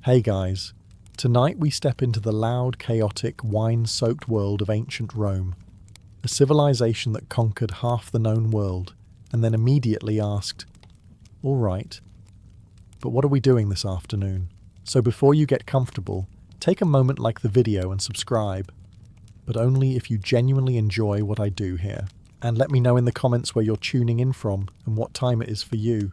Hey guys, tonight we step into the loud, chaotic, wine-soaked world of ancient Rome, a civilization that conquered half the known world and then immediately asked, all right, but what are we doing this afternoon? So before you get comfortable, take a moment like the video and subscribe, but only if you genuinely enjoy what I do here. And let me know in the comments where you're tuning in from and what time it is for you.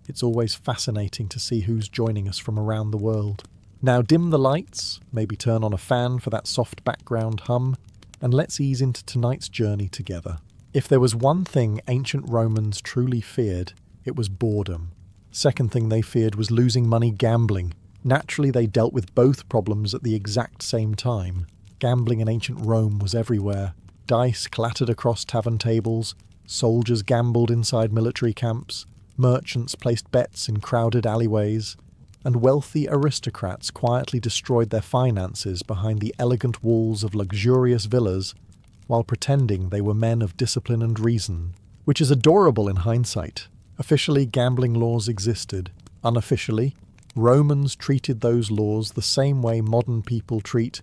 It's always fascinating to see who's joining us from around the world. Now dim the lights, maybe turn on a fan for that soft background hum, and let's ease into tonight's journey together. If there was one thing ancient Romans truly feared, it was boredom. Second thing they feared was losing money gambling. Naturally, they dealt with both problems at the exact same time. Gambling in ancient Rome was everywhere. Dice clattered across tavern tables, soldiers gambled inside military camps, merchants placed bets in crowded alleyways, and wealthy aristocrats quietly destroyed their finances behind the elegant walls of luxurious villas while pretending they were men of discipline and reason, which is adorable in hindsight. Officially, gambling laws existed. Unofficially, Romans treated those laws the same way modern people treat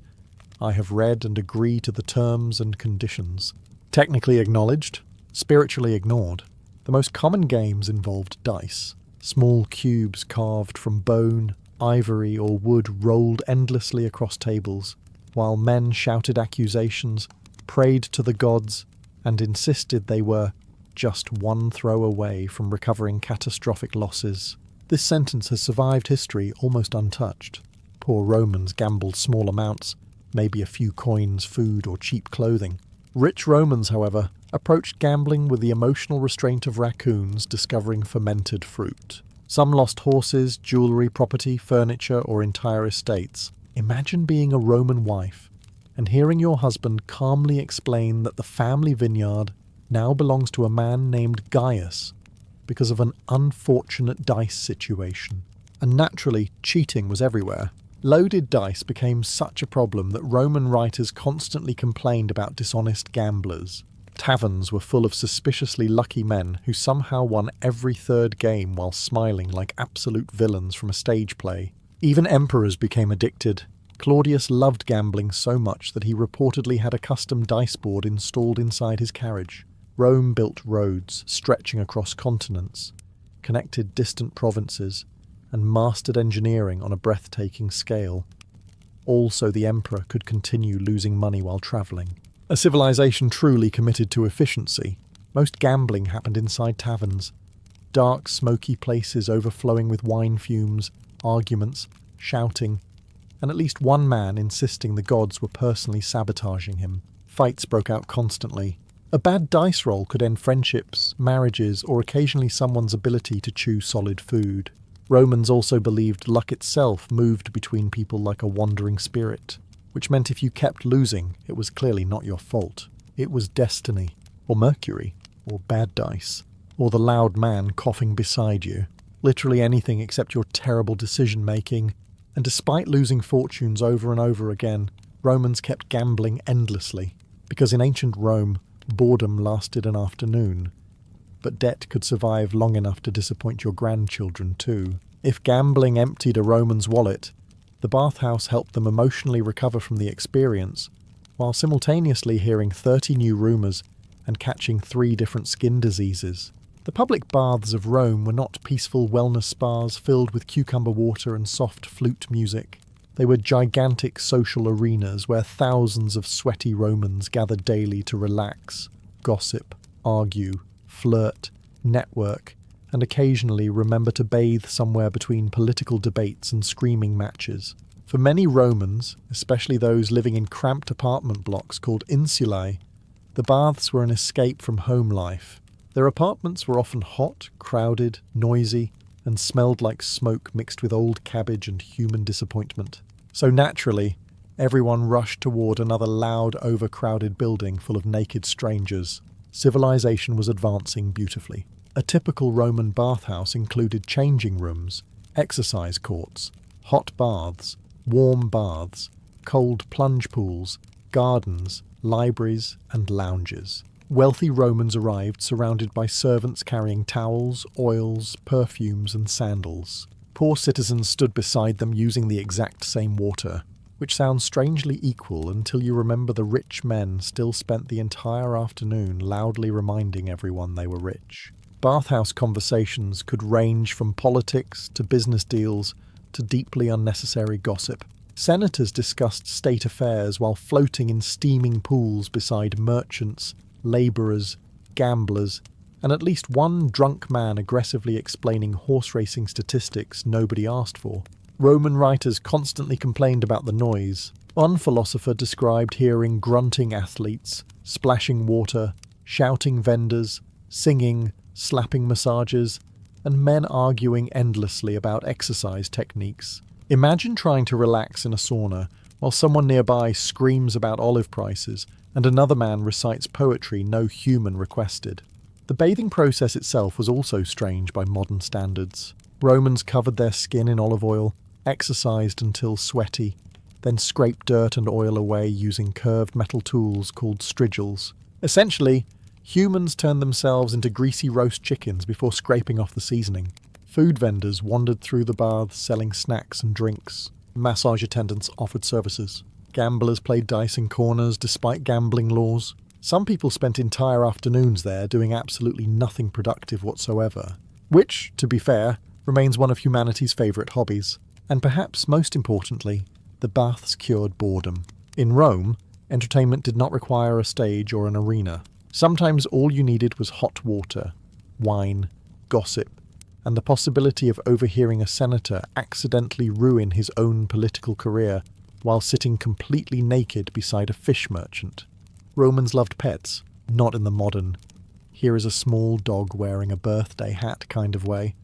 "I have read and agree to the terms and conditions." Technically acknowledged, spiritually ignored. The most common games involved dice, small cubes carved from bone, ivory, or wood rolled endlessly across tables, while men shouted accusations, prayed to the gods, and insisted they were just one throw away from recovering catastrophic losses. This sentence has survived history almost untouched. Poor Romans gambled small amounts, maybe a few coins, food, or cheap clothing. Rich Romans, however, approached gambling with the emotional restraint of raccoons discovering fermented fruit. Some lost horses, jewellery, property, furniture, or entire estates. Imagine being a Roman wife and hearing your husband calmly explain that the family vineyard now belongs to a man named Gaius because of an unfortunate dice situation. And naturally, cheating was everywhere. Loaded dice became such a problem that Roman writers constantly complained about dishonest gamblers. Taverns were full of suspiciously lucky men who somehow won every third game while smiling like absolute villains from a stage play. Even emperors became addicted. Claudius loved gambling so much that he reportedly had a custom dice board installed inside his carriage. Rome built roads stretching across continents, connected distant provinces, and mastered engineering on a breathtaking scale, all so the emperor could continue losing money while travelling. A civilization truly committed to efficiency. Most gambling happened inside taverns, dark, smoky places overflowing with wine fumes, arguments, shouting, and at least one man insisting the gods were personally sabotaging him. Fights broke out constantly. A bad dice roll could end friendships, marriages, or occasionally someone's ability to chew solid food. Romans also believed luck itself moved between people like a wandering spirit, which meant if you kept losing, it was clearly not your fault. It was destiny, or Mercury, or bad dice, or the loud man coughing beside you. Literally anything except your terrible decision-making. And despite losing fortunes over and over again, Romans kept gambling endlessly, because in ancient Rome, boredom lasted an afternoon. But debt could survive long enough to disappoint your grandchildren too. If gambling emptied a Roman's wallet, the bathhouse helped them emotionally recover from the experience, while simultaneously hearing 30 new rumours and catching 3 different skin diseases. The public baths of Rome were not peaceful wellness spas filled with cucumber water and soft flute music. They were gigantic social arenas where thousands of sweaty Romans gathered daily to relax, gossip, argue, flirt, network, and occasionally remember to bathe somewhere between political debates and screaming matches. For many Romans, especially those living in cramped apartment blocks called insulae, the baths were an escape from home life. Their apartments were often hot, crowded, noisy, and smelled like smoke mixed with old cabbage and human disappointment. So naturally, everyone rushed toward another loud, overcrowded building full of naked strangers. Civilization was advancing beautifully. A typical Roman bathhouse included changing rooms, exercise courts, hot baths, warm baths, cold plunge pools, gardens, libraries, and lounges. Wealthy Romans arrived surrounded by servants carrying towels, oils, perfumes, and sandals. Poor citizens stood beside them using the exact same water, which sounds strangely equal until you remember the rich men still spent the entire afternoon loudly reminding everyone they were rich. Bathhouse conversations could range from politics to business deals to deeply unnecessary gossip. Senators discussed state affairs while floating in steaming pools beside merchants, labourers, gamblers, and at least one drunk man aggressively explaining horse racing statistics nobody asked for. Roman writers constantly complained about the noise. One philosopher described hearing grunting athletes, splashing water, shouting vendors, singing, slapping massagers, and men arguing endlessly about exercise techniques. Imagine trying to relax in a sauna while someone nearby screams about olive prices and another man recites poetry no human requested. The bathing process itself was also strange by modern standards. Romans covered their skin in olive oil, exercised until sweaty, then scraped dirt and oil away using curved metal tools called strigils. Essentially, humans turned themselves into greasy roast chickens before scraping off the seasoning. Food vendors wandered through the baths selling snacks and drinks. Massage attendants offered services. Gamblers played dice in corners despite gambling laws. Some people spent entire afternoons there doing absolutely nothing productive whatsoever, which, to be fair, remains one of humanity's favourite hobbies. And perhaps most importantly, the baths cured boredom. In Rome, entertainment did not require a stage or an arena. Sometimes all you needed was hot water, wine, gossip, and the possibility of overhearing a senator accidentally ruin his own political career while sitting completely naked beside a fish merchant. Romans loved pets, not in the modern, here is a small dog wearing a birthday hat kind of way.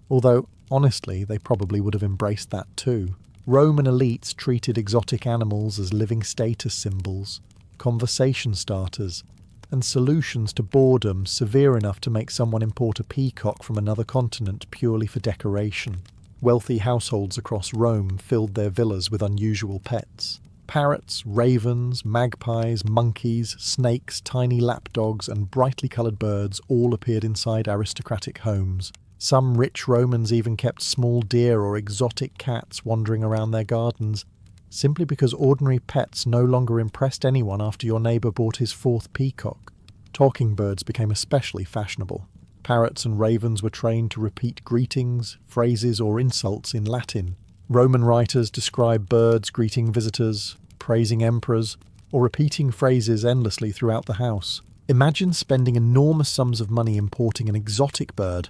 Although, honestly, they probably would have embraced that too. Roman elites treated exotic animals as living status symbols, conversation starters, and solutions to boredom severe enough to make someone import a peacock from another continent purely for decoration. Wealthy households across Rome filled their villas with unusual pets. Parrots, ravens, magpies, monkeys, snakes, tiny lapdogs, and brightly coloured birds all appeared inside aristocratic homes. Some rich Romans even kept small deer or exotic cats wandering around their gardens, simply because ordinary pets no longer impressed anyone after your neighbour bought his fourth peacock. Talking birds became especially fashionable. Parrots and ravens were trained to repeat greetings, phrases, or insults in Latin. Roman writers describe birds greeting visitors, praising emperors, or repeating phrases endlessly throughout the house. Imagine spending enormous sums of money importing an exotic bird,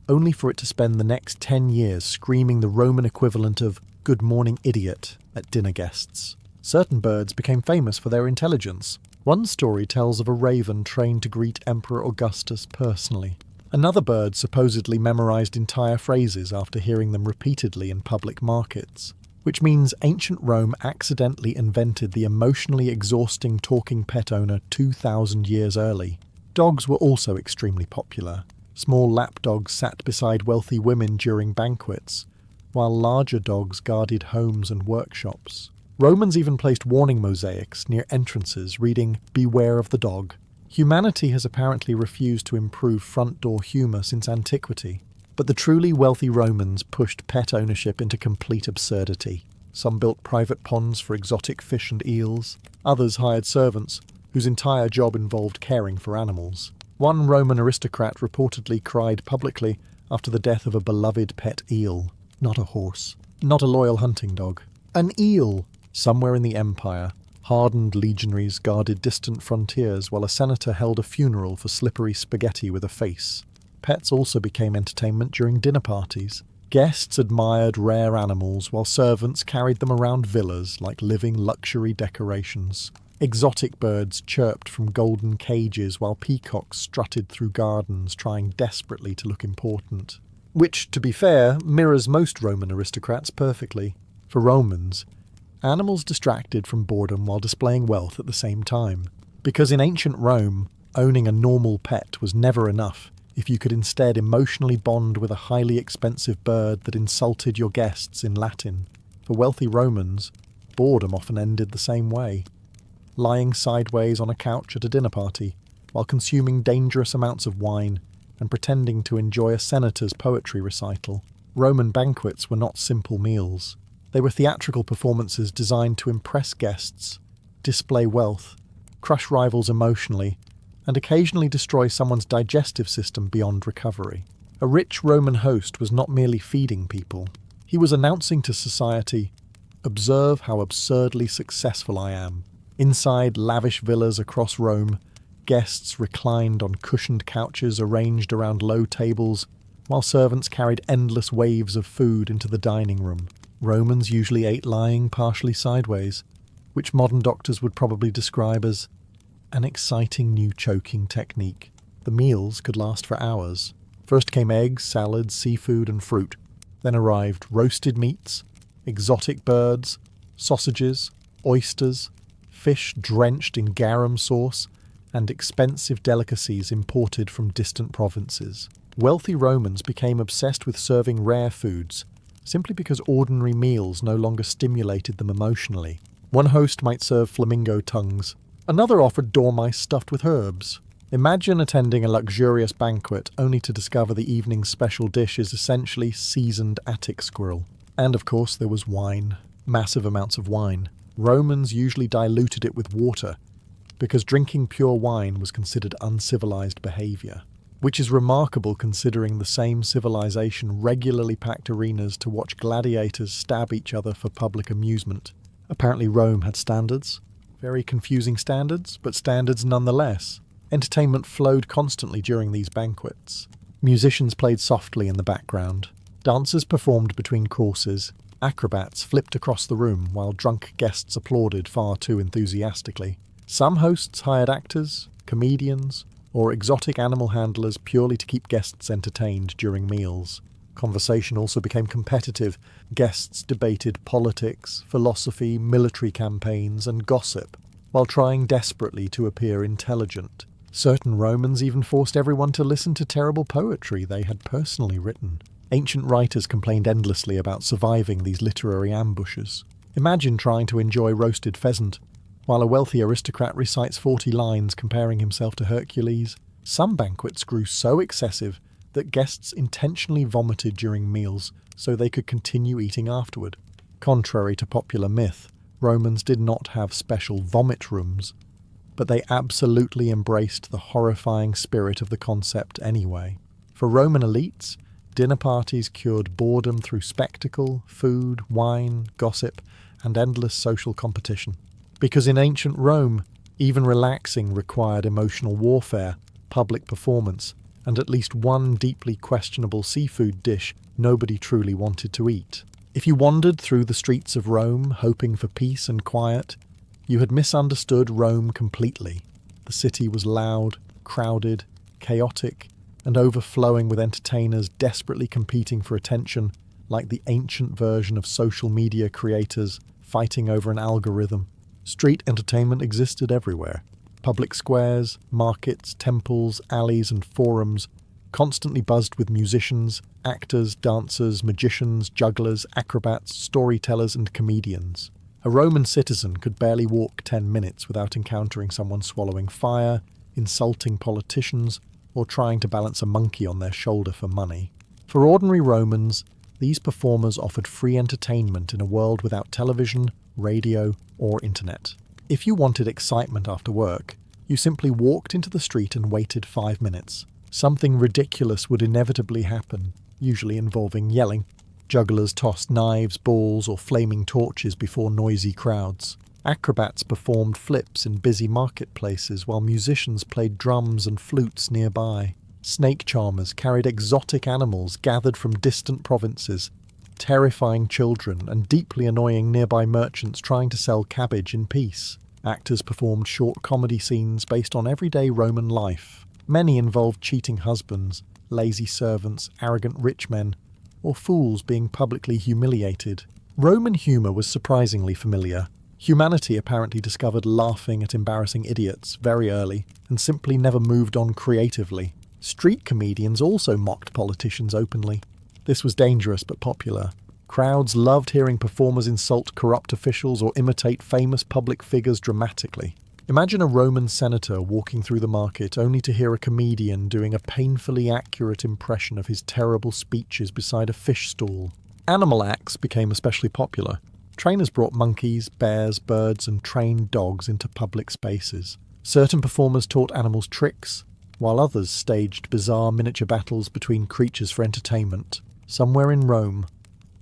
only for it to spend the next 10 years screaming the Roman equivalent of "Good morning, idiot" at dinner guests. Certain birds became famous for their intelligence. One story tells of a raven trained to greet Emperor Augustus personally. Another bird supposedly memorized entire phrases after hearing them repeatedly in public markets, which means ancient Rome accidentally invented the emotionally exhausting talking pet owner 2,000 years early. Dogs were also extremely popular. Small lapdogs sat beside wealthy women during banquets, while larger dogs guarded homes and workshops. Romans even placed warning mosaics near entrances reading, "Beware of the dog." Humanity has apparently refused to improve front door humour since antiquity, but the truly wealthy Romans pushed pet ownership into complete absurdity. Some built private ponds for exotic fish and eels, others hired servants, whose entire job involved caring for animals. One Roman aristocrat reportedly cried publicly after the death of a beloved pet eel. Not a horse, not a loyal hunting dog. An eel! Somewhere in the empire, hardened legionaries guarded distant frontiers while a senator held a funeral for slippery spaghetti with a face. Pets also became entertainment during dinner parties. Guests admired rare animals while servants carried them around villas like living luxury decorations. Exotic birds chirped from golden cages while peacocks strutted through gardens trying desperately to look important. Which, to be fair, mirrors most Roman aristocrats perfectly. For Romans, animals distracted from boredom while displaying wealth at the same time. Because in ancient Rome, owning a normal pet was never enough if you could instead emotionally bond with a highly expensive bird that insulted your guests in Latin. For wealthy Romans, boredom often ended the same way. Lying sideways on a couch at a dinner party, while consuming dangerous amounts of wine and pretending to enjoy a senator's poetry recital. Roman banquets were not simple meals. They were theatrical performances designed to impress guests, display wealth, crush rivals emotionally, and occasionally destroy someone's digestive system beyond recovery. A rich Roman host was not merely feeding people. He was announcing to society, "Observe how absurdly successful I am." Inside lavish villas across Rome, guests reclined on cushioned couches arranged around low tables, while servants carried endless waves of food into the dining room. Romans usually ate lying partially sideways, which modern doctors would probably describe as an exciting new choking technique. The meals could last for hours. First came eggs, salads, seafood, and fruit. Then arrived roasted meats, exotic birds, sausages, oysters, fish drenched in garum sauce, and expensive delicacies imported from distant provinces. Wealthy Romans became obsessed with serving rare foods, simply because ordinary meals no longer stimulated them emotionally. One host might serve flamingo tongues. Another offered dormice stuffed with herbs. Imagine attending a luxurious banquet only to discover the evening's special dish is essentially seasoned attic squirrel. And of course there was wine. Massive amounts of wine. Romans usually diluted it with water, because drinking pure wine was considered uncivilized behavior. Which is remarkable considering the same civilization regularly packed arenas to watch gladiators stab each other for public amusement. Apparently Rome had standards. Very confusing standards, but standards nonetheless. Entertainment flowed constantly during these banquets. Musicians played softly in the background. Dancers performed between courses. Acrobats flipped across the room while drunk guests applauded far too enthusiastically. Some hosts hired actors, comedians, or exotic animal handlers purely to keep guests entertained during meals. Conversation also became competitive. Guests debated politics, philosophy, military campaigns, and gossip, while trying desperately to appear intelligent. Certain Romans even forced everyone to listen to terrible poetry they had personally written. Ancient writers complained endlessly about surviving these literary ambushes. Imagine trying to enjoy roasted pheasant, while a wealthy aristocrat recites 40 lines comparing himself to Hercules. Some banquets grew so excessive that guests intentionally vomited during meals so they could continue eating afterward. Contrary to popular myth, Romans did not have special vomit rooms, but they absolutely embraced the horrifying spirit of the concept anyway. For Roman elites, dinner parties cured boredom through spectacle, food, wine, gossip, and endless social competition. Because in ancient Rome, even relaxing required emotional warfare, public performance, and at least one deeply questionable seafood dish nobody truly wanted to eat. If you wandered through the streets of Rome hoping for peace and quiet, you had misunderstood Rome completely. The city was loud, crowded, chaotic, and overflowing with entertainers desperately competing for attention, like the ancient version of social media creators fighting over an algorithm. Street entertainment existed everywhere. Public squares, markets, temples, alleys, and forums constantly buzzed with musicians, actors, dancers, magicians, jugglers, acrobats, storytellers, and comedians. A Roman citizen could barely walk 10 minutes without encountering someone swallowing fire, insulting politicians, or trying to balance a monkey on their shoulder for money. For ordinary Romans, these performers offered free entertainment in a world without television, radio, or internet. If you wanted excitement after work, you simply walked into the street and waited 5 minutes. Something ridiculous would inevitably happen, usually involving yelling. Jugglers tossed knives, balls, or flaming torches before noisy crowds. Acrobats performed flips in busy marketplaces while musicians played drums and flutes nearby. Snake charmers carried exotic animals gathered from distant provinces, terrifying children and deeply annoying nearby merchants trying to sell cabbage in peace. Actors performed short comedy scenes based on everyday Roman life. Many involved cheating husbands, lazy servants, arrogant rich men, or fools being publicly humiliated. Roman humour was surprisingly familiar. Humanity apparently discovered laughing at embarrassing idiots very early and simply never moved on creatively. Street comedians also mocked politicians openly. This was dangerous but popular. Crowds loved hearing performers insult corrupt officials or imitate famous public figures dramatically. Imagine a Roman senator walking through the market only to hear a comedian doing a painfully accurate impression of his terrible speeches beside a fish stall. Animal acts became especially popular. Trainers brought monkeys, bears, birds, and trained dogs into public spaces. Certain performers taught animals tricks, while others staged bizarre miniature battles between creatures for entertainment. Somewhere in Rome,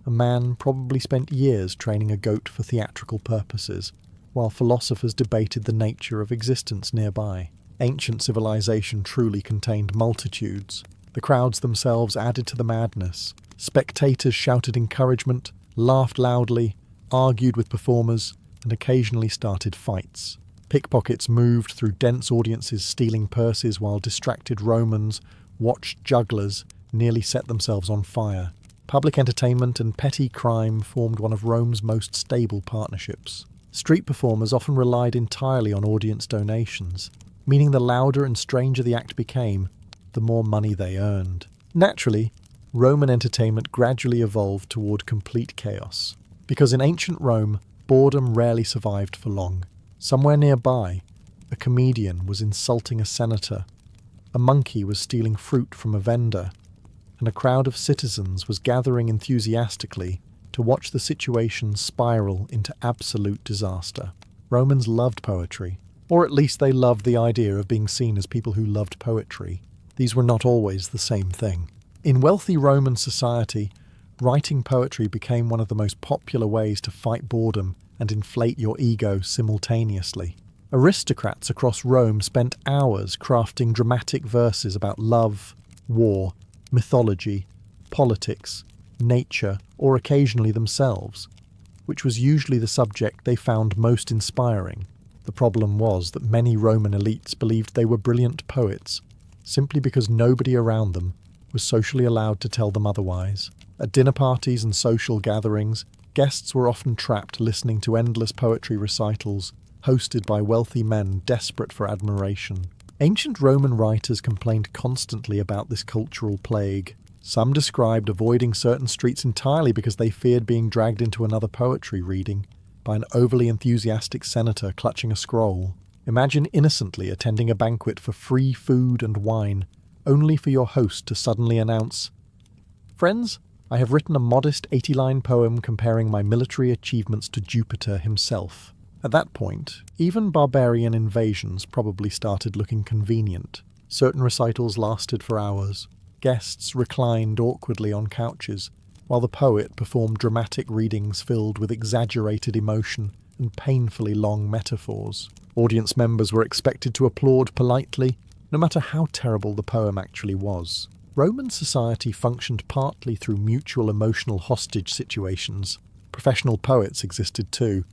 a man probably spent years training a goat for theatrical purposes, while philosophers debated the nature of existence nearby. Ancient civilization truly contained multitudes. The crowds themselves added to the madness. Spectators shouted encouragement, laughed loudly, argued with performers, and occasionally started fights. Pickpockets moved through dense audiences stealing purses, while distracted Romans watched jugglers nearly set themselves on fire. Public entertainment and petty crime formed one of Rome's most stable partnerships. Street performers often relied entirely on audience donations, meaning the louder and stranger the act became, the more money they earned. Naturally, Roman entertainment gradually evolved toward complete chaos, because in ancient Rome, boredom rarely survived for long. Somewhere nearby, a comedian was insulting a senator, a monkey was stealing fruit from a vendor, and a crowd of citizens was gathering enthusiastically to watch the situation spiral into absolute disaster. Romans loved poetry, or at least they loved the idea of being seen as people who loved poetry. These were not always the same thing. In wealthy Roman society, writing poetry became one of the most popular ways to fight boredom and inflate your ego simultaneously. Aristocrats across Rome spent hours crafting dramatic verses about love, war, mythology, politics, nature, or occasionally themselves, which was usually the subject they found most inspiring. The problem was that many Roman elites believed they were brilliant poets, simply because nobody around them was socially allowed to tell them otherwise. At dinner parties and social gatherings, guests were often trapped listening to endless poetry recitals, hosted by wealthy men desperate for admiration. Ancient Roman writers complained constantly about this cultural plague. Some described avoiding certain streets entirely because they feared being dragged into another poetry reading by an overly enthusiastic senator clutching a scroll. Imagine innocently attending a banquet for free food and wine, only for your host to suddenly announce, "Friends, I have written a modest 80-line poem comparing my military achievements to Jupiter himself." At that point, even barbarian invasions probably started looking convenient. Certain recitals lasted for hours. Guests reclined awkwardly on couches, while the poet performed dramatic readings filled with exaggerated emotion and painfully long metaphors. Audience members were expected to applaud politely, no matter how terrible the poem actually was. Roman society functioned partly through mutual emotional hostage situations. Professional poets existed too,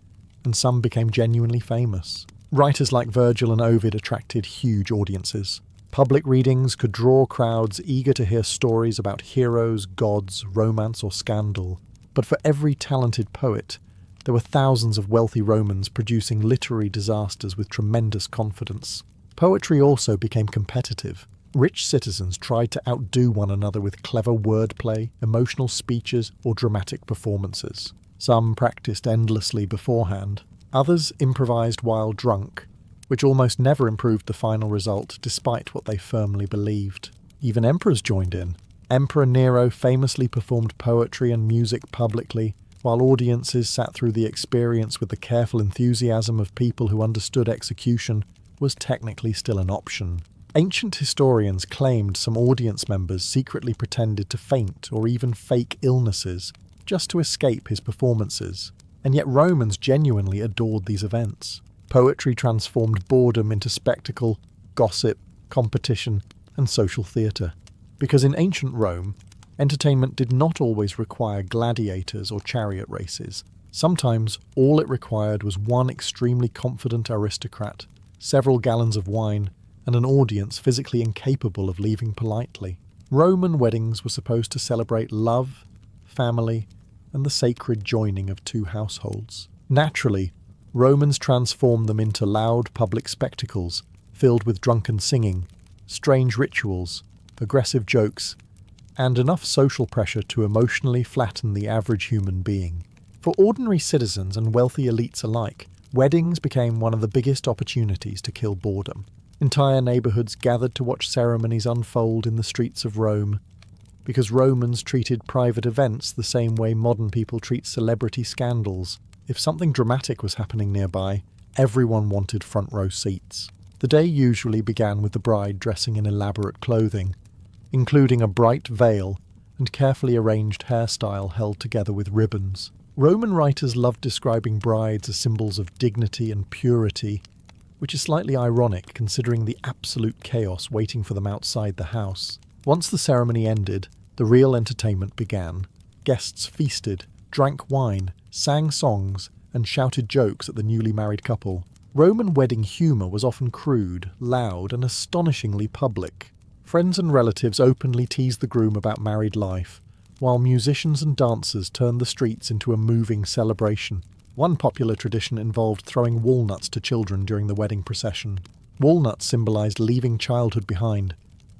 and some became genuinely famous. Writers like Virgil and Ovid attracted huge audiences. Public readings could draw crowds eager to hear stories about heroes, gods, romance, or scandal. But for every talented poet, there were thousands of wealthy Romans producing literary disasters with tremendous confidence. Poetry also became competitive. Rich citizens tried to outdo one another with clever wordplay, emotional speeches, or dramatic performances. Some practiced endlessly beforehand. Others improvised while drunk, which almost never improved the final result despite what they firmly believed. Even emperors joined in. Emperor Nero famously performed poetry and music publicly, while audiences sat through the experience with the careful enthusiasm of people who understood execution was technically still an option. Ancient historians claimed some audience members secretly pretended to faint or even fake illnesses just to escape his performances, and yet Romans genuinely adored these events. Poetry transformed boredom into spectacle, gossip, competition, and social theatre. Because in ancient Rome, entertainment did not always require gladiators or chariot races. Sometimes all it required was one extremely confident aristocrat, several gallons of wine, and an audience physically incapable of leaving politely. Roman weddings were supposed to celebrate love, family, and the sacred joining of two households. Naturally, Romans transformed them into loud public spectacles filled with drunken singing, strange rituals, aggressive jokes, and enough social pressure to emotionally flatten the average human being. For ordinary citizens and wealthy elites alike, Weddings became one of the biggest opportunities to kill boredom. Entire neighbourhoods gathered to watch ceremonies unfold in the streets of Rome, because Romans treated private events the same way modern people treat celebrity scandals. If something dramatic was happening nearby, everyone wanted front row seats. The day usually began with the bride dressing in elaborate clothing, including a bright veil and carefully arranged hairstyle held together with ribbons. Roman writers loved describing brides as symbols of dignity and purity, which is slightly ironic considering the absolute chaos waiting for them outside the house. Once the ceremony ended, the real entertainment began. Guests feasted, drank wine, sang songs, and shouted jokes at the newly married couple. Roman wedding humour was often crude, loud, and astonishingly public. Friends and relatives openly teased the groom about married life, while musicians and dancers turned the streets into a moving celebration. One popular tradition involved throwing walnuts to children during the wedding procession. Walnuts symbolised leaving childhood behind,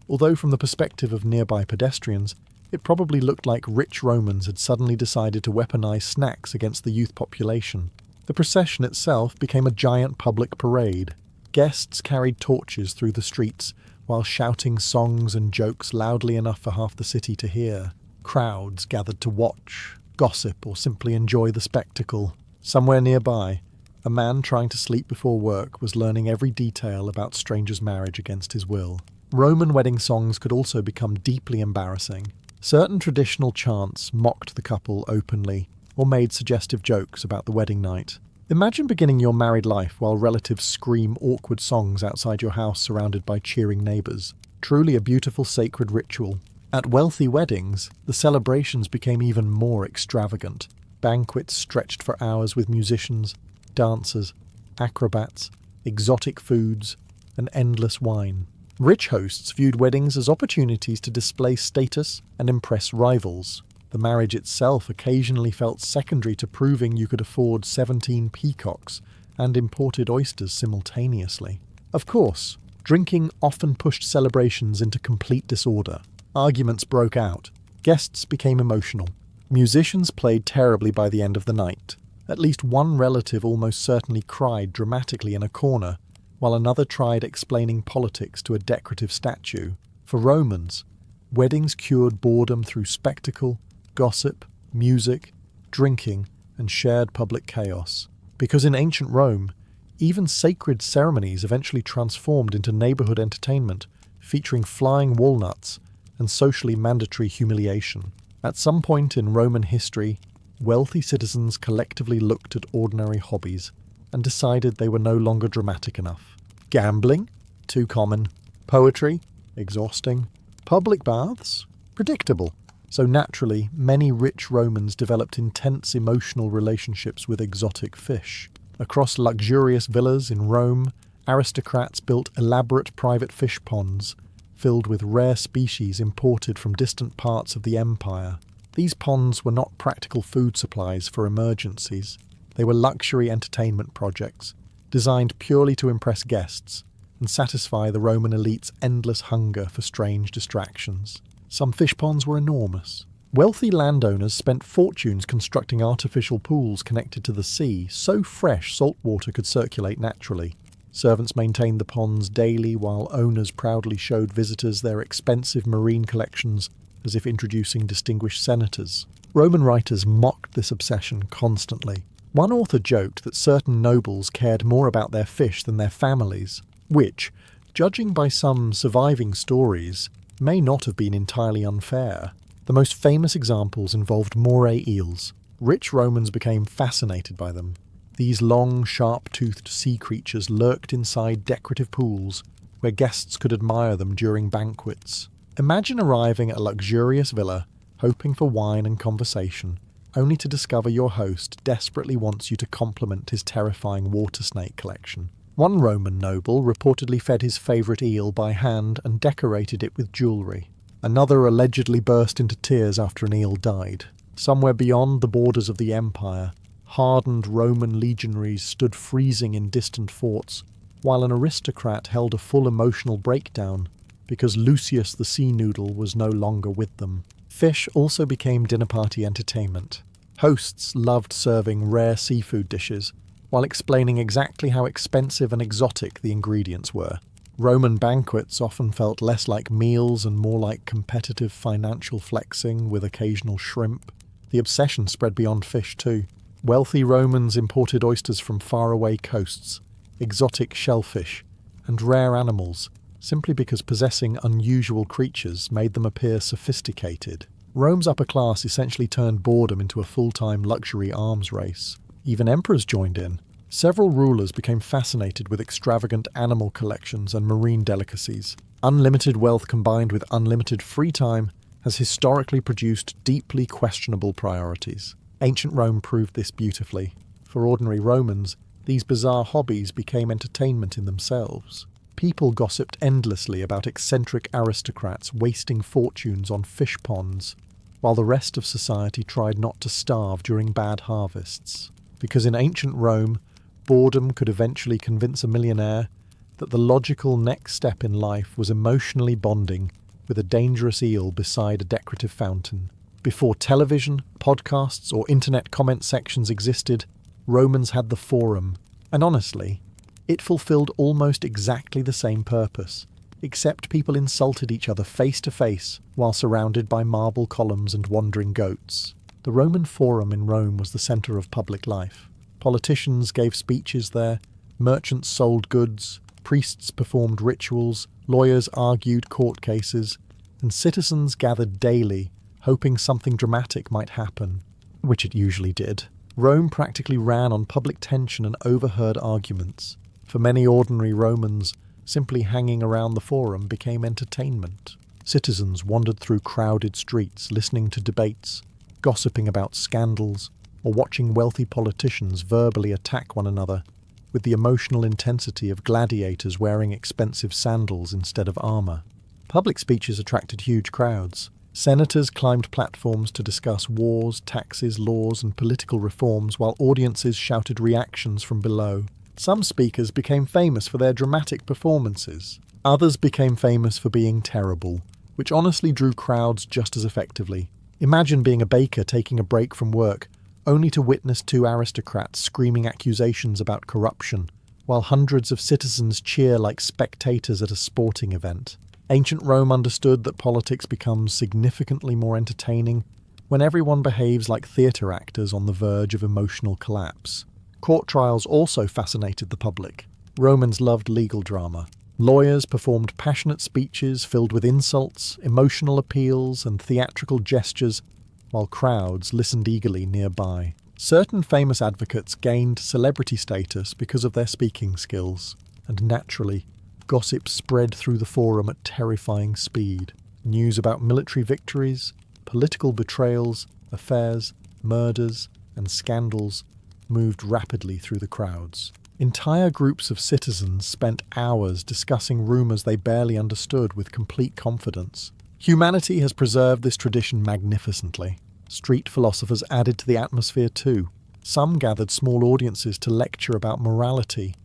although from the perspective of nearby pedestrians, it probably looked like rich Romans had suddenly decided to weaponise snacks against the youth population. The procession itself became a giant public parade. Guests carried torches through the streets, while shouting songs and jokes loudly enough for half the city to hear. Crowds gathered to watch, gossip, or simply enjoy the spectacle. Somewhere nearby, a man trying to sleep before work was learning every detail about strangers' marriage against his will. Roman wedding songs could also become deeply embarrassing. Certain traditional chants mocked the couple openly, or made suggestive jokes about the wedding night. Imagine beginning your married life while relatives scream awkward songs outside your house surrounded by cheering neighbours. Truly a beautiful sacred ritual. At wealthy weddings, the celebrations became even more extravagant. Banquets stretched for hours with musicians, dancers, acrobats, exotic foods, and endless wine. Rich hosts viewed weddings as opportunities to display status and impress rivals. The marriage itself occasionally felt secondary to proving you could afford 17 peacocks and imported oysters simultaneously. Of course, drinking often pushed celebrations into complete disorder. Arguments broke out. Guests became emotional. Musicians played terribly by the end of the night. At least one relative almost certainly cried dramatically in a corner, while another tried explaining politics to a decorative statue. For Romans, weddings cured boredom through spectacle, gossip, music, drinking, and shared public chaos. Because in ancient Rome, even sacred ceremonies eventually transformed into neighbourhood entertainment, featuring flying walnuts and socially mandatory humiliation. At some point in Roman history, wealthy citizens collectively looked at ordinary hobbies and decided they were no longer dramatic enough. Gambling? Too common. Poetry? Exhausting. Public baths? Predictable. So naturally, many rich Romans developed intense emotional relationships with exotic fish. Across luxurious villas in Rome, aristocrats built elaborate private fish ponds, filled with rare species imported from distant parts of the empire. These ponds were not practical food supplies for emergencies. They were luxury entertainment projects, designed purely to impress guests and satisfy the Roman elite's endless hunger for strange distractions. Some fish ponds were enormous. Wealthy landowners spent fortunes constructing artificial pools connected to the sea, so fresh salt water could circulate naturally. Servants maintained the ponds daily, while owners proudly showed visitors their expensive marine collections as if introducing distinguished senators. Roman writers mocked this obsession constantly. One author joked that certain nobles cared more about their fish than their families, which, judging by some surviving stories, may not have been entirely unfair. The most famous examples involved moray eels. Rich Romans became fascinated by them. These long, sharp-toothed sea creatures lurked inside decorative pools, where guests could admire them during banquets. Imagine arriving at a luxurious villa, hoping for wine and conversation, only to discover your host desperately wants you to compliment his terrifying water snake collection. One Roman noble reportedly fed his favourite eel by hand and decorated it with jewellery. Another allegedly burst into tears after an eel died. Somewhere beyond the borders of the empire, hardened Roman legionaries stood freezing in distant forts, while an aristocrat held a full emotional breakdown because Lucius the Sea Noodle was no longer with them. Fish also became dinner party entertainment. Hosts loved serving rare seafood dishes, while explaining exactly how expensive and exotic the ingredients were. Roman banquets often felt less like meals and more like competitive financial flexing with occasional shrimp. The obsession spread beyond fish too. Wealthy Romans imported oysters from faraway coasts, exotic shellfish, and rare animals, simply because possessing unusual creatures made them appear sophisticated. Rome's upper class essentially turned boredom into a full-time luxury arms race. Even emperors joined in. Several rulers became fascinated with extravagant animal collections and marine delicacies. Unlimited wealth combined with unlimited free time has historically produced deeply questionable priorities. Ancient Rome proved this beautifully. For ordinary Romans, these bizarre hobbies became entertainment in themselves. People gossiped endlessly about eccentric aristocrats wasting fortunes on fish ponds, while the rest of society tried not to starve during bad harvests. Because in ancient Rome, boredom could eventually convince a millionaire that the logical next step in life was emotionally bonding with a dangerous eel beside a decorative fountain. Before television, podcasts, or internet comment sections existed, Romans had the forum, and honestly, it fulfilled almost exactly the same purpose, except people insulted each other face to face while surrounded by marble columns and wandering goats. The Roman Forum in Rome was the centre of public life. Politicians gave speeches there, merchants sold goods, priests performed rituals, lawyers argued court cases, and citizens gathered daily, hoping something dramatic might happen, which it usually did. Rome practically ran on public tension and overheard arguments. For many ordinary Romans, simply hanging around the forum became entertainment. Citizens wandered through crowded streets, listening to debates, gossiping about scandals, or watching wealthy politicians verbally attack one another with the emotional intensity of gladiators wearing expensive sandals instead of armor. Public speeches attracted huge crowds. Senators climbed platforms to discuss wars, taxes, laws, and political reforms, while audiences shouted reactions from below. Some speakers became famous for their dramatic performances. Others became famous for being terrible, which honestly drew crowds just as effectively. Imagine being a baker taking a break from work, only to witness two aristocrats screaming accusations about corruption, while hundreds of citizens cheer like spectators at a sporting event. Ancient Rome understood that politics becomes significantly more entertaining when everyone behaves like theatre actors on the verge of emotional collapse. Court trials also fascinated the public. Romans loved legal drama. Lawyers performed passionate speeches filled with insults, emotional appeals, and theatrical gestures, while crowds listened eagerly nearby. Certain famous advocates gained celebrity status because of their speaking skills, and naturally, gossip spread through the forum at terrifying speed. News about military victories, political betrayals, affairs, murders, and scandals moved rapidly through the crowds. Entire groups of citizens spent hours discussing rumours they barely understood with complete confidence. Humanity has preserved this tradition magnificently. Street philosophers added to the atmosphere too. Some gathered small audiences to lecture about morality,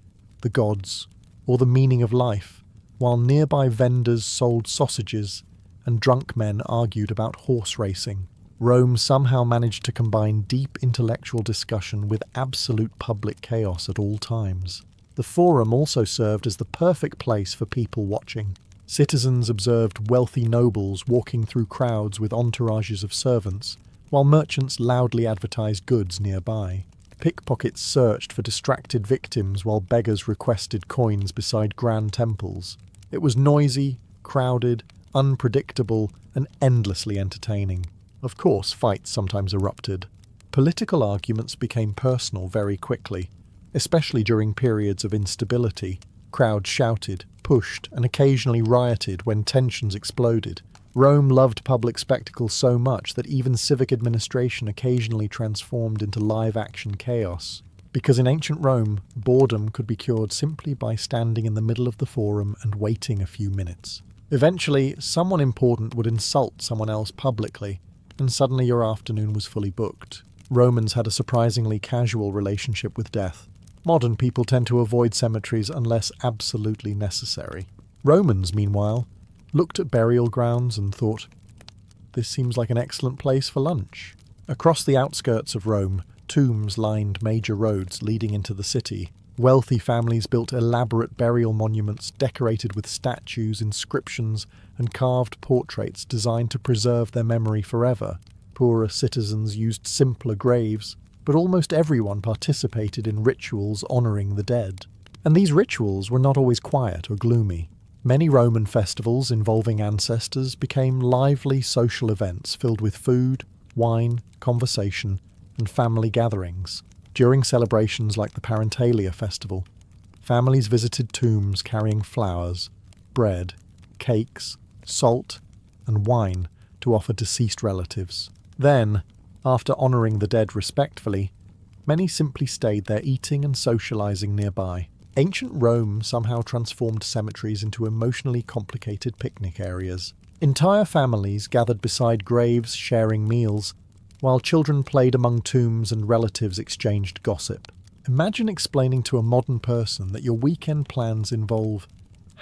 the gods, or the meaning of life, while nearby vendors sold sausages and drunk men argued about horse racing. Rome somehow managed to combine deep intellectual discussion with absolute public chaos at all times. The Forum also served as the perfect place for people watching. Citizens observed wealthy nobles walking through crowds with entourages of servants, while merchants loudly advertised goods nearby. Pickpockets searched for distracted victims while beggars requested coins beside grand temples. It was noisy, crowded, unpredictable, and endlessly entertaining. Of course, fights sometimes erupted. Political arguments became personal very quickly, especially during periods of instability. Crowds shouted, pushed, and occasionally rioted when tensions exploded. Rome loved public spectacle so much that even civic administration occasionally transformed into live-action chaos. Because in ancient Rome, boredom could be cured simply by standing in the middle of the forum and waiting a few minutes. Eventually, someone important would insult someone else publicly, and suddenly your afternoon was fully booked. Romans had a surprisingly casual relationship with death. Modern people tend to avoid cemeteries unless absolutely necessary. Romans, meanwhile, looked at burial grounds and thought, "This seems like an excellent place for lunch." Across the outskirts of Rome, tombs lined major roads leading into the city. Wealthy families built elaborate burial monuments decorated with statues, inscriptions, and carved portraits designed to preserve their memory forever. Poorer citizens used simpler graves, but almost everyone participated in rituals honouring the dead. And these rituals were not always quiet or gloomy. Many Roman festivals involving ancestors became lively social events filled with food, wine, conversation, and family gatherings. During celebrations like the Parentalia festival, families visited tombs carrying flowers, bread, cakes, salt, and wine to offer deceased relatives. Then, after honouring the dead respectfully, many simply stayed there eating and socialising nearby. Ancient Rome somehow transformed cemeteries into emotionally complicated picnic areas. Entire families gathered beside graves sharing meals, while children played among tombs and relatives exchanged gossip. Imagine explaining to a modern person that your weekend plans involve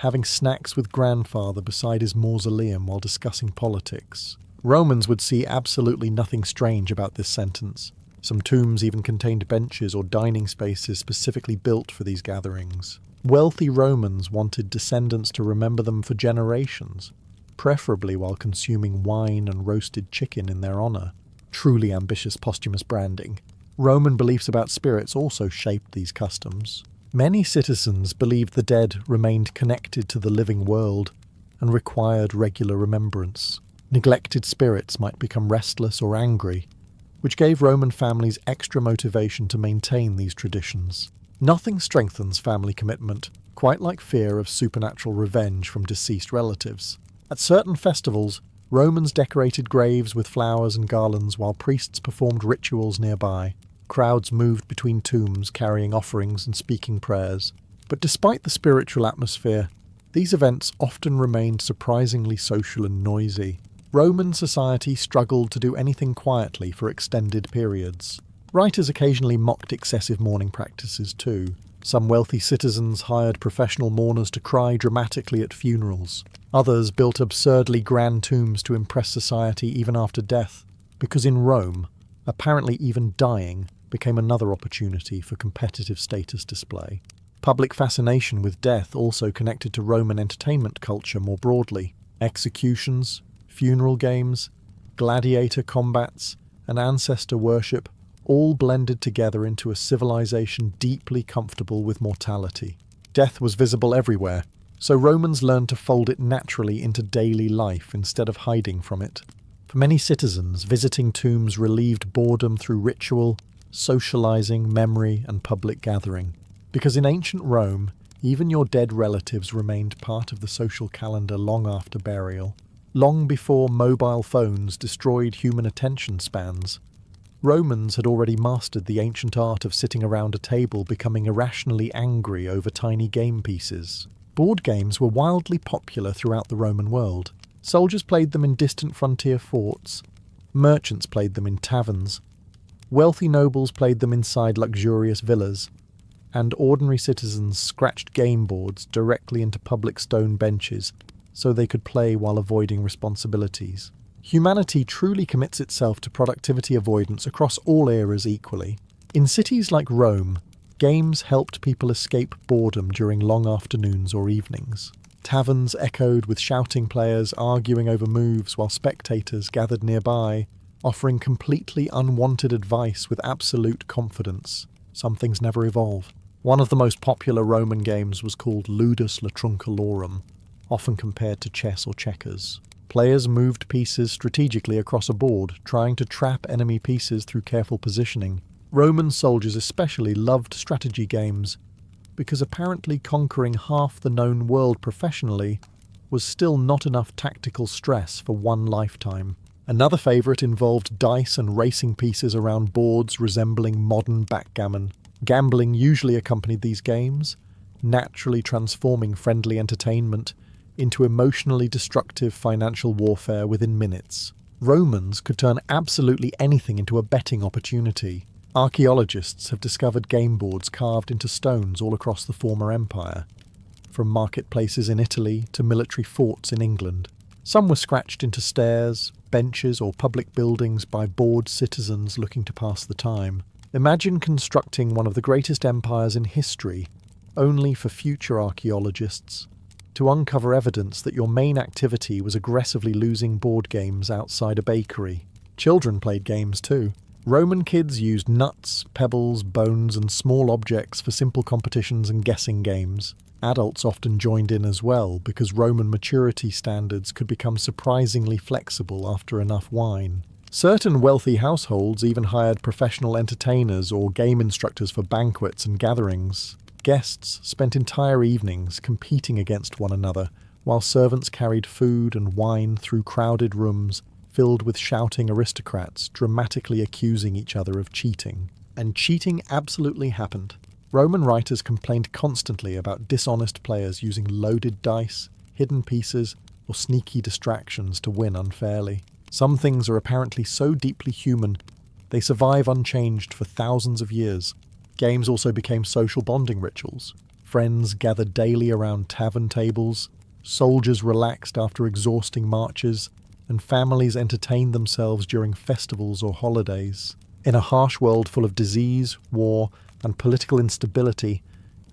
having snacks with grandfather beside his mausoleum while discussing politics. Romans would see absolutely nothing strange about this sentence. Some tombs even contained benches or dining spaces specifically built for these gatherings. Wealthy Romans wanted descendants to remember them for generations, preferably while consuming wine and roasted chicken in their honour. Truly ambitious posthumous branding. Roman beliefs about spirits also shaped these customs. Many citizens believed the dead remained connected to the living world and required regular remembrance. Neglected spirits might become restless or angry, which gave Roman families extra motivation to maintain these traditions. Nothing strengthens family commitment quite like fear of supernatural revenge from deceased relatives. At certain festivals, Romans decorated graves with flowers and garlands while priests performed rituals nearby. Crowds moved between tombs carrying offerings and speaking prayers. But despite the spiritual atmosphere, these events often remained surprisingly social and noisy. Roman society struggled to do anything quietly for extended periods. Writers occasionally mocked excessive mourning practices too. Some wealthy citizens hired professional mourners to cry dramatically at funerals. Others built absurdly grand tombs to impress society even after death, because in Rome, apparently even dying became another opportunity for competitive status display. Public fascination with death also connected to Roman entertainment culture more broadly. Executions, funeral games, gladiator combats, and ancestor worship all blended together into a civilization deeply comfortable with mortality. Death was visible everywhere, so Romans learned to fold it naturally into daily life instead of hiding from it. For many citizens, visiting tombs relieved boredom through ritual, socializing, memory, and public gathering. Because in ancient Rome, even your dead relatives remained part of the social calendar long after burial. Long before mobile phones destroyed human attention spans, Romans had already mastered the ancient art of sitting around a table becoming irrationally angry over tiny game pieces. Board games were wildly popular throughout the Roman world. Soldiers played them in distant frontier forts, merchants played them in taverns, wealthy nobles played them inside luxurious villas, and ordinary citizens scratched game boards directly into public stone benches so they could play while avoiding responsibilities. Humanity truly commits itself to productivity avoidance across all eras equally. In cities like Rome, games helped people escape boredom during long afternoons or evenings. Taverns echoed with shouting players arguing over moves while spectators gathered nearby, offering completely unwanted advice with absolute confidence. Some things never evolve. One of the most popular Roman games was called Ludus Latrunculorum, often compared to chess or checkers. Players moved pieces strategically across a board, trying to trap enemy pieces through careful positioning. Roman soldiers especially loved strategy games, because apparently conquering half the known world professionally was still not enough tactical stress for one lifetime. Another favourite involved dice and racing pieces around boards resembling modern backgammon. Gambling usually accompanied these games, naturally transforming friendly entertainment into emotionally destructive financial warfare within minutes. Romans could turn absolutely anything into a betting opportunity. Archaeologists have discovered game boards carved into stones all across the former empire, from marketplaces in Italy to military forts in England. Some were scratched into stairs, benches, or public buildings by bored citizens looking to pass the time. Imagine constructing one of the greatest empires in history, only for future archaeologists to uncover evidence that your main activity was aggressively losing board games outside a bakery. Children played games too. Roman kids used nuts, pebbles, bones, and small objects for simple competitions and guessing games. Adults often joined in as well, because Roman maturity standards could become surprisingly flexible after enough wine. Certain wealthy households even hired professional entertainers or game instructors for banquets and gatherings. Guests spent entire evenings competing against one another, while servants carried food and wine through crowded rooms filled with shouting aristocrats dramatically accusing each other of cheating. And cheating absolutely happened. Roman writers complained constantly about dishonest players using loaded dice, hidden pieces, or sneaky distractions to win unfairly. Some things are apparently so deeply human, they survive unchanged for thousands of years. Games also became social bonding rituals. Friends gathered daily around tavern tables, soldiers relaxed after exhausting marches, and families entertained themselves during festivals or holidays. In a harsh world full of disease, war, and political instability,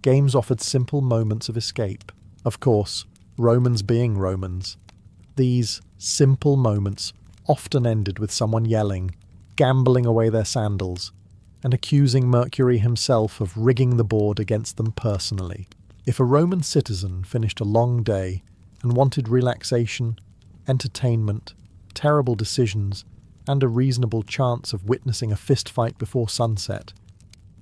games offered simple moments of escape. Of course, Romans being Romans, these simple moments often ended with someone yelling, gambling away their sandals, and accusing Mercury himself of rigging the board against them personally. If a Roman citizen finished a long day and wanted relaxation, entertainment, terrible decisions, and a reasonable chance of witnessing a fistfight before sunset,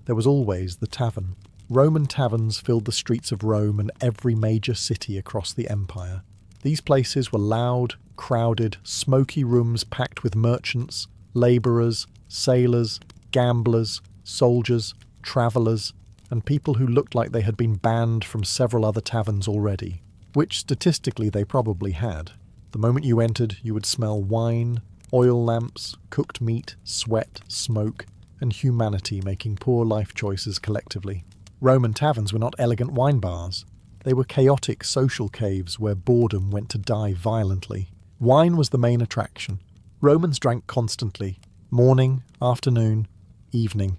there was always the tavern. Roman taverns filled the streets of Rome and every major city across the empire. These places were loud, crowded, smoky rooms packed with merchants, labourers, sailors, gamblers, soldiers, travellers, and people who looked like they had been banned from several other taverns already, which statistically they probably had. The moment you entered, you would smell wine, oil lamps, cooked meat, sweat, smoke, and humanity making poor life choices collectively. Roman taverns were not elegant wine bars. They were chaotic social caves where boredom went to die violently. Wine was the main attraction. Romans drank constantly, morning, afternoon, evening.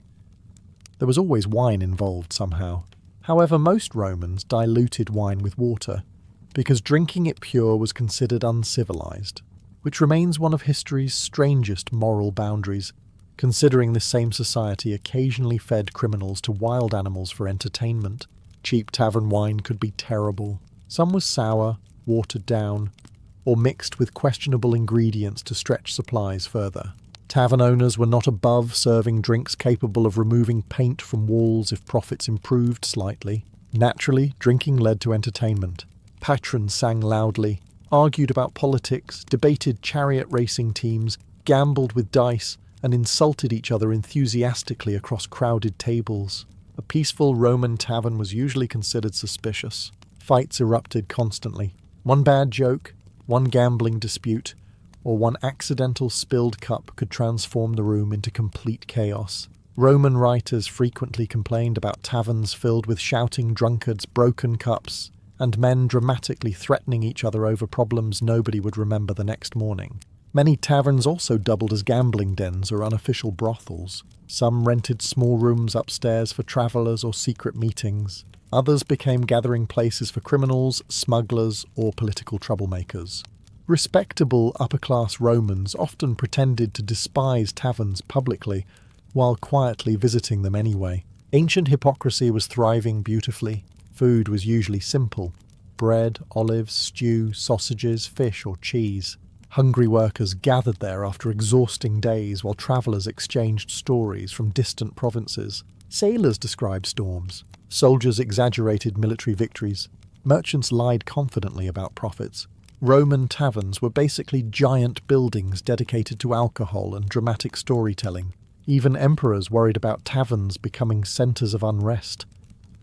There was always wine involved somehow. However, most Romans diluted wine with water, because drinking it pure was considered uncivilized, which remains one of history's strangest moral boundaries, considering this same society occasionally fed criminals to wild animals for entertainment. Cheap tavern wine could be terrible. Some was sour, watered down, or mixed with questionable ingredients to stretch supplies further. Tavern owners were not above serving drinks capable of removing paint from walls if profits improved slightly. Naturally, drinking led to entertainment. Patrons sang loudly, argued about politics, debated chariot racing teams, gambled with dice, and insulted each other enthusiastically across crowded tables. A peaceful Roman tavern was usually considered suspicious. Fights erupted constantly. One bad joke, one gambling dispute, or one accidental spilled cup could transform the room into complete chaos. Roman writers frequently complained about taverns filled with shouting drunkards, broken cups, and men dramatically threatening each other over problems nobody would remember the next morning. Many taverns also doubled as gambling dens or unofficial brothels. Some rented small rooms upstairs for travellers or secret meetings. Others became gathering places for criminals, smugglers, or political troublemakers. Respectable upper-class Romans often pretended to despise taverns publicly, while quietly visiting them anyway. Ancient hypocrisy was thriving beautifully. Food was usually simple: bread, olives, stew, sausages, fish, or cheese. Hungry workers gathered there after exhausting days while travellers exchanged stories from distant provinces. Sailors described storms. Soldiers exaggerated military victories. Merchants lied confidently about profits. Roman taverns were basically giant buildings dedicated to alcohol and dramatic storytelling. Even emperors worried about taverns becoming centres of unrest,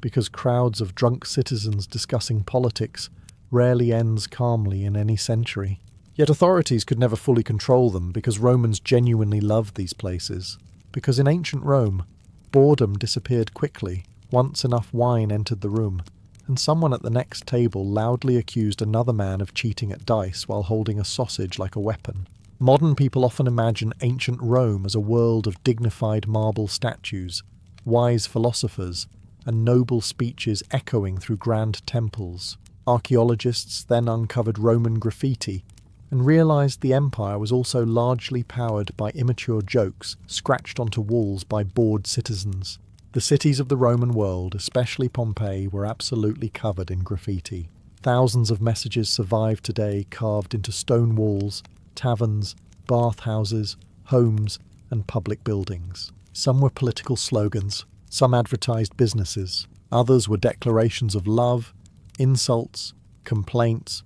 because crowds of drunk citizens discussing politics rarely ends calmly in any century. Yet authorities could never fully control them because Romans genuinely loved these places. Because in ancient Rome, boredom disappeared quickly once enough wine entered the room, and someone at the next table loudly accused another man of cheating at dice while holding a sausage like a weapon. Modern people often imagine ancient Rome as a world of dignified marble statues, wise philosophers, and noble speeches echoing through grand temples. Archaeologists then uncovered Roman graffiti and realised the empire was also largely powered by immature jokes scratched onto walls by bored citizens. The cities of the Roman world, especially Pompeii, were absolutely covered in graffiti. Thousands of messages survive today, carved into stone walls, taverns, bathhouses, homes, and public buildings. Some were political slogans, some advertised businesses, others were declarations of love, insults, complaints,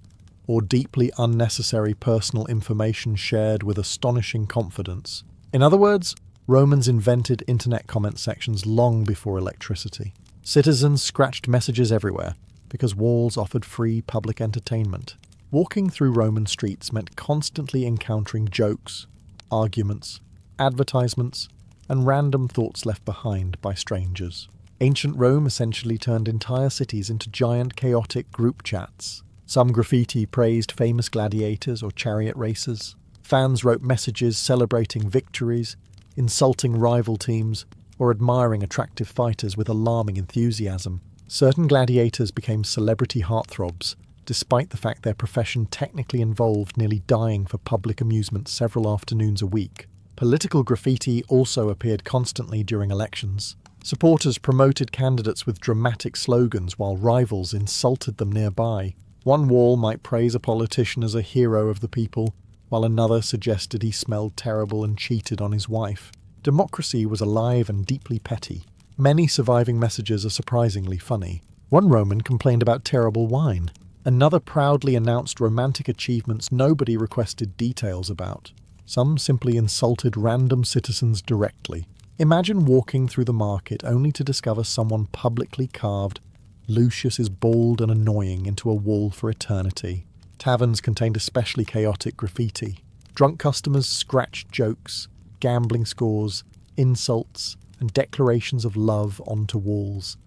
or deeply unnecessary personal information shared with astonishing confidence. In other words, Romans invented internet comment sections long before electricity. Citizens scratched messages everywhere because walls offered free public entertainment. Walking through Roman streets meant constantly encountering jokes, arguments, advertisements, and random thoughts left behind by strangers. Ancient Rome essentially turned entire cities into giant chaotic group chats. Some graffiti praised famous gladiators or chariot racers. Fans wrote messages celebrating victories, insulting rival teams, or admiring attractive fighters with alarming enthusiasm. Certain gladiators became celebrity heartthrobs, despite the fact their profession technically involved nearly dying for public amusement several afternoons a week. Political graffiti also appeared constantly during elections. Supporters promoted candidates with dramatic slogans while rivals insulted them nearby. One wall might praise a politician as a hero of the people, while another suggested he smelled terrible and cheated on his wife. Democracy was alive and deeply petty. Many surviving messages are surprisingly funny. One Roman complained about terrible wine. Another proudly announced romantic achievements nobody requested details about. Some simply insulted random citizens directly. Imagine walking through the market only to discover someone publicly carved Lucius is bald and annoying into a wall for eternity. Taverns contained especially chaotic graffiti. Drunk customers scratched jokes, gambling scores, insults, and declarations of love onto walls.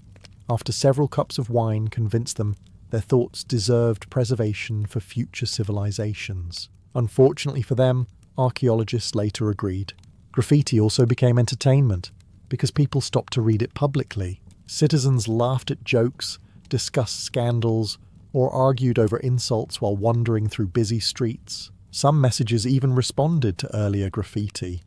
After several cups of wine convinced them their thoughts deserved preservation for future civilizations. Unfortunately for them, archaeologists later agreed. Graffiti also became entertainment, because people stopped to read it publicly. Citizens laughed at jokes, discussed scandals, or argued over insults while wandering through busy streets. Some messages even responded to earlier graffiti,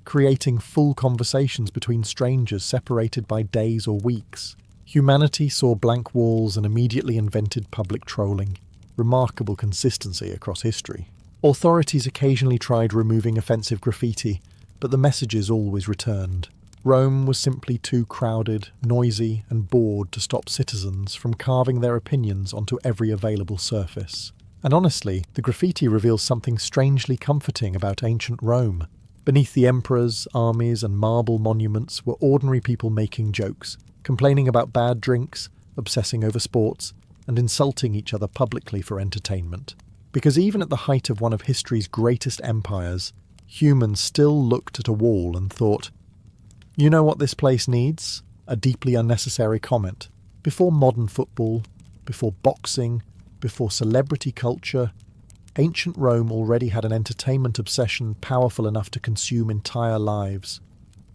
creating full conversations between strangers separated by days or weeks. Humanity saw blank walls and immediately invented public trolling. Remarkable consistency across history. Authorities occasionally tried removing offensive graffiti, but the messages always returned. Rome was simply too crowded, noisy, and bored to stop citizens from carving their opinions onto every available surface. And honestly, the graffiti reveals something strangely comforting about ancient Rome. Beneath the emperors, armies, and marble monuments were ordinary people making jokes, complaining about bad drinks, obsessing over sports, and insulting each other publicly for entertainment. Because even at the height of one of history's greatest empires, humans still looked at a wall and thought, "You know what this place needs? A deeply unnecessary comment." Before modern football, before boxing, before celebrity culture, ancient Rome already had an entertainment obsession powerful enough to consume entire lives: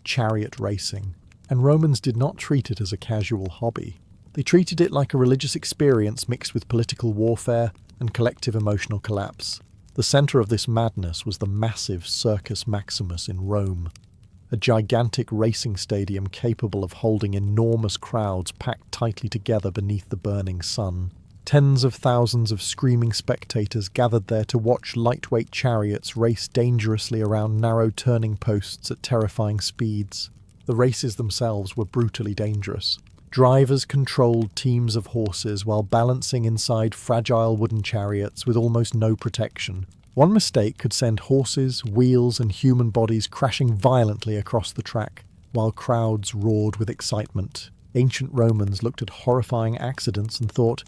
chariot racing. And Romans did not treat it as a casual hobby. They treated it like a religious experience mixed with political warfare and collective emotional collapse. The centre of this madness was the massive Circus Maximus in Rome, a gigantic racing stadium capable of holding enormous crowds packed tightly together beneath the burning sun. Tens of thousands of screaming spectators gathered there to watch lightweight chariots race dangerously around narrow turning posts at terrifying speeds. The races themselves were brutally dangerous. Drivers controlled teams of horses while balancing inside fragile wooden chariots with almost no protection. One mistake could send horses, wheels, and human bodies crashing violently across the track, while crowds roared with excitement. Ancient Romans looked at horrifying accidents and thought,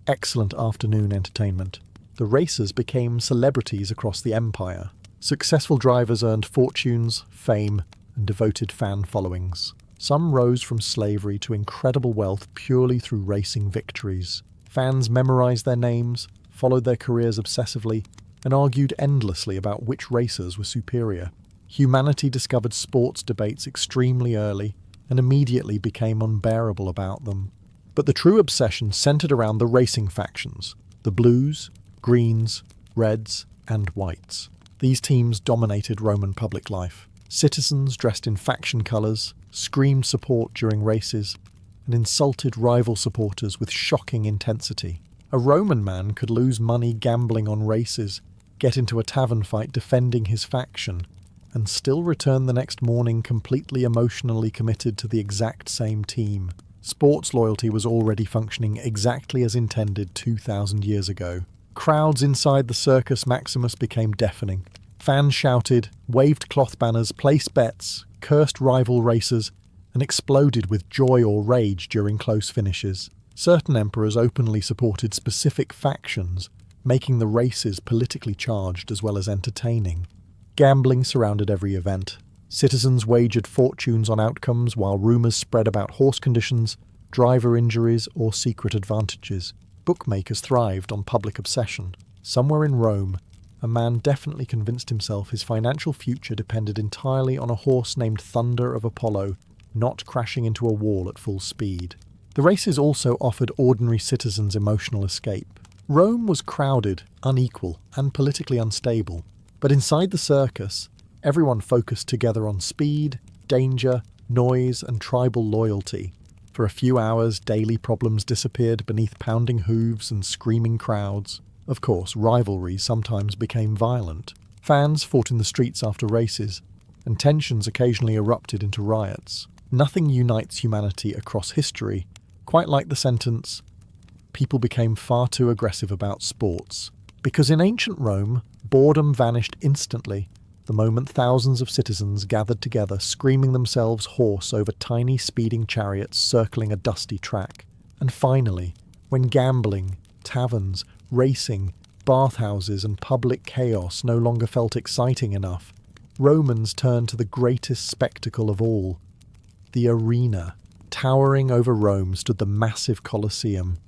"Excellent afternoon entertainment." The racers became celebrities across the empire. Successful drivers earned fortunes, fame, and devoted fan followings. Some rose from slavery to incredible wealth purely through racing victories. Fans memorized their names, followed their careers obsessively, and argued endlessly about which racers were superior. Humanity discovered sports debates extremely early and immediately became unbearable about them. But the true obsession centered around the racing factions, the blues, greens, reds, and whites. These teams dominated Roman public life. Citizens dressed in faction colours, screamed support during races, and insulted rival supporters with shocking intensity. A Roman man could lose money gambling on races, get into a tavern fight defending his faction, and still return the next morning completely emotionally committed to the exact same team. Sports loyalty was already functioning exactly as intended 2,000 years ago. Crowds inside the Circus Maximus became deafening. Fans shouted, waved cloth banners, placed bets, cursed rival racers, and exploded with joy or rage during close finishes. Certain emperors openly supported specific factions, making the races politically charged as well as entertaining. Gambling surrounded every event. Citizens wagered fortunes on outcomes while rumours spread about horse conditions, driver injuries, or secret advantages. Bookmakers thrived on public obsession. Somewhere in Rome, a man definitely convinced himself his financial future depended entirely on a horse named Thunder of Apollo, not crashing into a wall at full speed. The races also offered ordinary citizens emotional escape. Rome was crowded, unequal, and politically unstable. But inside the circus, everyone focused together on speed, danger, noise, and tribal loyalty. For a few hours, daily problems disappeared beneath pounding hooves and screaming crowds. Of course, rivalries sometimes became violent. Fans fought in the streets after races, and tensions occasionally erupted into riots. Nothing unites humanity across history, quite like the sentence, "People became far too aggressive about sports." Because in ancient Rome, boredom vanished instantly the moment thousands of citizens gathered together, screaming themselves hoarse over tiny speeding chariots circling a dusty track. And finally, when gambling, taverns, racing, bathhouses, and public chaos no longer felt exciting enough, Romans turned to the greatest spectacle of all, the arena. Towering over Rome stood the massive Colosseum,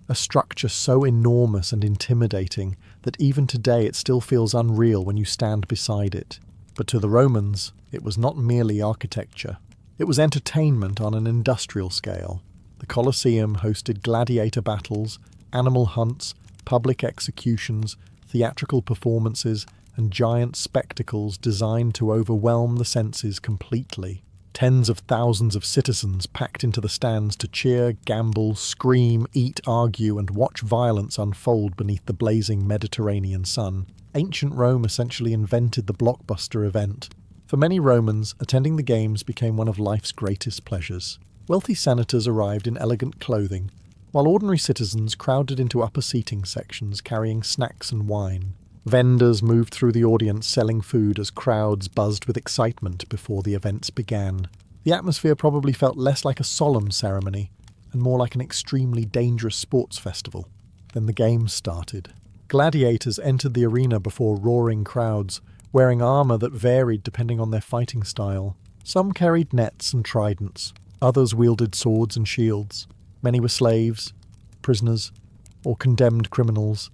a structure so enormous and intimidating that even today it still feels unreal when you stand beside it. But to the Romans, it was not merely architecture. It was entertainment on an industrial scale. The Colosseum hosted gladiator battles, animal hunts, public executions, theatrical performances, and giant spectacles designed to overwhelm the senses completely. Tens of thousands of citizens packed into the stands to cheer, gamble, scream, eat, argue, and watch violence unfold beneath the blazing Mediterranean sun. Ancient Rome essentially invented the blockbuster event. For many Romans, attending the games became one of life's greatest pleasures. Wealthy senators arrived in elegant clothing, while ordinary citizens crowded into upper seating sections carrying snacks and wine. Vendors moved through the audience selling food as crowds buzzed with excitement before the events began. The atmosphere probably felt less like a solemn ceremony and more like an extremely dangerous sports festival. Then the games started. Gladiators entered the arena before roaring crowds, wearing armour that varied depending on their fighting style. Some carried nets and tridents, others wielded swords and shields. Many were slaves, prisoners, or condemned criminals.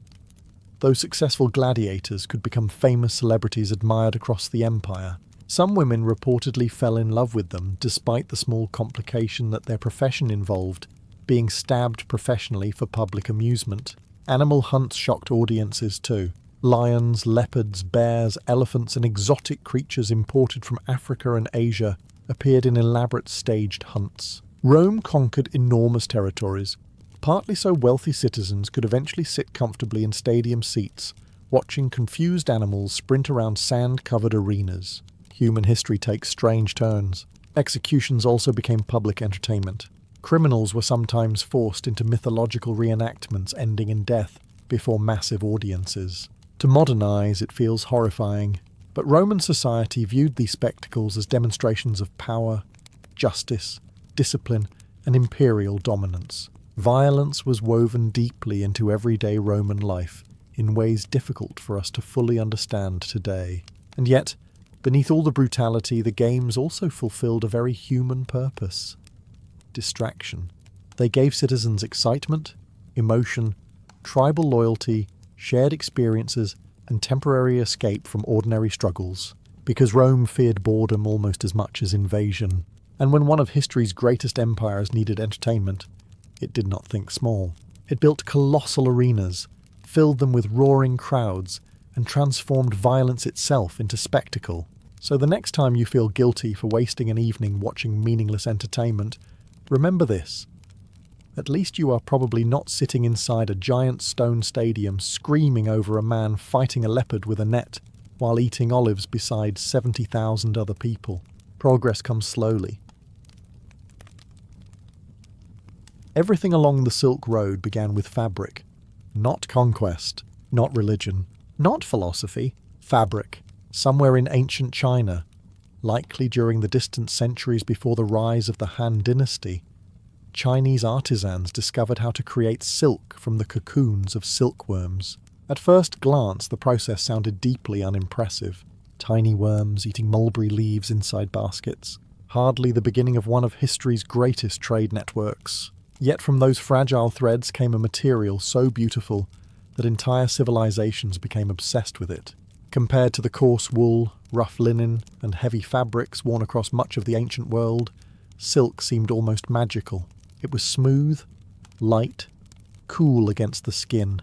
Those successful gladiators could become famous celebrities admired across the empire. Some women reportedly fell in love with them, despite the small complication that their profession involved, being stabbed professionally for public amusement. Animal hunts shocked audiences too. Lions, leopards, bears, elephants, and exotic creatures imported from Africa and Asia appeared in elaborate staged hunts. Rome conquered enormous territories, partly so wealthy citizens could eventually sit comfortably in stadium seats, watching confused animals sprint around sand-covered arenas. Human history takes strange turns. Executions also became public entertainment. Criminals were sometimes forced into mythological reenactments ending in death before massive audiences. To modernize, it feels horrifying, but Roman society viewed these spectacles as demonstrations of power, justice, discipline, and imperial dominance. Violence was woven deeply into everyday Roman life in ways difficult for us to fully understand today. And yet, beneath all the brutality, the games also fulfilled a very human purpose: distraction. They gave citizens excitement, emotion, tribal loyalty, shared experiences, and temporary escape from ordinary struggles, because Rome feared boredom almost as much as invasion. And when one of history's greatest empires needed entertainment, it did not think small. It built colossal arenas, filled them with roaring crowds, and transformed violence itself into spectacle. So the next time you feel guilty for wasting an evening watching meaningless entertainment, remember this. At least you are probably not sitting inside a giant stone stadium screaming over a man fighting a leopard with a net while eating olives beside 70,000 other people. Progress comes slowly. Everything along the Silk Road began with fabric. Not conquest, not religion, not philosophy, fabric. Somewhere in ancient China, likely during the distant centuries before the rise of the Han dynasty, Chinese artisans discovered how to create silk from the cocoons of silkworms. At first glance, the process sounded deeply unimpressive. Tiny worms eating mulberry leaves inside baskets. Hardly the beginning of one of history's greatest trade networks. Yet from those fragile threads came a material so beautiful that entire civilizations became obsessed with it. Compared to the coarse wool, rough linen, and heavy fabrics worn across much of the ancient world, silk seemed almost magical. It was smooth, light, cool against the skin,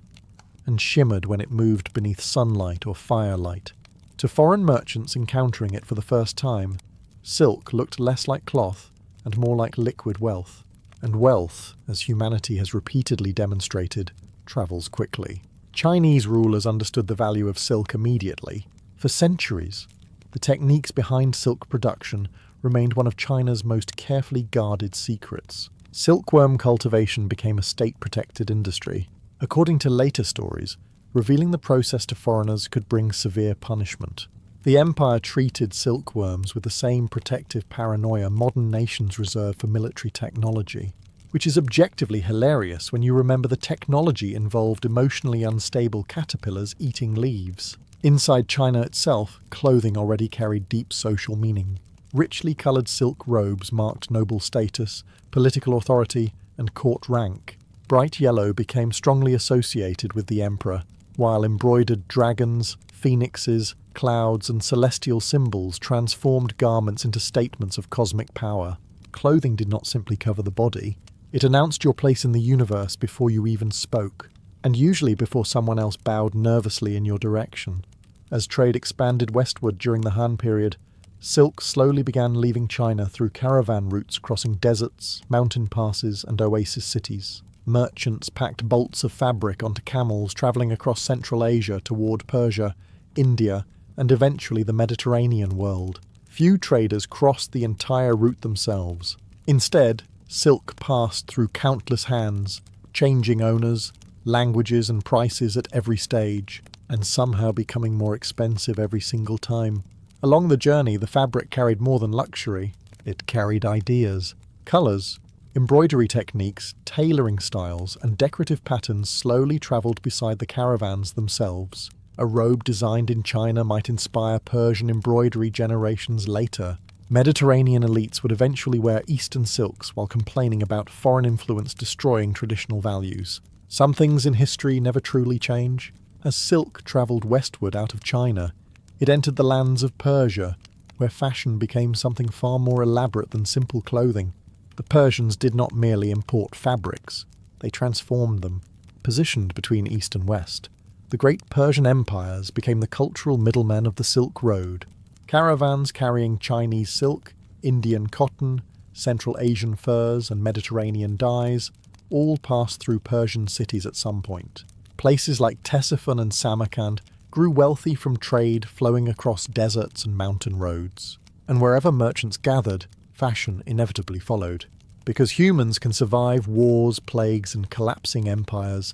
and shimmered when it moved beneath sunlight or firelight. To foreign merchants encountering it for the first time, silk looked less like cloth and more like liquid wealth. And wealth, as humanity has repeatedly demonstrated, travels quickly. Chinese rulers understood the value of silk immediately. For centuries, the techniques behind silk production remained one of China's most carefully guarded secrets. Silkworm cultivation became a state-protected industry. According to later stories, revealing the process to foreigners could bring severe punishment. The empire treated silkworms with the same protective paranoia modern nations reserve for military technology, which is objectively hilarious when you remember the technology involved emotionally unstable caterpillars eating leaves. Inside China itself, clothing already carried deep social meaning. Richly coloured silk robes marked noble status, political authority, and court rank. Bright yellow became strongly associated with the emperor, while embroidered dragons, phoenixes, clouds, and celestial symbols transformed garments into statements of cosmic power. Clothing did not simply cover the body. It announced your place in the universe before you even spoke, and usually before someone else bowed nervously in your direction. As trade expanded westward during the Han period, silk slowly began leaving China through caravan routes crossing deserts, mountain passes, and oasis cities. Merchants packed bolts of fabric onto camels travelling across Central Asia toward Persia, India, and eventually the Mediterranean world. Few traders crossed the entire route themselves. Instead, silk passed through countless hands, changing owners, languages, and prices at every stage, and somehow becoming more expensive every single time. Along the journey, the fabric carried more than luxury. It carried ideas, colours, embroidery techniques, tailoring styles, and decorative patterns slowly travelled beside the caravans themselves. A robe designed in China might inspire Persian embroidery generations later. Mediterranean elites would eventually wear Eastern silks while complaining about foreign influence destroying traditional values. Some things in history never truly change. As silk travelled westward out of China, it entered the lands of Persia, where fashion became something far more elaborate than simple clothing. The Persians did not merely import fabrics, they transformed them. Positioned between East and West, the great Persian empires became the cultural middlemen of the Silk Road. Caravans carrying Chinese silk, Indian cotton, Central Asian furs, and Mediterranean dyes all passed through Persian cities at some point. Places like Ctesiphon and Samarkand grew wealthy from trade flowing across deserts and mountain roads. And wherever merchants gathered, fashion inevitably followed. Because humans can survive wars, plagues, and collapsing empires,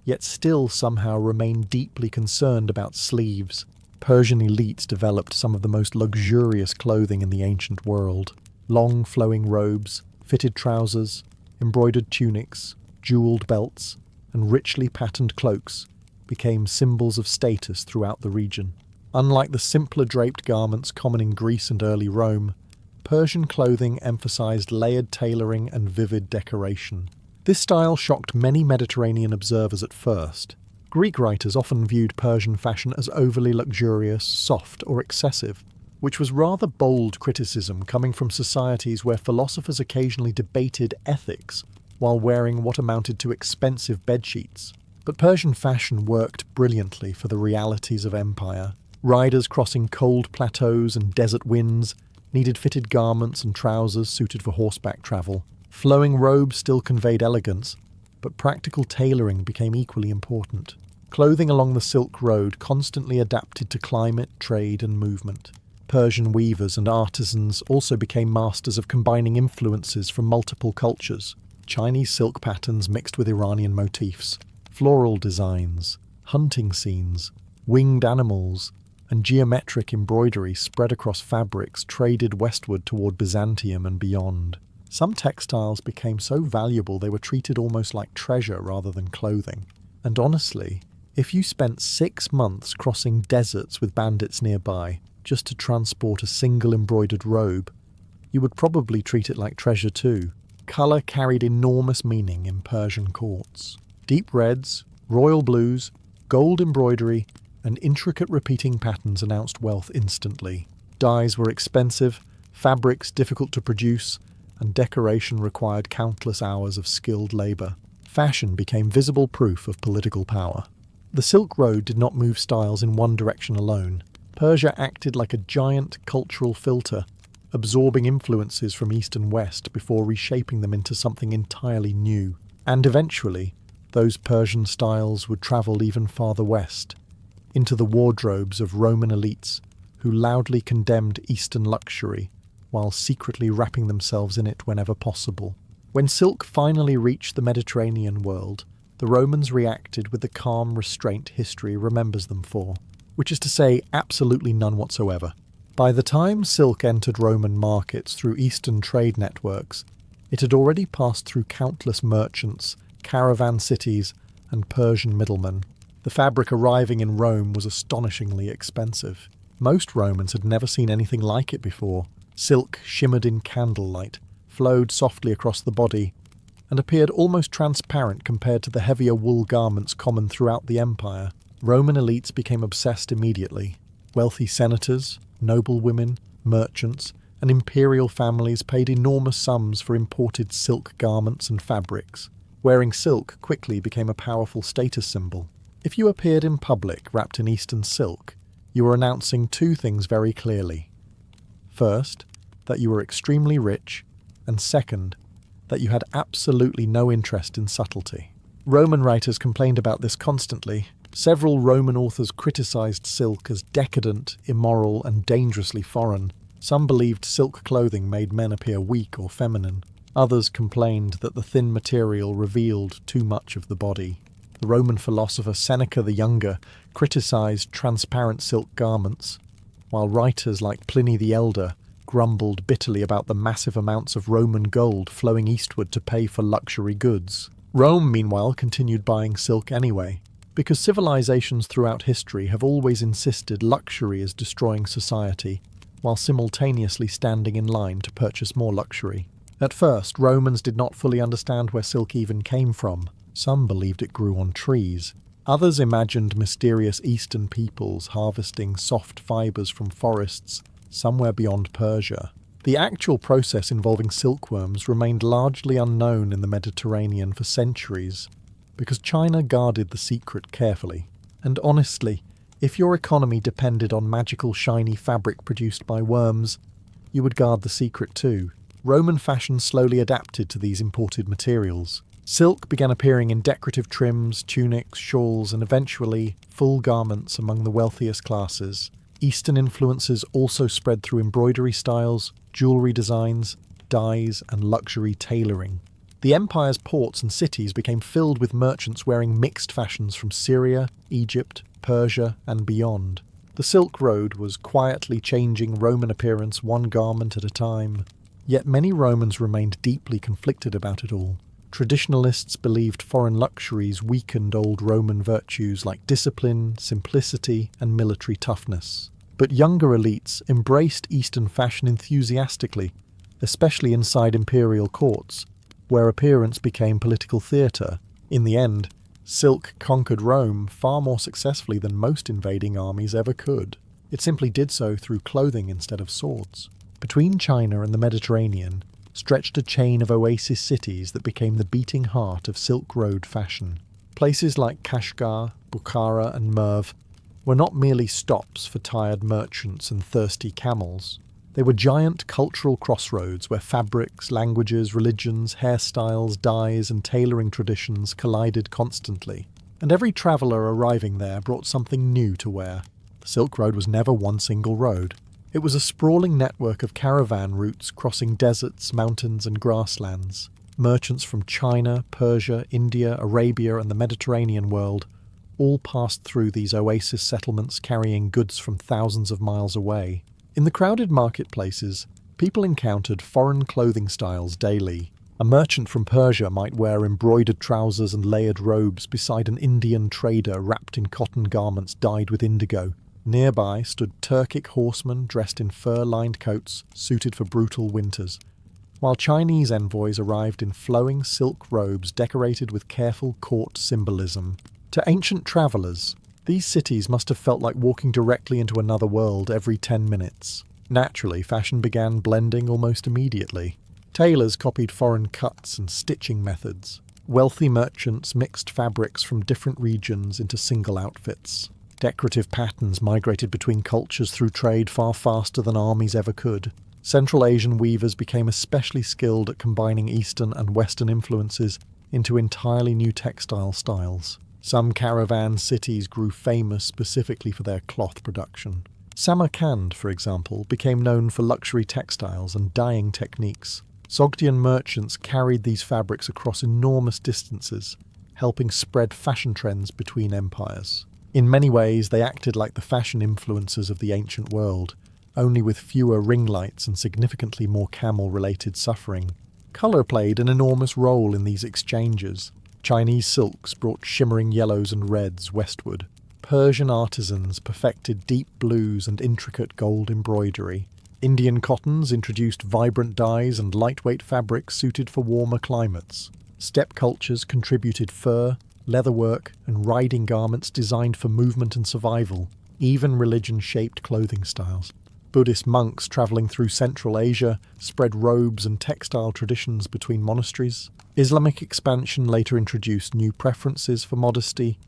yet still somehow remain deeply concerned about sleeves. Persian elites developed some of the most luxurious clothing in the ancient world. Long flowing robes, fitted trousers, embroidered tunics, jewelled belts, and richly patterned cloaks became symbols of status throughout the region. Unlike the simpler draped garments common in Greece and early Rome, Persian clothing emphasized layered tailoring and vivid decoration. This style shocked many Mediterranean observers at first. Greek writers often viewed Persian fashion as overly luxurious, soft, or excessive, which was rather bold criticism coming from societies where philosophers occasionally debated ethics while wearing what amounted to expensive bedsheets. But Persian fashion worked brilliantly for the realities of empire. Riders crossing cold plateaus and desert winds needed fitted garments and trousers suited for horseback travel. Flowing robes still conveyed elegance, but practical tailoring became equally important. Clothing along the Silk Road constantly adapted to climate, trade, and movement. Persian weavers and artisans also became masters of combining influences from multiple cultures. Chinese silk patterns mixed with Iranian motifs, floral designs, hunting scenes, winged animals, and geometric embroidery spread across fabrics traded westward toward Byzantium and beyond. Some textiles became so valuable they were treated almost like treasure rather than clothing. And honestly, if you spent 6 months crossing deserts with bandits nearby just to transport a single embroidered robe, you would probably treat it like treasure too. Colour carried enormous meaning in Persian courts. Deep reds, royal blues, gold embroidery, and intricate repeating patterns announced wealth instantly. Dyes were expensive, fabrics difficult to produce, and decoration required countless hours of skilled labour. Fashion became visible proof of political power. The Silk Road did not move styles in one direction alone. Persia acted like a giant cultural filter, absorbing influences from East and West before reshaping them into something entirely new. And eventually, those Persian styles would travel even farther west, into the wardrobes of Roman elites who loudly condemned Eastern luxury while secretly wrapping themselves in it whenever possible. When silk finally reached the Mediterranean world, the Romans reacted with the calm restraint history remembers them for, which is to say absolutely none whatsoever. By the time silk entered Roman markets through Eastern trade networks, it had already passed through countless merchants, caravan cities, and Persian middlemen. The fabric arriving in Rome was astonishingly expensive. Most Romans had never seen anything like it before. Silk shimmered in candlelight, flowed softly across the body, and appeared almost transparent compared to the heavier wool garments common throughout the empire. Roman elites became obsessed immediately. Wealthy senators, noblewomen, merchants, and imperial families paid enormous sums for imported silk garments and fabrics. Wearing silk quickly became a powerful status symbol. If you appeared in public wrapped in Eastern silk, you were announcing 2 things very clearly. First, that you were extremely rich, and second, that you had absolutely no interest in subtlety. Roman writers complained about this constantly. Several Roman authors criticized silk as decadent, immoral, and dangerously foreign. Some believed silk clothing made men appear weak or feminine. Others complained that the thin material revealed too much of the body. The Roman philosopher Seneca the Younger criticized transparent silk garments, while writers like Pliny the Elder grumbled bitterly about the massive amounts of Roman gold flowing eastward to pay for luxury goods. Rome, meanwhile, continued buying silk anyway, because civilizations throughout history have always insisted luxury is destroying society, while simultaneously standing in line to purchase more luxury. At first, Romans did not fully understand where silk even came from. Some believed it grew on trees. Others imagined mysterious Eastern peoples harvesting soft fibers from forests somewhere beyond Persia. The actual process involving silkworms remained largely unknown in the Mediterranean for centuries, because China guarded the secret carefully. And honestly, if your economy depended on magical shiny fabric produced by worms, you would guard the secret too. Roman fashion slowly adapted to these imported materials. Silk began appearing in decorative trims, tunics, shawls, and eventually full garments among the wealthiest classes. Eastern influences also spread through embroidery styles, jewellery designs, dyes, and luxury tailoring. The empire's ports and cities became filled with merchants wearing mixed fashions from Syria, Egypt, Persia, and beyond. The Silk Road was quietly changing Roman appearance one garment at a time. Yet many Romans remained deeply conflicted about it all. Traditionalists believed foreign luxuries weakened old Roman virtues like discipline, simplicity, and military toughness. But younger elites embraced Eastern fashion enthusiastically, especially inside imperial courts, where appearance became political theatre. In the end, Silk conquered Rome far more successfully than most invading armies ever could. It simply did so through clothing instead of swords. Between China and the Mediterranean stretched a chain of oasis cities that became the beating heart of Silk Road fashion. Places like Kashgar, Bukhara and Merv were not merely stops for tired merchants and thirsty camels. They were giant cultural crossroads where fabrics, languages, religions, hairstyles, dyes and tailoring traditions collided constantly. And every traveller arriving there brought something new to wear. The Silk Road was never one single road. It was a sprawling network of caravan routes crossing deserts, mountains and grasslands. Merchants from China, Persia, India, Arabia and the Mediterranean world all passed through these oasis settlements carrying goods from thousands of miles away. In the crowded marketplaces, people encountered foreign clothing styles daily. A merchant from Persia might wear embroidered trousers and layered robes beside an Indian trader wrapped in cotton garments dyed with indigo. Nearby stood Turkic horsemen dressed in fur-lined coats suited for brutal winters, while Chinese envoys arrived in flowing silk robes decorated with careful court symbolism. To ancient travellers, these cities must have felt like walking directly into another world every 10 minutes. Naturally, fashion began blending almost immediately. Tailors copied foreign cuts and stitching methods. Wealthy merchants mixed fabrics from different regions into single outfits. Decorative patterns migrated between cultures through trade far faster than armies ever could. Central Asian weavers became especially skilled at combining Eastern and Western influences into entirely new textile styles. Some caravan cities grew famous specifically for their cloth production. Samarkand, for example, became known for luxury textiles and dyeing techniques. Sogdian merchants carried these fabrics across enormous distances, helping spread fashion trends between empires. In many ways, they acted like the fashion influencers of the ancient world, only with fewer ring lights and significantly more camel-related suffering. Colour played an enormous role in these exchanges. Chinese silks brought shimmering yellows and reds westward. Persian artisans perfected deep blues and intricate gold embroidery. Indian cottons introduced vibrant dyes and lightweight fabrics suited for warmer climates. Steppe cultures contributed fur, leatherwork, and riding garments designed for movement and survival. Even religion-shaped clothing styles. Buddhist monks travelling through Central Asia spread robes and textile traditions between monasteries. Islamic expansion later introduced new preferences for modesty,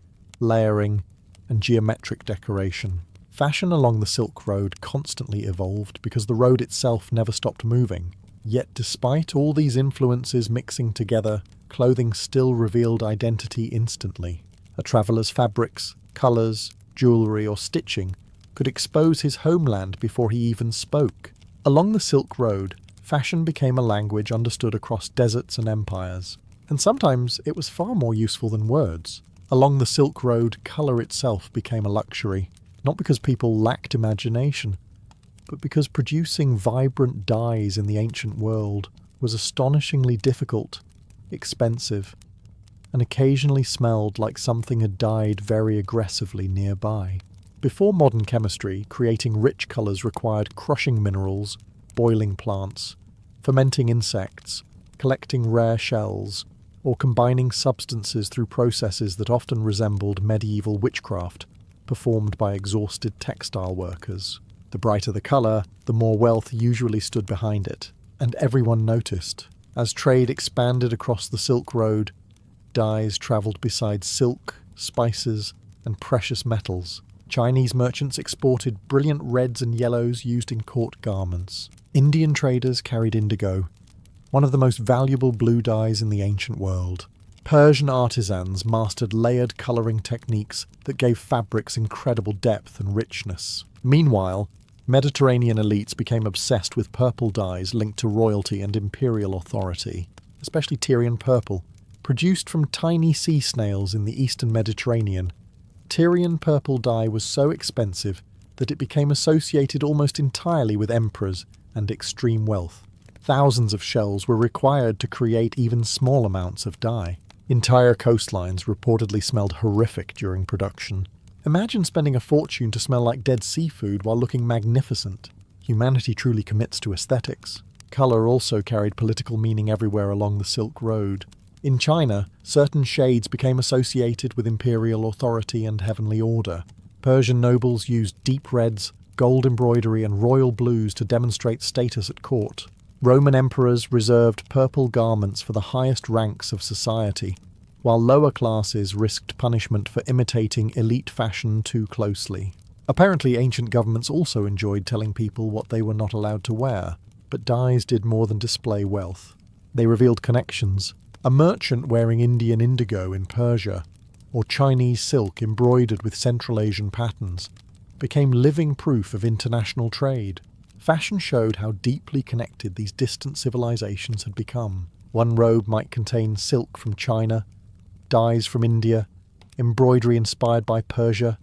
layering, and geometric decoration. Fashion along the Silk Road constantly evolved because the road itself never stopped moving. Yet despite all these influences mixing together, clothing still revealed identity instantly. A traveller's fabrics, colours, jewellery or stitching could expose his homeland before he even spoke. Along the Silk Road, fashion became a language understood across deserts and empires, and sometimes it was far more useful than words. Along the Silk Road, colour itself became a luxury, not because people lacked imagination, but because producing vibrant dyes in the ancient world was astonishingly difficult, expensive, and occasionally smelled like something had died very aggressively nearby. Before modern chemistry, creating rich colours required crushing minerals, boiling plants, fermenting insects, collecting rare shells, or combining substances through processes that often resembled medieval witchcraft, performed by exhausted textile workers. The brighter the colour, the more wealth usually stood behind it, and everyone noticed. As trade expanded across the Silk Road, dyes travelled beside silk, spices, and precious metals. Chinese merchants exported brilliant reds and yellows used in court garments. Indian traders carried indigo, one of the most valuable blue dyes in the ancient world. Persian artisans mastered layered colouring techniques that gave fabrics incredible depth and richness. Meanwhile, Mediterranean elites became obsessed with purple dyes linked to royalty and imperial authority, especially Tyrian purple. Produced from tiny sea snails in the eastern Mediterranean, Tyrian purple dye was so expensive that it became associated almost entirely with emperors and extreme wealth. Thousands of shells were required to create even small amounts of dye. Entire coastlines reportedly smelled horrific during production. Imagine spending a fortune to smell like dead seafood while looking magnificent. Humanity truly commits to aesthetics. Colour also carried political meaning everywhere along the Silk Road. In China, certain shades became associated with imperial authority and heavenly order. Persian nobles used deep reds, gold embroidery and royal blues to demonstrate status at court. Roman emperors reserved purple garments for the highest ranks of society, while lower classes risked punishment for imitating elite fashion too closely. Apparently, ancient governments also enjoyed telling people what they were not allowed to wear, but dyes did more than display wealth. They revealed connections. A merchant wearing Indian indigo in Persia, or Chinese silk embroidered with Central Asian patterns, became living proof of international trade. Fashion showed how deeply connected these distant civilizations had become. One robe might contain silk from China, dyes from India, embroidery inspired by Persia,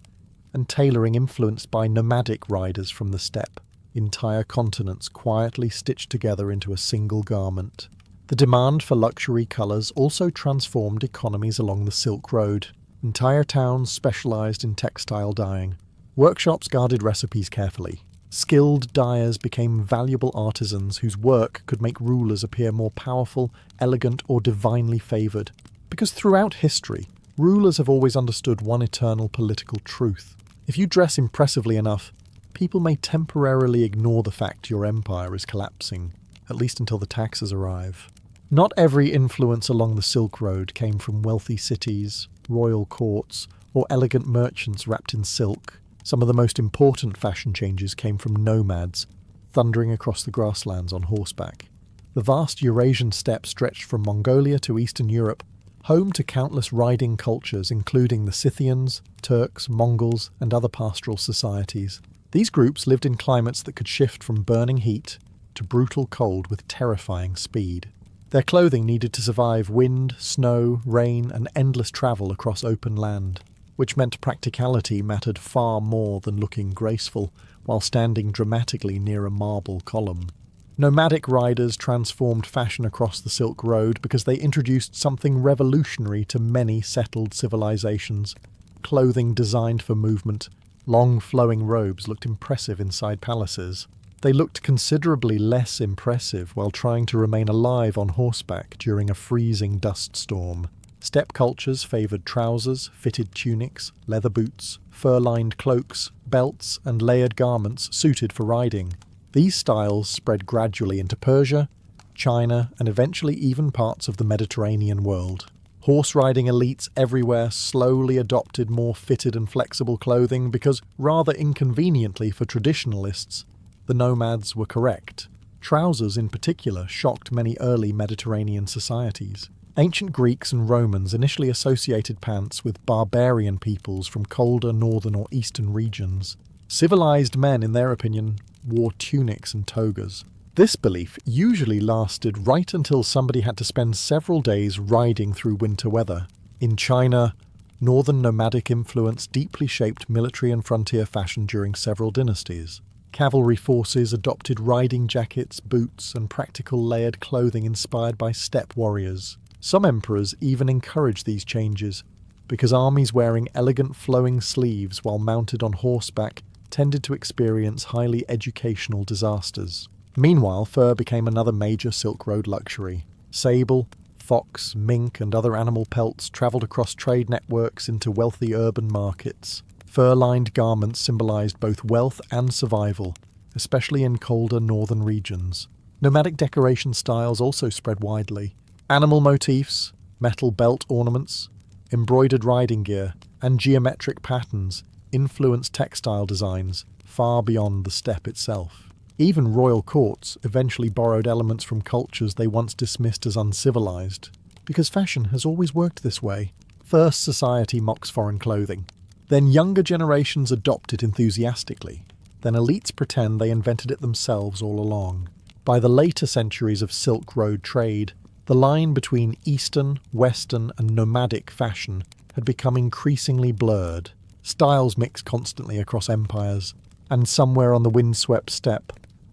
and tailoring influenced by nomadic riders from the steppe. Entire continents quietly stitched together into a single garment. The demand for luxury colours also transformed economies along the Silk Road. Entire towns specialised in textile dyeing. Workshops guarded recipes carefully. Skilled dyers became valuable artisans whose work could make rulers appear more powerful, elegant, or divinely favoured. Because throughout history, rulers have always understood one eternal political truth. If you dress impressively enough, people may temporarily ignore the fact your empire is collapsing, at least until the taxes arrive. Not every influence along the Silk Road came from wealthy cities, royal courts, or elegant merchants wrapped in silk. Some of the most important fashion changes came from nomads, thundering across the grasslands on horseback. The vast Eurasian steppe stretched from Mongolia to Eastern Europe, home to countless riding cultures including the Scythians, Turks, Mongols, and other pastoral societies. These groups lived in climates that could shift from burning heat to brutal cold with terrifying speed. Their clothing needed to survive wind, snow, rain, and endless travel across open land, which meant practicality mattered far more than looking graceful while standing dramatically near a marble column. Nomadic riders transformed fashion across the Silk Road because they introduced something revolutionary to many settled civilizations. Clothing designed for movement, long flowing robes looked impressive inside palaces. They looked considerably less impressive while trying to remain alive on horseback during a freezing dust storm. Steppe cultures favoured trousers, fitted tunics, leather boots, fur-lined cloaks, belts, and layered garments suited for riding. These styles spread gradually into Persia, China, and eventually even parts of the Mediterranean world. Horse-riding elites everywhere slowly adopted more fitted and flexible clothing because, rather inconveniently for traditionalists, the nomads were correct. Trousers in particular shocked many early Mediterranean societies. Ancient Greeks and Romans initially associated pants with barbarian peoples from colder northern or eastern regions. Civilized men, in their opinion, wore tunics and togas. This belief usually lasted right until somebody had to spend several days riding through winter weather. In China, northern nomadic influence deeply shaped military and frontier fashion during several dynasties. Cavalry forces adopted riding jackets, boots, and practical layered clothing inspired by steppe warriors. Some emperors even encouraged these changes, because armies wearing elegant flowing sleeves while mounted on horseback tended to experience highly educational disasters. Meanwhile, fur became another major Silk Road luxury. Sable, fox, mink, and other animal pelts travelled across trade networks into wealthy urban markets. Fur-lined garments symbolized both wealth and survival, especially in colder northern regions. Nomadic decoration styles also spread widely. Animal motifs, metal belt ornaments, embroidered riding gear, and geometric patterns influenced textile designs far beyond the steppe itself. Even royal courts eventually borrowed elements from cultures they once dismissed as uncivilized, because fashion has always worked this way. First, society mocks foreign clothing. Then younger generations adopt it enthusiastically. Then elites pretend they invented it themselves all along. By the later centuries of Silk Road trade, the line between Eastern, Western, and nomadic fashion had become increasingly blurred. Styles mixed constantly across empires, and somewhere on the windswept steppe,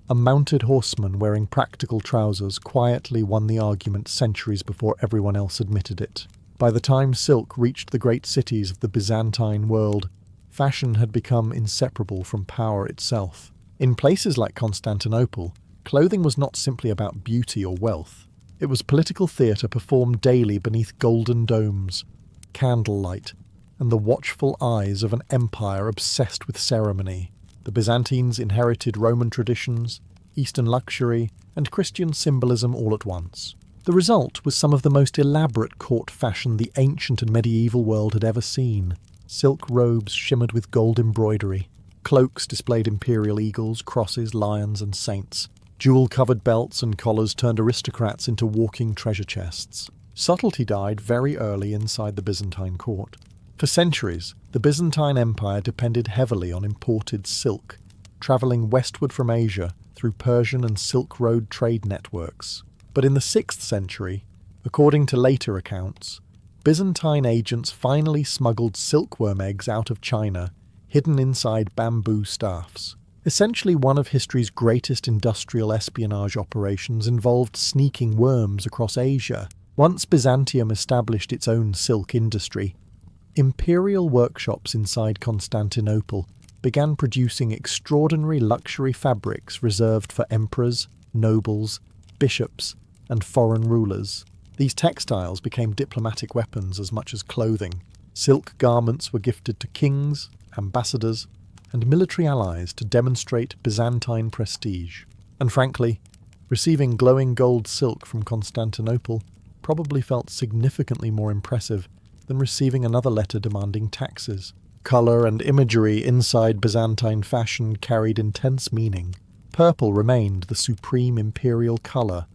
a mounted horseman wearing practical trousers quietly won the argument centuries before everyone else admitted it. By the time silk reached the great cities of the Byzantine world, fashion had become inseparable from power itself. In places like Constantinople, clothing was not simply about beauty or wealth. It was political theatre performed daily beneath golden domes, candlelight, and the watchful eyes of an empire obsessed with ceremony. The Byzantines inherited Roman traditions, Eastern luxury, and Christian symbolism all at once. The result was some of the most elaborate court fashion the ancient and medieval world had ever seen. Silk robes shimmered with gold embroidery. Cloaks displayed imperial eagles, crosses, lions, and saints. Jewel-covered belts and collars turned aristocrats into walking treasure chests. Subtlety died very early inside the Byzantine court. For centuries, the Byzantine Empire depended heavily on imported silk, travelling westward from Asia through Persian and Silk Road trade networks. But in the 6th century, according to later accounts, Byzantine agents finally smuggled silkworm eggs out of China, hidden inside bamboo staffs. Essentially, one of history's greatest industrial espionage operations involved sneaking worms across Asia. Once Byzantium established its own silk industry, imperial workshops inside Constantinople began producing extraordinary luxury fabrics reserved for emperors, nobles, bishops, and foreign rulers. These textiles became diplomatic weapons as much as clothing. Silk garments were gifted to kings, ambassadors, and military allies to demonstrate Byzantine prestige. And frankly, receiving glowing gold silk from Constantinople probably felt significantly more impressive than receiving another letter demanding taxes. Colour and imagery inside Byzantine fashion carried intense meaning. Purple remained the supreme imperial colour,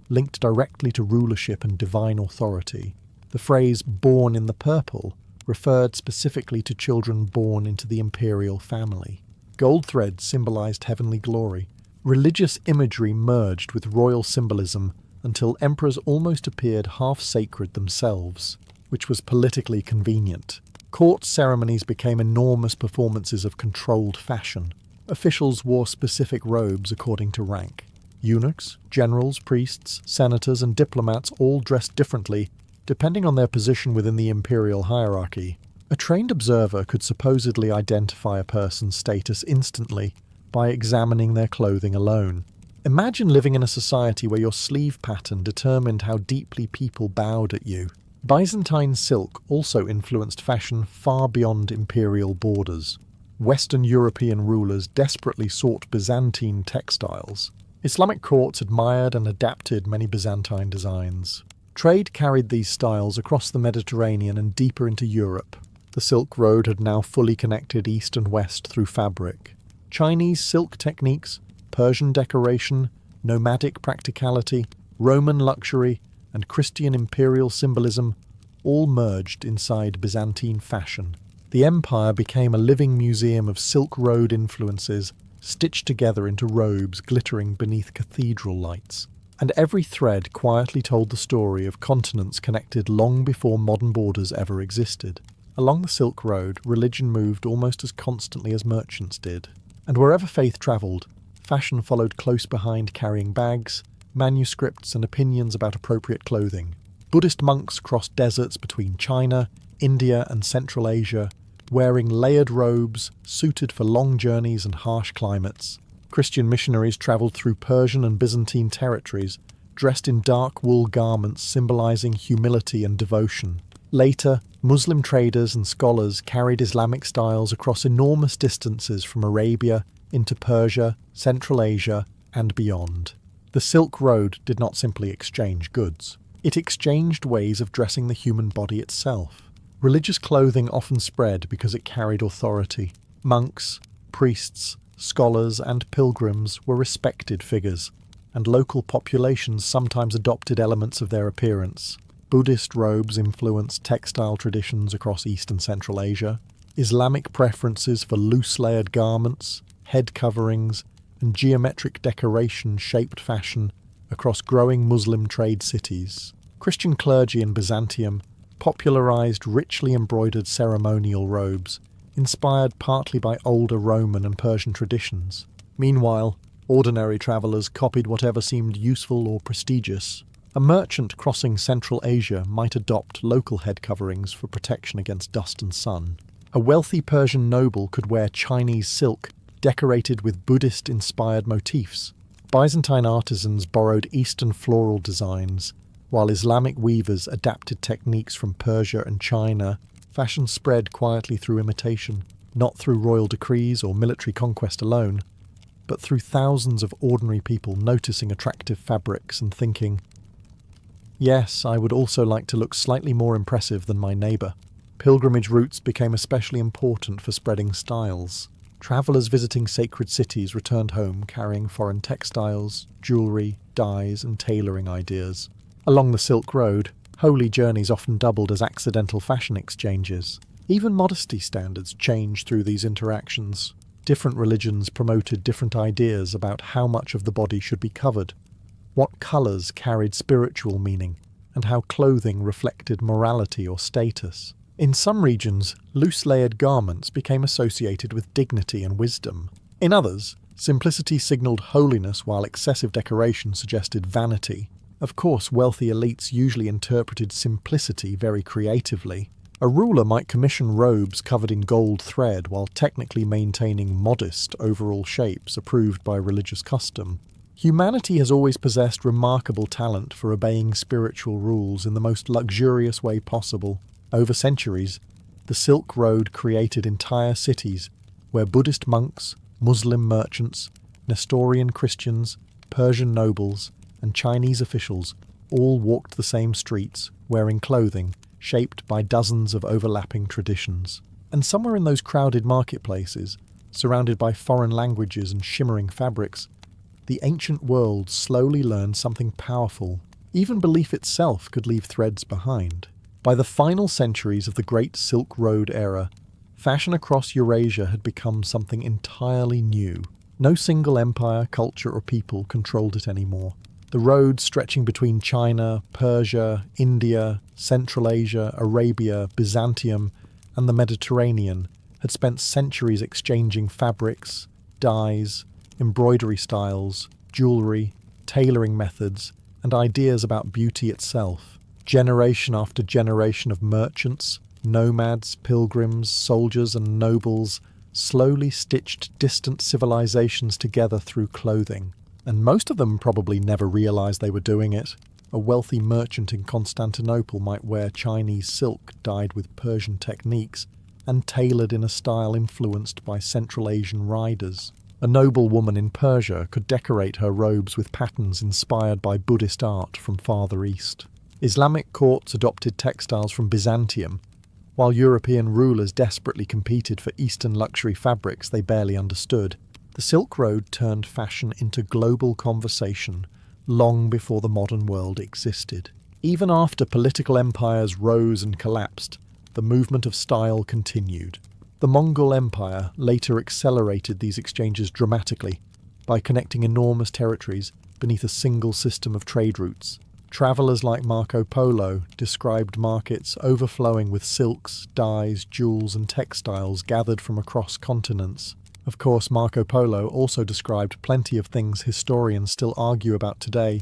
linked directly to rulership and divine authority. The phrase "born in the purple" referred specifically to children born into the imperial family. Gold threads symbolized heavenly glory. Religious imagery merged with royal symbolism until emperors almost appeared half-sacred themselves, which was politically convenient. Court ceremonies became enormous performances of controlled fashion. Officials wore specific robes according to rank. Eunuchs, generals, priests, senators, and diplomats all dressed differently, depending on their position within the imperial hierarchy. A trained observer could supposedly identify a person's status instantly by examining their clothing alone. Imagine living in a society where your sleeve pattern determined how deeply people bowed at you. Byzantine silk also influenced fashion far beyond imperial borders. Western European rulers desperately sought Byzantine textiles. Islamic courts admired and adapted many Byzantine designs. Trade carried these styles across the Mediterranean and deeper into Europe. The Silk Road had now fully connected east and west through fabric. Chinese silk techniques, Persian decoration, nomadic practicality, Roman luxury, and Christian imperial symbolism all merged inside Byzantine fashion. The empire became a living museum of Silk Road influences, stitched together into robes glittering beneath cathedral lights. And every thread quietly told the story of continents connected long before modern borders ever existed. Along the Silk Road, religion moved almost as constantly as merchants did. And wherever faith travelled, fashion followed close behind, carrying bags, manuscripts, and opinions about appropriate clothing. Buddhist monks crossed deserts between China, India, and Central Asia, wearing layered robes suited for long journeys and harsh climates. Christian missionaries travelled through Persian and Byzantine territories, dressed in dark wool garments symbolising humility and devotion. Later, Muslim traders and scholars carried Islamic styles across enormous distances from Arabia into Persia, Central Asia, and beyond. The Silk Road did not simply exchange goods. It exchanged ways of dressing the human body itself. Religious clothing often spread because it carried authority. Monks, priests, scholars, and pilgrims were respected figures, and local populations sometimes adopted elements of their appearance. Buddhist robes influenced textile traditions across East and Central Asia. Islamic preferences for loose layered garments, head coverings, and geometric decoration shaped fashion across growing Muslim trade cities. Christian clergy in Byzantium popularized richly embroidered ceremonial robes, inspired partly by older Roman and Persian traditions. Meanwhile, ordinary travellers copied whatever seemed useful or prestigious. A merchant crossing Central Asia might adopt local head coverings for protection against dust and sun. A wealthy Persian noble could wear Chinese silk decorated with Buddhist-inspired motifs. Byzantine artisans borrowed Eastern floral designs, While Islamic weavers adapted techniques from Persia and China, fashion spread quietly through imitation, not through royal decrees or military conquest alone, but through thousands of ordinary people noticing attractive fabrics and thinking, yes, I would also like to look slightly more impressive than my neighbour. Pilgrimage routes became especially important for spreading styles. Travellers visiting sacred cities returned home carrying foreign textiles, jewellery, dyes and tailoring ideas. Along the Silk Road, holy journeys often doubled as accidental fashion exchanges. Even modesty standards changed through these interactions. Different religions promoted different ideas about how much of the body should be covered, what colours carried spiritual meaning, and how clothing reflected morality or status. In some regions, loose layered garments became associated with dignity and wisdom. In others, simplicity signalled holiness while excessive decoration suggested vanity. Of course, wealthy elites usually interpreted simplicity very creatively. A ruler might commission robes covered in gold thread while technically maintaining modest overall shapes approved by religious custom. Humanity has always possessed remarkable talent for obeying spiritual rules in the most luxurious way possible. Over centuries, the Silk Road created entire cities where Buddhist monks, Muslim merchants, Nestorian Christians, Persian nobles, and Chinese officials all walked the same streets, wearing clothing shaped by dozens of overlapping traditions. And somewhere in those crowded marketplaces, surrounded by foreign languages and shimmering fabrics, the ancient world slowly learned something powerful. Even belief itself could leave threads behind. By the final centuries of the Great Silk Road era, fashion across Eurasia had become something entirely new. No single empire, culture, or people controlled it anymore. The roads stretching between China, Persia, India, Central Asia, Arabia, Byzantium, and the Mediterranean had spent centuries exchanging fabrics, dyes, embroidery styles, jewellery, tailoring methods, and ideas about beauty itself. Generation after generation of merchants, nomads, pilgrims, soldiers, and nobles slowly stitched distant civilizations together through clothing. And most of them probably never realized they were doing it. A wealthy merchant in Constantinople might wear Chinese silk dyed with Persian techniques and tailored in a style influenced by Central Asian riders. A noble woman in Persia could decorate her robes with patterns inspired by Buddhist art from farther east. Islamic courts adopted textiles from Byzantium, while European rulers desperately competed for Eastern luxury fabrics they barely understood. The Silk Road turned fashion into global conversation long before the modern world existed. Even after political empires rose and collapsed, the movement of style continued. The Mongol Empire later accelerated these exchanges dramatically by connecting enormous territories beneath a single system of trade routes. Travellers like Marco Polo described markets overflowing with silks, dyes, jewels and textiles gathered from across continents. Of course, Marco Polo also described plenty of things historians still argue about today,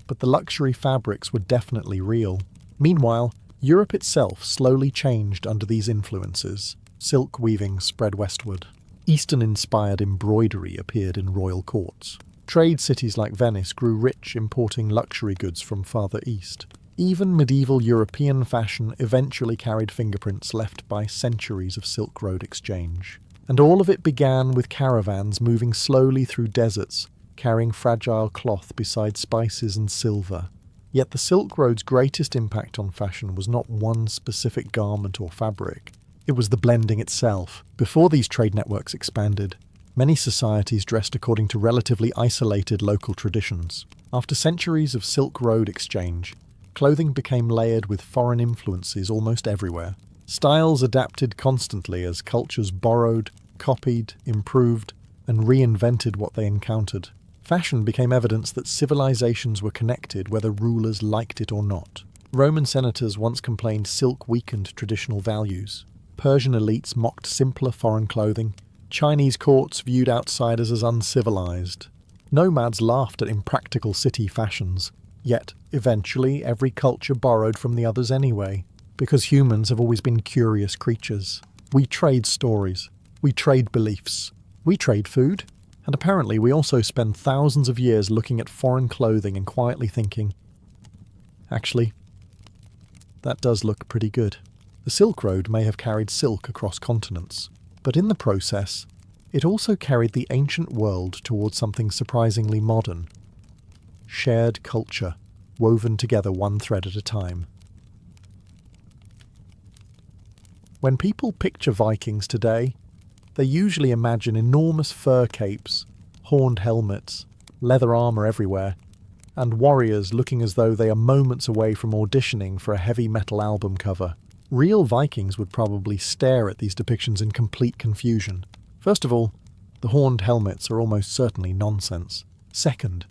but the luxury fabrics were definitely real. Meanwhile, Europe itself slowly changed under these influences. Silk weaving spread westward. Eastern-inspired embroidery appeared in royal courts. Trade cities like Venice grew rich importing luxury goods from farther east. Even medieval European fashion eventually carried fingerprints left by centuries of Silk Road exchange. And all of it began with caravans moving slowly through deserts, carrying fragile cloth beside spices and silver. Yet the Silk Road's greatest impact on fashion was not one specific garment or fabric. It was the blending itself. Before these trade networks expanded, many societies dressed according to relatively isolated local traditions. After centuries of Silk Road exchange, clothing became layered with foreign influences almost everywhere. Styles adapted constantly as cultures borrowed, copied, improved, and reinvented what they encountered. Fashion became evidence that civilizations were connected whether rulers liked it or not. Roman senators once complained silk weakened traditional values. Persian elites mocked simpler foreign clothing. Chinese courts viewed outsiders as uncivilized. Nomads laughed at impractical city fashions. Yet, eventually, every culture borrowed from the others anyway. Because humans have always been curious creatures. We trade stories. We trade beliefs. We trade food. And apparently we also spend thousands of years looking at foreign clothing and quietly thinking, Actually, that does look pretty good. The Silk Road may have carried silk across continents, but in the process, it also carried the ancient world towards something surprisingly modern. Shared culture, woven together one thread at a time. When people picture Vikings today, they usually imagine enormous fur capes, horned helmets, leather armour everywhere, and warriors looking as though they are moments away from auditioning for a heavy metal album cover. Real Vikings would probably stare at these depictions in complete confusion. First of all, the horned helmets are almost certainly nonsense. Second,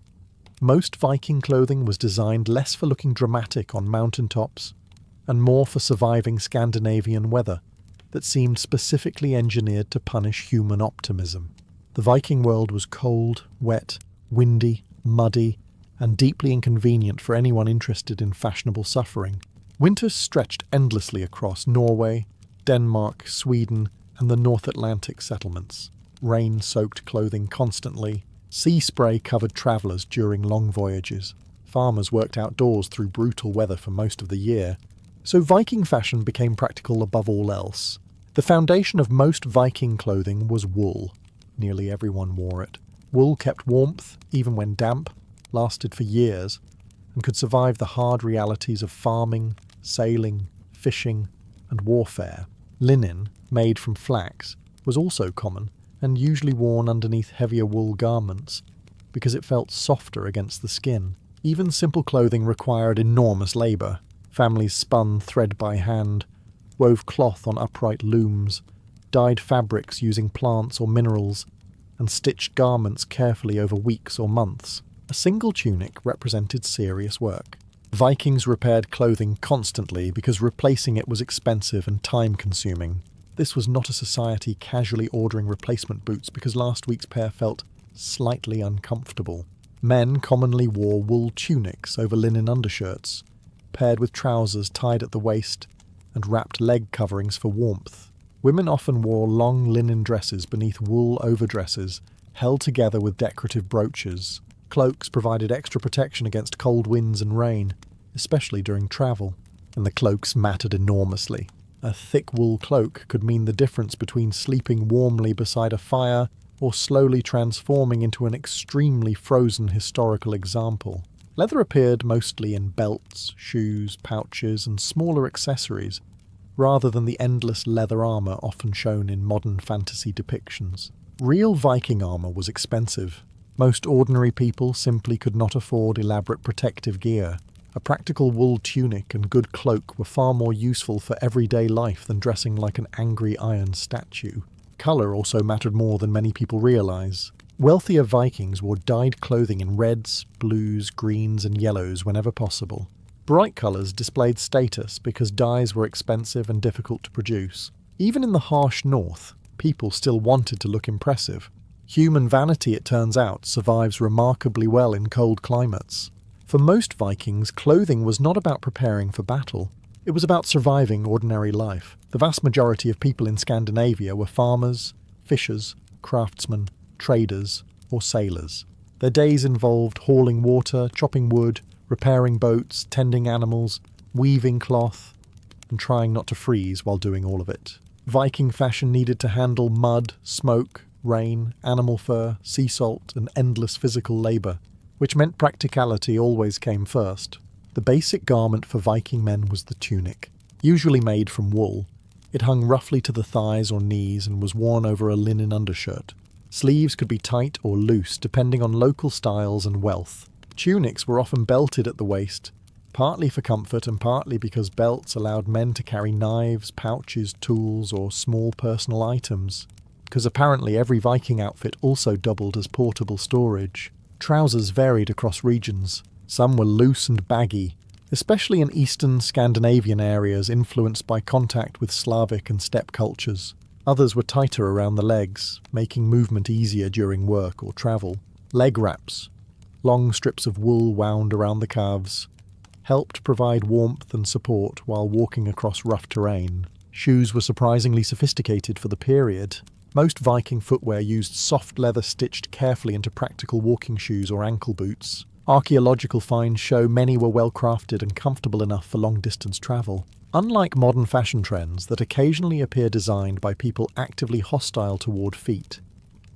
most Viking clothing was designed less for looking dramatic on mountaintops and more for surviving Scandinavian weather that seemed specifically engineered to punish human optimism. The Viking world was cold, wet, windy, muddy, and deeply inconvenient for anyone interested in fashionable suffering. Winters stretched endlessly across Norway, Denmark, Sweden, and the North Atlantic settlements. Rain soaked clothing constantly. Sea spray covered travellers during long voyages. Farmers worked outdoors through brutal weather for most of the year. So Viking fashion became practical above all else. The foundation of most Viking clothing was wool. Nearly everyone wore it. Wool kept warmth, even when damp, lasted for years, and could survive the hard realities of farming, sailing, fishing, and warfare. Linen, made from flax, was also common, and usually worn underneath heavier wool garments, because it felt softer against the skin. Even simple clothing required enormous labour. Families spun thread by hand, wove cloth on upright looms, dyed fabrics using plants or minerals, and stitched garments carefully over weeks or months. A single tunic represented serious work. Vikings repaired clothing constantly because replacing it was expensive and time-consuming. This was not a society casually ordering replacement boots because last week's pair felt slightly uncomfortable. Men commonly wore wool tunics over linen undershirts, paired with trousers tied at the waist and wrapped leg coverings for warmth. Women often wore long linen dresses beneath wool overdresses, held together with decorative brooches. Cloaks provided extra protection against cold winds and rain, especially during travel, and the cloaks mattered enormously. A thick wool cloak could mean the difference between sleeping warmly beside a fire or slowly transforming into an extremely frozen historical example. Leather appeared mostly in belts, shoes, pouches, and smaller accessories, rather than the endless leather armour often shown in modern fantasy depictions. Real Viking armour was expensive. Most ordinary people simply could not afford elaborate protective gear. A practical wool tunic and good cloak were far more useful for everyday life than dressing like an angry iron statue. Colour also mattered more than many people realise. Wealthier Vikings wore dyed clothing in reds, blues, greens and yellows whenever possible. Bright colours displayed status because dyes were expensive and difficult to produce. Even in the harsh north, people still wanted to look impressive. Human vanity, it turns out, survives remarkably well in cold climates. For most Vikings, clothing was not about preparing for battle. It was about surviving ordinary life. The vast majority of people in Scandinavia were farmers, fishers, craftsmen, traders, or sailors. Their days involved hauling water, chopping wood, repairing boats, tending animals, weaving cloth, and trying not to freeze while doing all of it. Viking fashion needed to handle mud, smoke, rain, animal fur, sea salt, and endless physical labour, which meant practicality always came first. The basic garment for Viking men was the tunic. Usually made from wool, it hung roughly to the thighs or knees and was worn over a linen undershirt. Sleeves could be tight or loose depending on local styles and wealth. Tunics were often belted at the waist, partly for comfort and partly because belts allowed men to carry knives, pouches, tools, or small personal items, because apparently every Viking outfit also doubled as portable storage. Trousers varied across regions. Some were loose and baggy, especially in eastern Scandinavian areas influenced by contact with Slavic and steppe cultures. Others were tighter around the legs, making movement easier during work or travel. Leg wraps, long strips of wool wound around the calves, helped provide warmth and support while walking across rough terrain. Shoes were surprisingly sophisticated for the period. Most Viking footwear used soft leather stitched carefully into practical walking shoes or ankle boots. Archaeological finds show many were well crafted and comfortable enough for long-distance travel. Unlike modern fashion trends that occasionally appear designed by people actively hostile toward feet,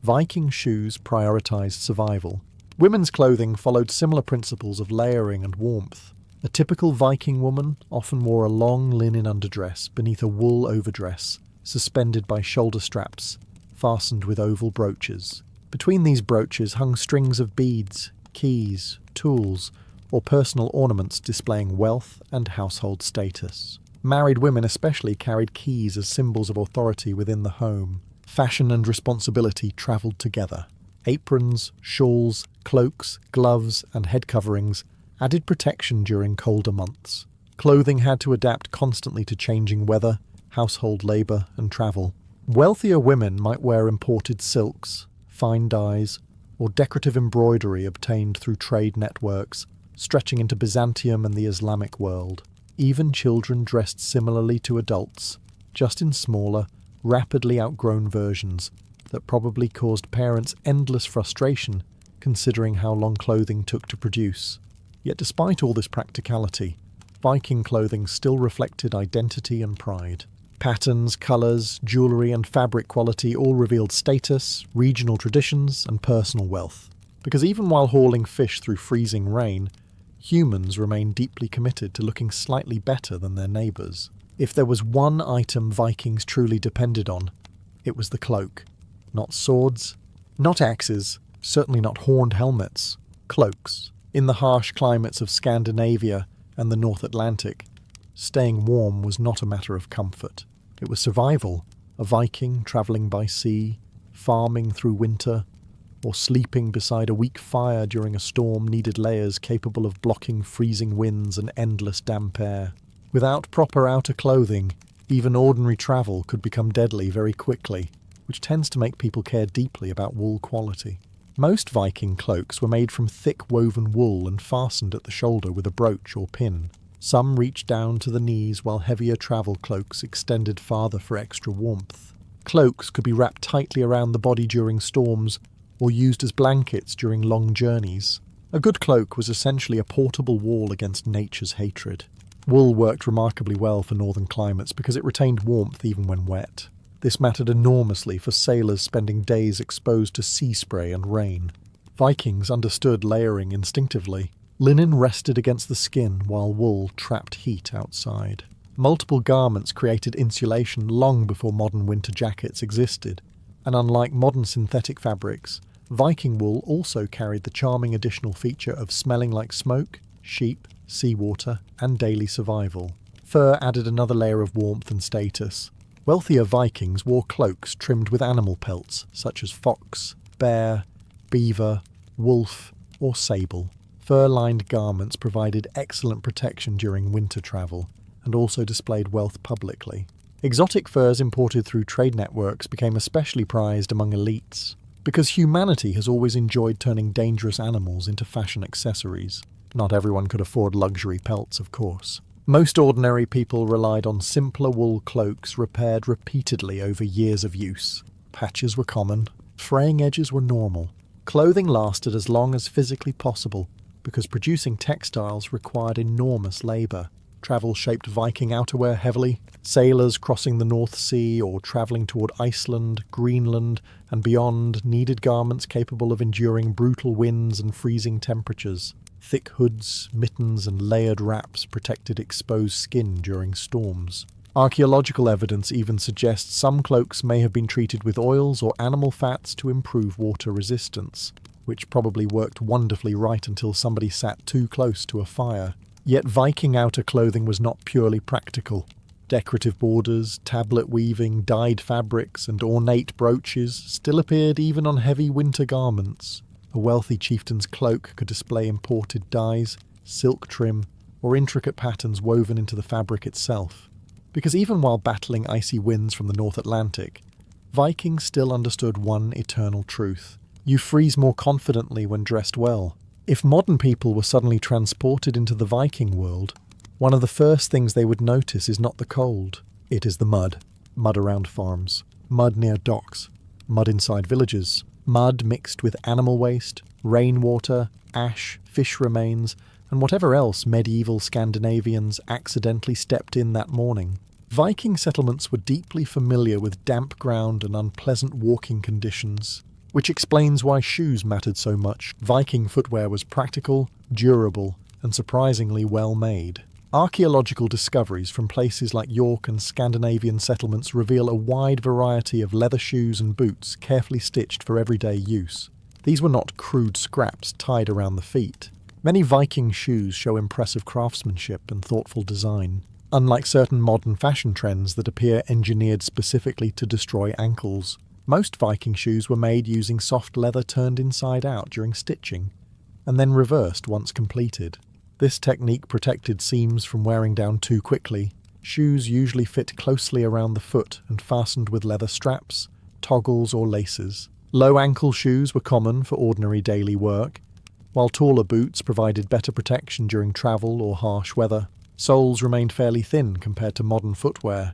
Viking shoes prioritized survival. Women's clothing followed similar principles of layering and warmth. A typical Viking woman often wore a long linen underdress beneath a wool overdress, suspended by shoulder straps, fastened with oval brooches. Between these brooches hung strings of beads, keys, tools, or personal ornaments displaying wealth and household status. Married women especially carried keys as symbols of authority within the home. Fashion and responsibility travelled together. Aprons, shawls, cloaks, gloves, and head coverings added protection during colder months. Clothing had to adapt constantly to changing weather, household labour, and travel. Wealthier women might wear imported silks, fine dyes, or decorative embroidery obtained through trade networks, stretching into Byzantium and the Islamic world. Even children dressed similarly to adults, just in smaller, rapidly outgrown versions that probably caused parents endless frustration considering how long clothing took to produce. Yet despite all this practicality, Viking clothing still reflected identity and pride. Patterns, colours, jewellery and fabric quality all revealed status, regional traditions and personal wealth. Because even while hauling fish through freezing rain, humans remained deeply committed to looking slightly better than their neighbours. If there was one item Vikings truly depended on, it was the cloak. Not swords, not axes, certainly not horned helmets, cloaks. In the harsh climates of Scandinavia and the North Atlantic, staying warm was not a matter of comfort. It was survival. A Viking travelling by sea, farming through winter, or sleeping beside a weak fire during a storm needed layers capable of blocking freezing winds and endless damp air. Without proper outer clothing, even ordinary travel could become deadly very quickly, which tends to make people care deeply about wool quality. Most Viking cloaks were made from thick woven wool and fastened at the shoulder with a brooch or pin. Some reached down to the knees while heavier travel cloaks extended farther for extra warmth. Cloaks could be wrapped tightly around the body during storms or used as blankets during long journeys. A good cloak was essentially a portable wall against nature's hatred. Wool worked remarkably well for northern climates because it retained warmth even when wet. This mattered enormously for sailors spending days exposed to sea spray and rain. Vikings understood layering instinctively. Linen rested against the skin while wool trapped heat outside. Multiple garments created insulation long before modern winter jackets existed, and unlike modern synthetic fabrics, Viking wool also carried the charming additional feature of smelling like smoke, sheep, seawater, and daily survival. Fur added another layer of warmth and status. Wealthier Vikings wore cloaks trimmed with animal pelts such as fox, bear, beaver, wolf, or sable. Fur-lined garments provided excellent protection during winter travel and also displayed wealth publicly. Exotic furs imported through trade networks became especially prized among elites, because humanity has always enjoyed turning dangerous animals into fashion accessories. Not everyone could afford luxury pelts, of course. Most ordinary people relied on simpler wool cloaks repaired repeatedly over years of use. Patches were common, fraying edges were normal. Clothing lasted as long as physically possible, because producing textiles required enormous labour. Travel shaped Viking outerwear heavily. Sailors crossing the North Sea or travelling toward Iceland, Greenland, and beyond needed garments capable of enduring brutal winds and freezing temperatures. Thick hoods, mittens, and layered wraps protected exposed skin during storms. Archaeological evidence even suggests some cloaks may have been treated with oils or animal fats to improve water resistance, which probably worked wonderfully right until somebody sat too close to a fire. Yet Viking outer clothing was not purely practical. Decorative borders, tablet weaving, dyed fabrics, and ornate brooches still appeared even on heavy winter garments. A wealthy chieftain's cloak could display imported dyes, silk trim, or intricate patterns woven into the fabric itself. Because even while battling icy winds from the North Atlantic, Vikings still understood one eternal truth. You freeze more confidently when dressed well. If modern people were suddenly transported into the Viking world, one of the first things they would notice is not the cold. It is the mud. Mud around farms. Mud near docks. Mud inside villages. Mud mixed with animal waste, rainwater, ash, fish remains, and whatever else medieval Scandinavians accidentally stepped in that morning. Viking settlements were deeply familiar with damp ground and unpleasant walking conditions, which explains why shoes mattered so much. Viking footwear was practical, durable, and surprisingly well made. Archaeological discoveries from places like York and Scandinavian settlements reveal a wide variety of leather shoes and boots carefully stitched for everyday use. These were not crude scraps tied around the feet. Many Viking shoes show impressive craftsmanship and thoughtful design, unlike certain modern fashion trends that appear engineered specifically to destroy ankles. Most Viking shoes were made using soft leather turned inside out during stitching, and then reversed once completed. This technique protected seams from wearing down too quickly. Shoes usually fit closely around the foot and fastened with leather straps, toggles, or laces. Low ankle shoes were common for ordinary daily work, while taller boots provided better protection during travel or harsh weather. Soles remained fairly thin compared to modern footwear,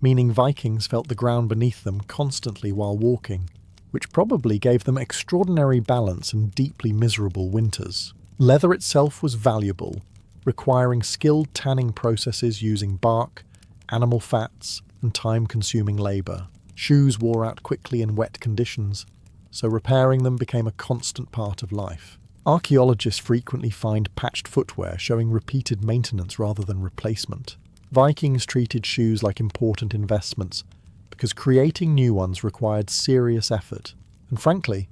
meaning Vikings felt the ground beneath them constantly while walking, which probably gave them extraordinary balance in deeply miserable winters. Leather itself was valuable, requiring skilled tanning processes using bark, animal fats, and time-consuming labour. Shoes wore out quickly in wet conditions, so repairing them became a constant part of life. Archaeologists frequently find patched footwear showing repeated maintenance rather than replacement. Vikings treated shoes like important investments because creating new ones required serious effort. And frankly,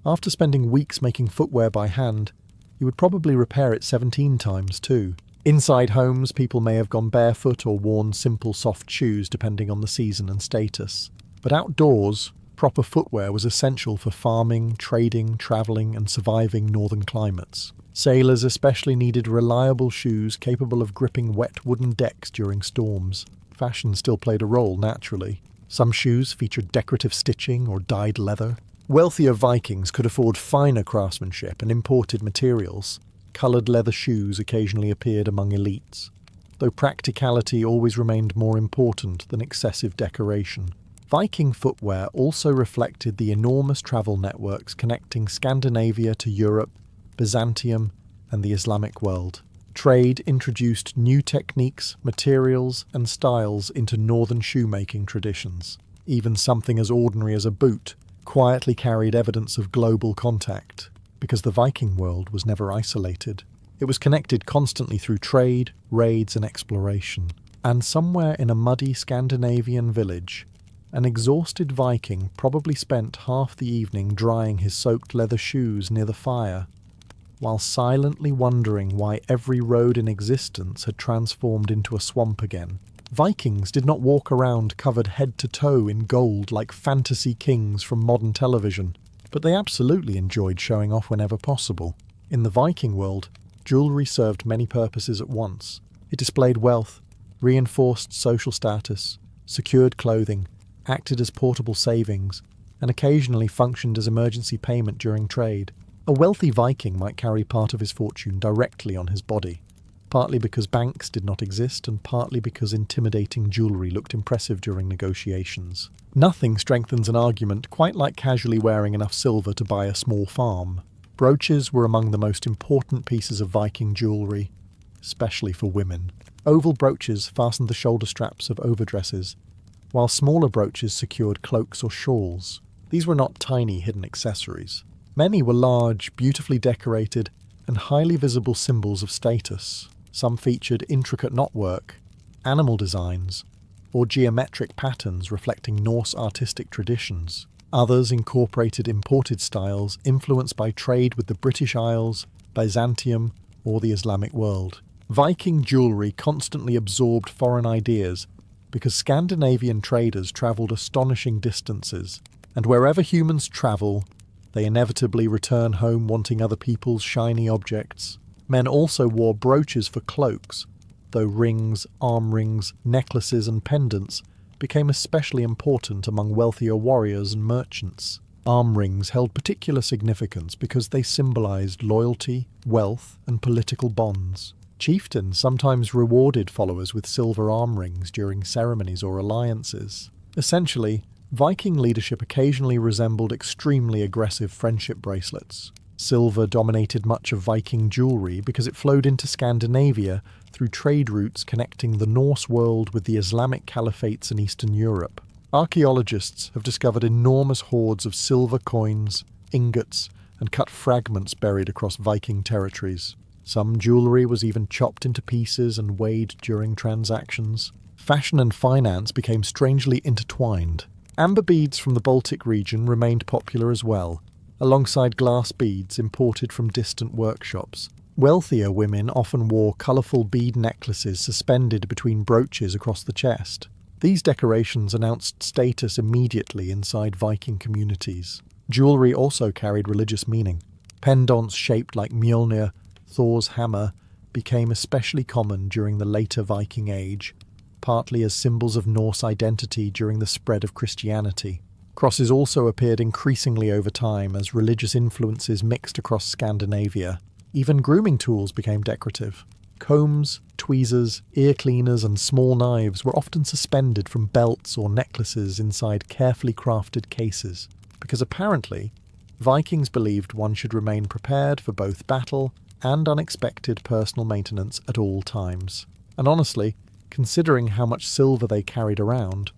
after spending weeks making footwear by hand, you would probably repair it 17 times too. Inside homes, people may have gone barefoot or worn simple soft shoes depending on the season and status. But outdoors, proper footwear was essential for farming, trading, travelling, and surviving northern climates. Sailors especially needed reliable shoes capable of gripping wet wooden decks during storms. Fashion still played a role, naturally. Some shoes featured decorative stitching or dyed leather. Wealthier Vikings could afford finer craftsmanship and imported materials. Coloured leather shoes occasionally appeared among elites, though practicality always remained more important than excessive decoration. Viking footwear also reflected the enormous travel networks connecting Scandinavia to Europe, Byzantium, and the Islamic world. Trade introduced new techniques, materials, and styles into northern shoemaking traditions. Even something as ordinary as a boot quietly carried evidence of global contact, because the Viking world was never isolated. It was connected constantly through trade, raids, and exploration. And somewhere in a muddy Scandinavian village, an exhausted Viking probably spent half the evening drying his soaked leather shoes near the fire, while silently wondering why every road in existence had transformed into a swamp again. Vikings did not walk around covered head to toe in gold like fantasy kings from modern television, but they absolutely enjoyed showing off whenever possible. In the Viking world, jewellery served many purposes at once. It displayed wealth, reinforced social status, secured clothing, acted as portable savings, and occasionally functioned as emergency payment during trade. A wealthy Viking might carry part of his fortune directly on his body, partly because banks did not exist and partly because intimidating jewellery looked impressive during negotiations. Nothing strengthens an argument quite like casually wearing enough silver to buy a small farm. Brooches were among the most important pieces of Viking jewellery, especially for women. Oval brooches fastened the shoulder straps of overdresses, while smaller brooches secured cloaks or shawls. These were not tiny hidden accessories. Many were large, beautifully decorated, and highly visible symbols of status. Some featured intricate knotwork, animal designs, or geometric patterns reflecting Norse artistic traditions. Others incorporated imported styles influenced by trade with the British Isles, Byzantium, or the Islamic world. Viking jewellery constantly absorbed foreign ideas because Scandinavian traders travelled astonishing distances, and wherever humans travel, they inevitably return home wanting other people's shiny objects. Men also wore brooches for cloaks, though rings, arm rings, necklaces and pendants became especially important among wealthier warriors and merchants. Arm rings held particular significance because they symbolized loyalty, wealth, and political bonds. Chieftains sometimes rewarded followers with silver arm rings during ceremonies or alliances. Essentially, Viking leadership occasionally resembled extremely aggressive friendship bracelets. Silver dominated much of Viking jewellery because it flowed into Scandinavia through trade routes connecting the Norse world with the Islamic caliphates in Eastern Europe. Archaeologists have discovered enormous hoards of silver coins, ingots, and cut fragments buried across Viking territories. Some jewellery was even chopped into pieces and weighed during transactions. Fashion and finance became strangely intertwined. Amber beads from the Baltic region remained popular as well, alongside glass beads imported from distant workshops. Wealthier women often wore colourful bead necklaces suspended between brooches across the chest. These decorations announced status immediately inside Viking communities. Jewellery also carried religious meaning. Pendants shaped like Mjolnir, Thor's hammer, became especially common during the later Viking Age, partly as symbols of Norse identity during the spread of Christianity. Crosses also appeared increasingly over time as religious influences mixed across Scandinavia. Even grooming tools became decorative. Combs, tweezers, ear cleaners, and small knives were often suspended from belts or necklaces inside carefully crafted cases, because apparently Vikings believed one should remain prepared for both battle and unexpected personal maintenance at all times. And honestly, considering how much silver they carried around,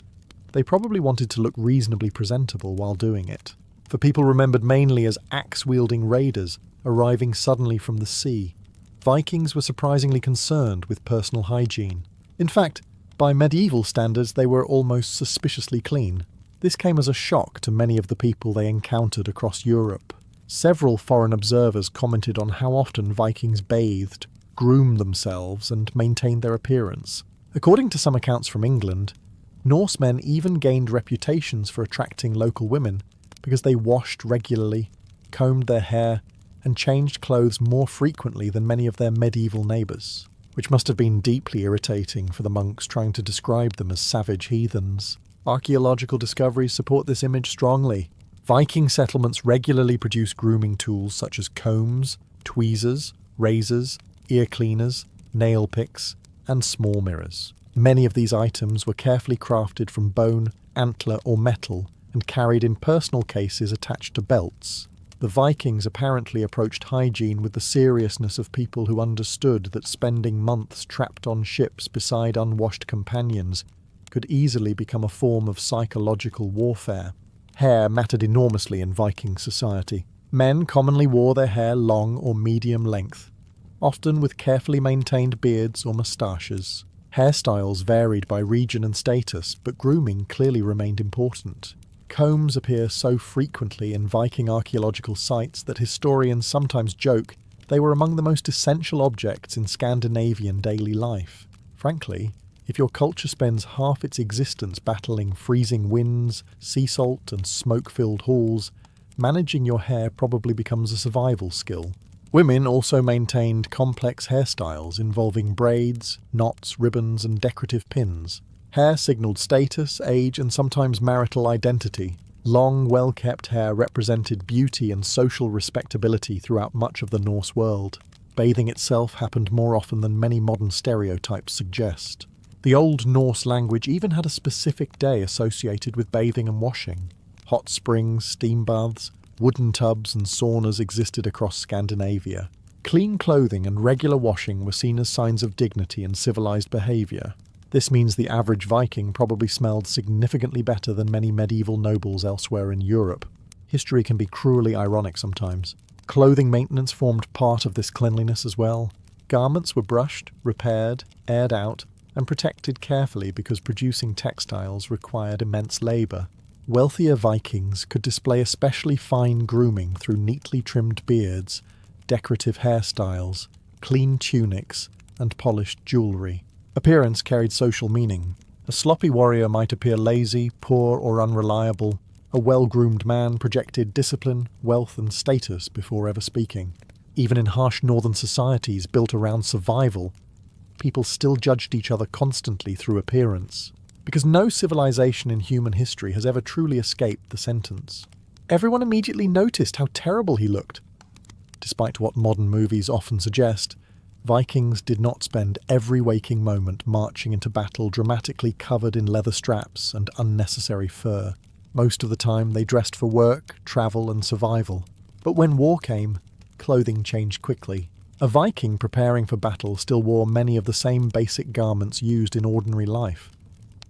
they probably wanted to look reasonably presentable while doing it. For people remembered mainly as axe-wielding raiders arriving suddenly from the sea, Vikings were surprisingly concerned with personal hygiene. In fact, by medieval standards they were almost suspiciously clean. This came as a shock to many of the people they encountered across Europe. Several foreign observers commented on how often Vikings bathed, groomed themselves, and maintained their appearance. According to some accounts from England, Norsemen even gained reputations for attracting local women because they washed regularly, combed their hair, and changed clothes more frequently than many of their medieval neighbours, which must have been deeply irritating for the monks trying to describe them as savage heathens. Archaeological discoveries support this image strongly. Viking settlements regularly produced grooming tools such as combs, tweezers, razors, ear cleaners, nail picks, and small mirrors. Many of these items were carefully crafted from bone, antler, or metal and carried in personal cases attached to belts. The Vikings apparently approached hygiene with the seriousness of people who understood that spending months trapped on ships beside unwashed companions could easily become a form of psychological warfare. Hair mattered enormously in Viking society. Men commonly wore their hair long or medium length, often with carefully maintained beards or moustaches. Hairstyles varied by region and status, but grooming clearly remained important. Combs appear so frequently in Viking archaeological sites that historians sometimes joke they were among the most essential objects in Scandinavian daily life. Frankly, if your culture spends half its existence battling freezing winds, sea salt, and smoke-filled halls, managing your hair probably becomes a survival skill. Women also maintained complex hairstyles involving braids, knots, ribbons, and decorative pins. Hair signaled status, age, and sometimes marital identity. Long, well-kept hair represented beauty and social respectability throughout much of the Norse world. Bathing itself happened more often than many modern stereotypes suggest. The Old Norse language even had a specific day associated with bathing and washing. Hot springs, steam baths, wooden tubs and saunas existed across Scandinavia. Clean clothing and regular washing were seen as signs of dignity and civilized behavior. This means the average Viking probably smelled significantly better than many medieval nobles elsewhere in Europe. History can be cruelly ironic sometimes. Clothing maintenance formed part of this cleanliness as well. Garments were brushed, repaired, aired out, and protected carefully because producing textiles required immense labour. Wealthier Vikings could display especially fine grooming through neatly trimmed beards, decorative hairstyles, clean tunics, and polished jewellery. Appearance carried social meaning. A sloppy warrior might appear lazy, poor, or unreliable. A well-groomed man projected discipline, wealth, and status before ever speaking. Even in harsh northern societies built around survival, people still judged each other constantly through appearance. Because no civilization in human history has ever truly escaped the sentence. Everyone immediately noticed how terrible he looked. Despite what modern movies often suggest, Vikings did not spend every waking moment marching into battle dramatically covered in leather straps and unnecessary fur. Most of the time they dressed for work, travel, and survival. But when war came, clothing changed quickly. A Viking preparing for battle still wore many of the same basic garments used in ordinary life: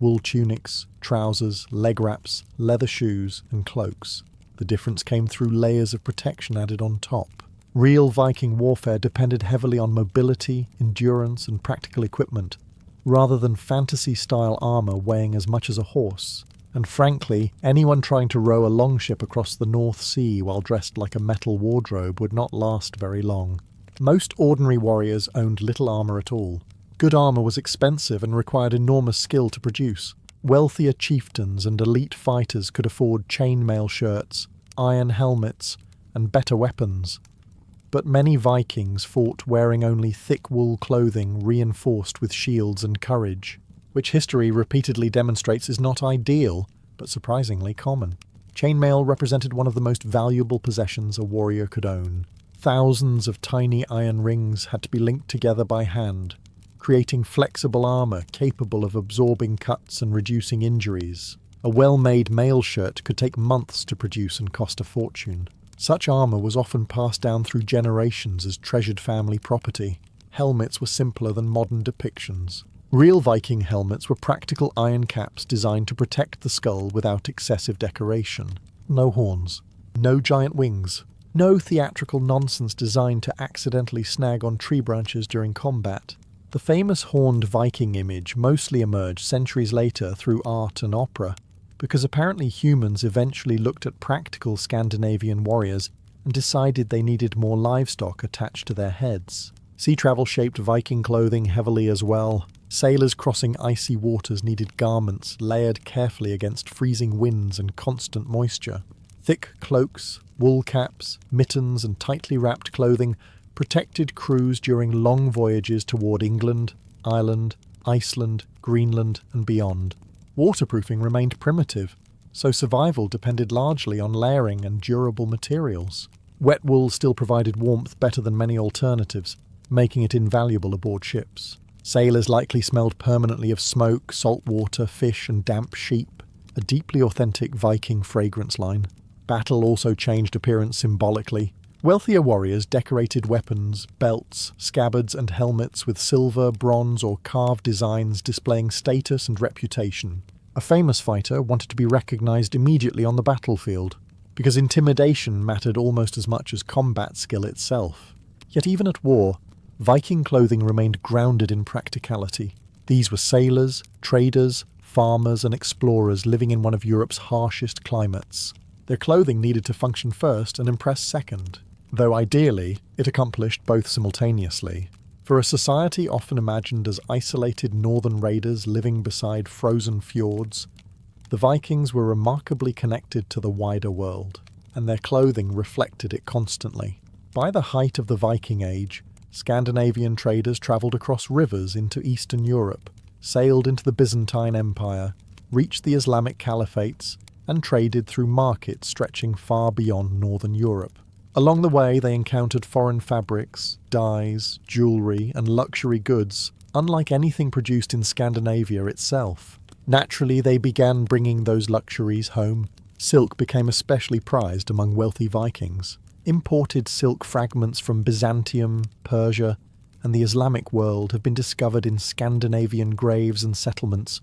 wool tunics, trousers, leg wraps, leather shoes, and cloaks. The difference came through layers of protection added on top. Real Viking warfare depended heavily on mobility, endurance, and practical equipment, rather than fantasy-style armour weighing as much as a horse. And frankly, anyone trying to row a longship across the North Sea while dressed like a metal wardrobe would not last very long. Most ordinary warriors owned little armour at all. Good armour was expensive and required enormous skill to produce. Wealthier chieftains and elite fighters could afford chainmail shirts, iron helmets, and better weapons. But many Vikings fought wearing only thick wool clothing reinforced with shields and courage, which history repeatedly demonstrates is not ideal, but surprisingly common. Chainmail represented one of the most valuable possessions a warrior could own. Thousands of tiny iron rings had to be linked together by hand, creating flexible armour capable of absorbing cuts and reducing injuries. A well-made mail shirt could take months to produce and cost a fortune. Such armour was often passed down through generations as treasured family property. Helmets were simpler than modern depictions. Real Viking helmets were practical iron caps designed to protect the skull without excessive decoration. No horns, no giant wings, no theatrical nonsense designed to accidentally snag on tree branches during combat. The famous horned Viking image mostly emerged centuries later through art and opera, because apparently humans eventually looked at practical Scandinavian warriors and decided they needed more livestock attached to their heads. Sea travel shaped Viking clothing heavily as well. Sailors crossing icy waters needed garments layered carefully against freezing winds and constant moisture. Thick cloaks, wool caps, mittens, and tightly wrapped clothing protected crews during long voyages toward England, Ireland, Iceland, Greenland, and beyond. Waterproofing remained primitive, so survival depended largely on layering and durable materials. Wet wool still provided warmth better than many alternatives, making it invaluable aboard ships. Sailors likely smelled permanently of smoke, salt water, fish, and damp sheep, a deeply authentic Viking fragrance line. Battle also changed appearance symbolically. Wealthier warriors decorated weapons, belts, scabbards, and helmets with silver, bronze, or carved designs displaying status and reputation. A famous fighter wanted to be recognized immediately on the battlefield, because intimidation mattered almost as much as combat skill itself. Yet even at war, Viking clothing remained grounded in practicality. These were sailors, traders, farmers, and explorers living in one of Europe's harshest climates. Their clothing needed to function first and impress second, though ideally it accomplished both simultaneously. For a society often imagined as isolated northern raiders living beside frozen fjords, the Vikings were remarkably connected to the wider world, and their clothing reflected it constantly. By the height of the Viking Age, Scandinavian traders travelled across rivers into Eastern Europe, sailed into the Byzantine Empire, reached the Islamic caliphates, and traded through markets stretching far beyond northern Europe. Along the way, they encountered foreign fabrics, dyes, jewellery, and luxury goods, unlike anything produced in Scandinavia itself. Naturally, they began bringing those luxuries home. Silk became especially prized among wealthy Vikings. Imported silk fragments from Byzantium, Persia, and the Islamic world have been discovered in Scandinavian graves and settlements,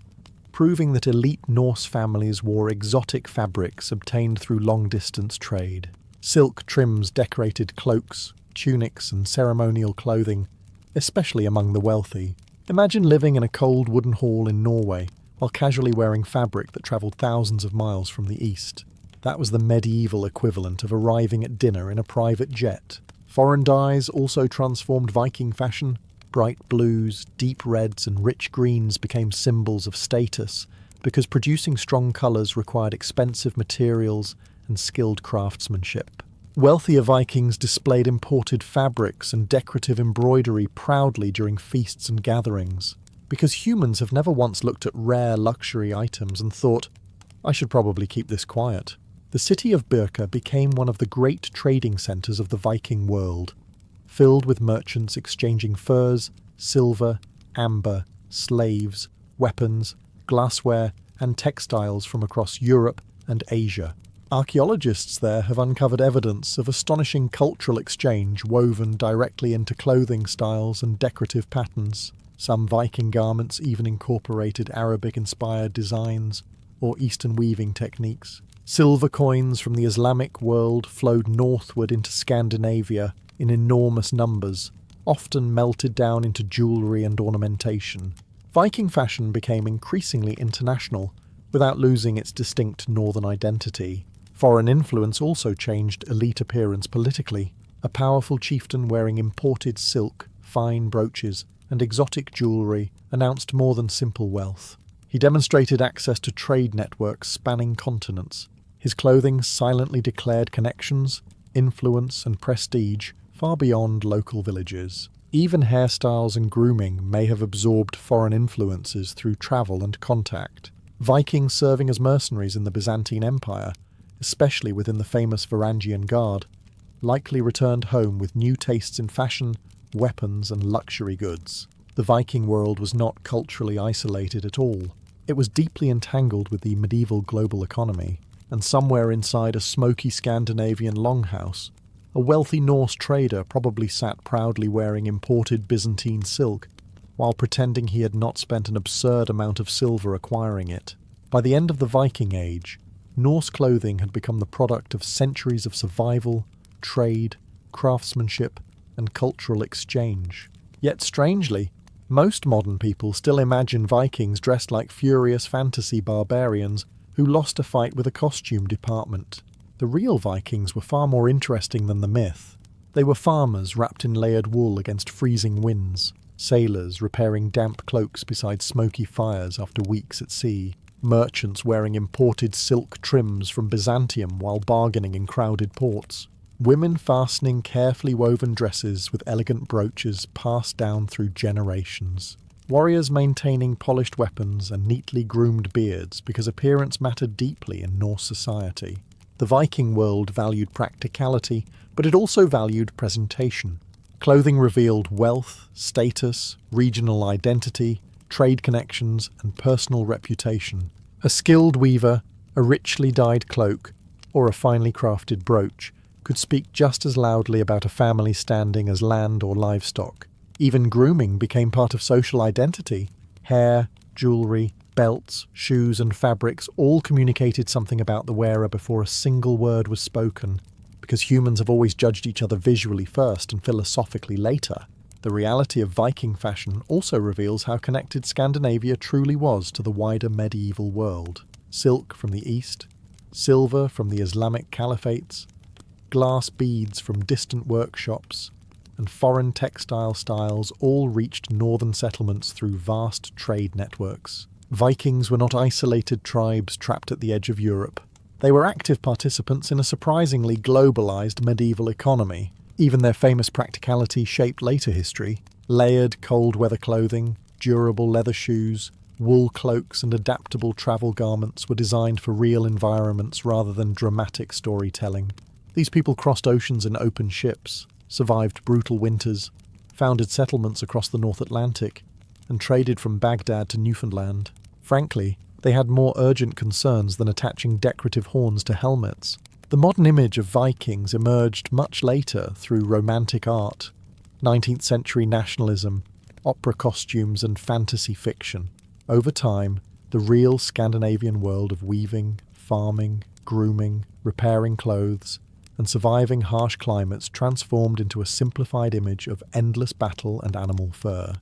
proving that elite Norse families wore exotic fabrics obtained through long-distance trade. Silk trims decorated cloaks, tunics, and ceremonial clothing, especially among the wealthy. Imagine living in a cold wooden hall in Norway, while casually wearing fabric that travelled thousands of miles from the east. That was the medieval equivalent of arriving at dinner in a private jet. Foreign dyes also transformed Viking fashion. Bright blues, deep reds, and rich greens became symbols of status, because producing strong colours required expensive materials and skilled craftsmanship. Wealthier Vikings displayed imported fabrics and decorative embroidery proudly during feasts and gatherings, because humans have never once looked at rare luxury items and thought, I should probably keep this quiet. The city of Birka became one of the great trading centres of the Viking world, filled with merchants exchanging furs, silver, amber, slaves, weapons, glassware, and textiles from across Europe and Asia. Archaeologists there have uncovered evidence of astonishing cultural exchange woven directly into clothing styles and decorative patterns. Some Viking garments even incorporated Arabic-inspired designs or Eastern weaving techniques. Silver coins from the Islamic world flowed northward into Scandinavia in enormous numbers, often melted down into jewellery and ornamentation. Viking fashion became increasingly international, without losing its distinct northern identity. Foreign influence also changed elite appearance politically. A powerful chieftain wearing imported silk, fine brooches, and exotic jewellery announced more than simple wealth. He demonstrated access to trade networks spanning continents. His clothing silently declared connections, influence, and prestige far beyond local villages. Even hairstyles and grooming may have absorbed foreign influences through travel and contact. Vikings serving as mercenaries in the Byzantine Empire, especially within the famous Varangian Guard, likely returned home with new tastes in fashion, weapons, and luxury goods. The Viking world was not culturally isolated at all. It was deeply entangled with the medieval global economy, and somewhere inside a smoky Scandinavian longhouse, a wealthy Norse trader probably sat proudly wearing imported Byzantine silk, while pretending he had not spent an absurd amount of silver acquiring it. By the end of the Viking Age, Norse clothing had become the product of centuries of survival, trade, craftsmanship, and cultural exchange. Yet strangely, most modern people still imagine Vikings dressed like furious fantasy barbarians who lost a fight with a costume department. The real Vikings were far more interesting than the myth. They were farmers wrapped in layered wool against freezing winds, sailors repairing damp cloaks beside smoky fires after weeks at sea, merchants wearing imported silk trims from Byzantium while bargaining in crowded ports, women fastening carefully woven dresses with elegant brooches passed down through generations, warriors maintaining polished weapons and neatly groomed beards because appearance mattered deeply in Norse society. The Viking world valued practicality, but it also valued presentation. Clothing revealed wealth, status, regional identity, trade connections, and personal reputation. A skilled weaver, a richly dyed cloak, or a finely crafted brooch could speak just as loudly about a family standing as land or livestock. Even grooming became part of social identity. Hair, jewellery, belts, shoes, and fabrics all communicated something about the wearer before a single word was spoken, because humans have always judged each other visually first and philosophically later. The reality of Viking fashion also reveals how connected Scandinavia truly was to the wider medieval world. Silk from the east, silver from the Islamic caliphates, glass beads from distant workshops, and foreign textile styles all reached northern settlements through vast trade networks. Vikings were not isolated tribes trapped at the edge of Europe. They were active participants in a surprisingly globalized medieval economy. Even their famous practicality shaped later history. Layered cold-weather clothing, durable leather shoes, wool cloaks and adaptable travel garments were designed for real environments rather than dramatic storytelling. These people crossed oceans in open ships, survived brutal winters, founded settlements across the North Atlantic, and traded from Baghdad to Newfoundland. Frankly, they had more urgent concerns than attaching decorative horns to helmets. The modern image of Vikings emerged much later through romantic art, 19th century nationalism, opera costumes, and fantasy fiction. Over time, the real Scandinavian world of weaving, farming, grooming, repairing clothes, and surviving harsh climates transformed into a simplified image of endless battle and animal fur.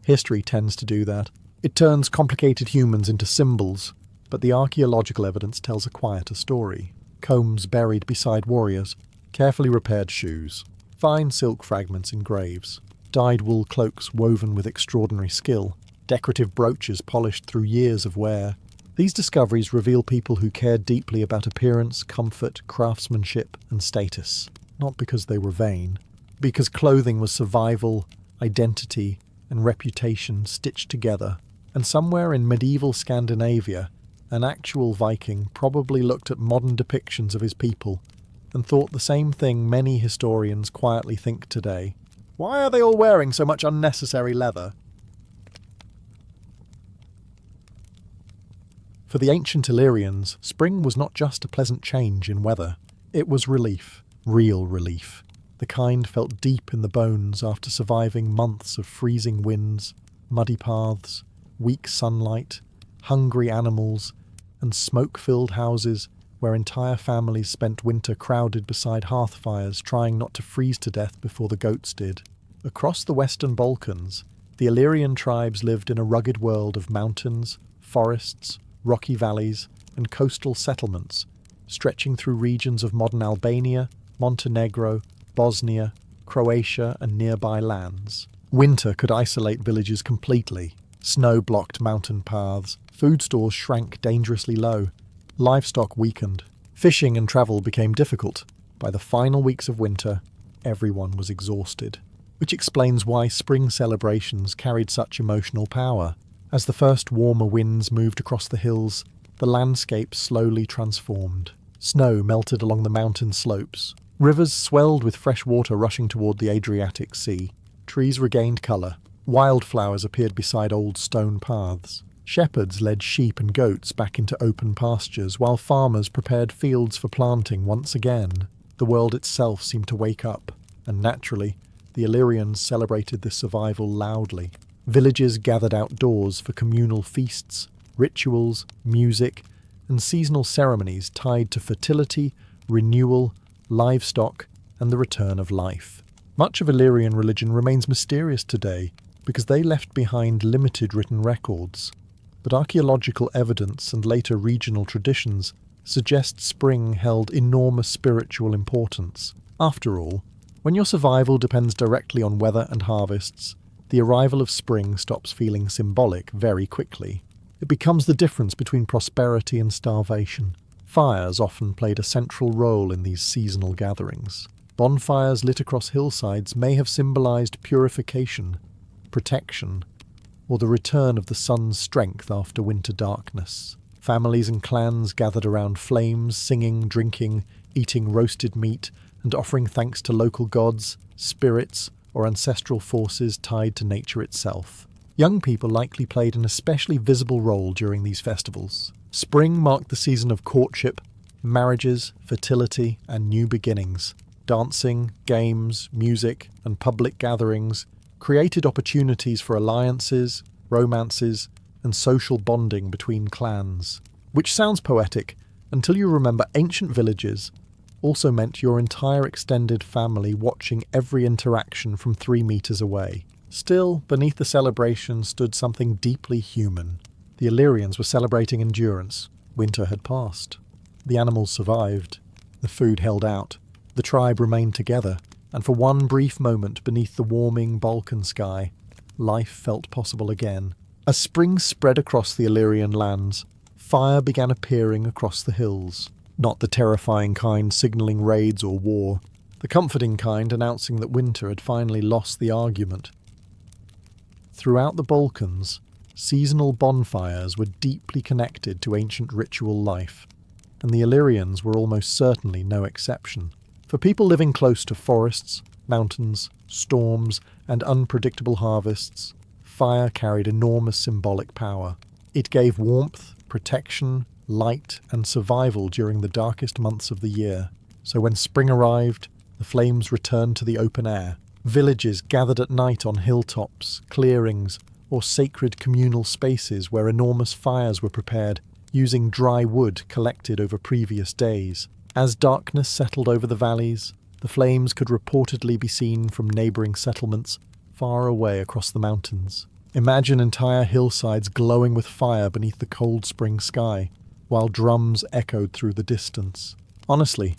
History tends to do that. It turns complicated humans into symbols, but the archaeological evidence tells a quieter story. Combs buried beside warriors, carefully repaired shoes, fine silk fragments in graves, dyed wool cloaks woven with extraordinary skill, decorative brooches polished through years of wear. These discoveries reveal people who cared deeply about appearance, comfort, craftsmanship, and status, not because they were vain, because clothing was survival, identity, and reputation stitched together. And somewhere in medieval Scandinavia, an actual Viking probably looked at modern depictions of his people and thought the same thing many historians quietly think today. Why are they all wearing so much unnecessary leather? For the ancient Illyrians, spring was not just a pleasant change in weather. It was relief, real relief. The kind felt deep in the bones after surviving months of freezing winds, muddy paths, weak sunlight, hungry animals, and smoke-filled houses where entire families spent winter crowded beside hearth fires trying not to freeze to death before the goats did. Across the Western Balkans, the Illyrian tribes lived in a rugged world of mountains, forests, rocky valleys, and coastal settlements, stretching through regions of modern Albania, Montenegro, Bosnia, Croatia, and nearby lands. Winter could isolate villages completely. Snow blocked mountain paths, food stores shrank dangerously low, livestock weakened. Fishing and travel became difficult. By the final weeks of winter, everyone was exhausted, which explains why spring celebrations carried such emotional power. As the first warmer winds moved across the hills, the landscape slowly transformed. Snow melted along the mountain slopes. Rivers swelled with fresh water rushing toward the Adriatic Sea. Trees regained colour. Wildflowers appeared beside old stone paths. Shepherds led sheep and goats back into open pastures, while farmers prepared fields for planting once again. The world itself seemed to wake up, and naturally, the Illyrians celebrated this survival loudly. Villages gathered outdoors for communal feasts, rituals, music, and seasonal ceremonies tied to fertility, renewal, livestock, and the return of life. Much of Illyrian religion remains mysterious today because they left behind limited written records, but archaeological evidence and later regional traditions suggest spring held enormous spiritual importance. After all, when your survival depends directly on weather and harvests, the arrival of spring stops feeling symbolic very quickly. It becomes the difference between prosperity and starvation. Fires often played a central role in these seasonal gatherings. Bonfires lit across hillsides may have symbolized purification, protection, or the return of the sun's strength after winter darkness. Families and clans gathered around flames, singing, drinking, eating roasted meat, and offering thanks to local gods, spirits, or ancestral forces tied to nature itself. Young people likely played an especially visible role during these festivals. Spring marked the season of courtship, marriages, fertility, and new beginnings. Dancing, games, music, and public gatherings created opportunities for alliances, romances, and social bonding between clans. Which sounds poetic until you remember ancient villages also meant your entire extended family watching every interaction from 3 meters away. Still, beneath the celebration stood something deeply human. The Illyrians were celebrating endurance. Winter had passed. The animals survived. The food held out. The tribe remained together, and for one brief moment beneath the warming Balkan sky, life felt possible again. As spring spread across the Illyrian lands, fire began appearing across the hills. Not the terrifying kind signalling raids or war, the comforting kind announcing that winter had finally lost the argument. Throughout the Balkans, seasonal bonfires were deeply connected to ancient ritual life, and the Illyrians were almost certainly no exception. For people living close to forests, mountains, storms, and unpredictable harvests, fire carried enormous symbolic power. It gave warmth, protection, light, and survival during the darkest months of the year. So when spring arrived, the flames returned to the open air. Villages gathered at night on hilltops, clearings, or sacred communal spaces where enormous fires were prepared, using dry wood collected over previous days. As darkness settled over the valleys, the flames could reportedly be seen from neighbouring settlements far away across the mountains. Imagine entire hillsides glowing with fire beneath the cold spring sky, while drums echoed through the distance. Honestly,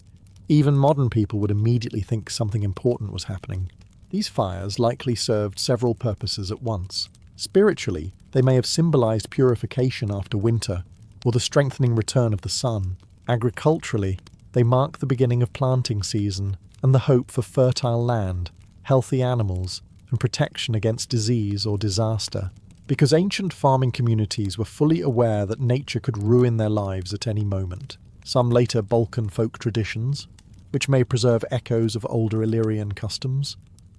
even modern people would immediately think something important was happening. These fires likely served several purposes at once. Spiritually, they may have symbolized purification after winter, or the strengthening return of the sun. Agriculturally, they mark the beginning of planting season and the hope for fertile land, healthy animals, and protection against disease or disaster. Because ancient farming communities were fully aware that nature could ruin their lives at any moment. Some later Balkan folk traditions, which may preserve echoes of older Illyrian customs,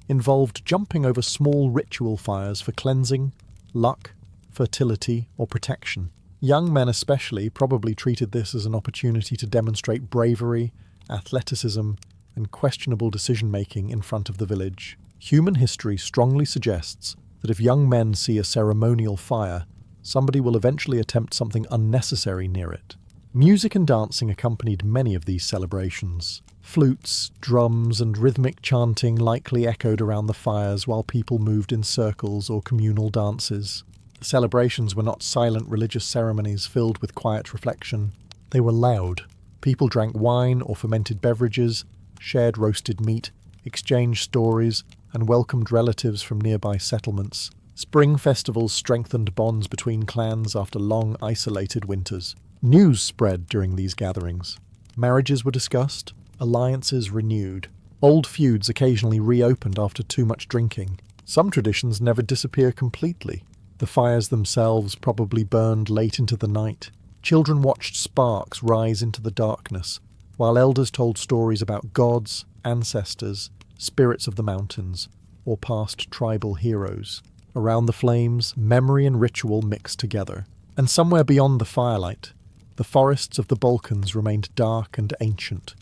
involved jumping over small ritual fires for cleansing, luck, fertility, or protection. Young men especially probably treated this as an opportunity to demonstrate bravery, athleticism, and questionable decision-making in front of the village. Human history strongly suggests that if young men see a ceremonial fire, somebody will eventually attempt something unnecessary near it. Music and dancing accompanied many of these celebrations. Flutes, drums, and rhythmic chanting likely echoed around the fires while people moved in circles or communal dances. The celebrations were not silent religious ceremonies filled with quiet reflection. They were loud. People drank wine or fermented beverages, shared roasted meat, exchanged stories, and welcomed relatives from nearby settlements. Spring festivals strengthened bonds between clans after long, isolated winters. News spread during these gatherings. Marriages were discussed, alliances renewed. Old feuds occasionally reopened after too much drinking. Some traditions never disappear completely. The fires themselves probably burned late into the night. Children watched sparks rise into the darkness, while elders told stories about gods, ancestors, spirits of the mountains, or past tribal heroes. Around the flames, memory and ritual mixed together. And somewhere beyond the firelight, the forests of the Balkans remained dark and ancient,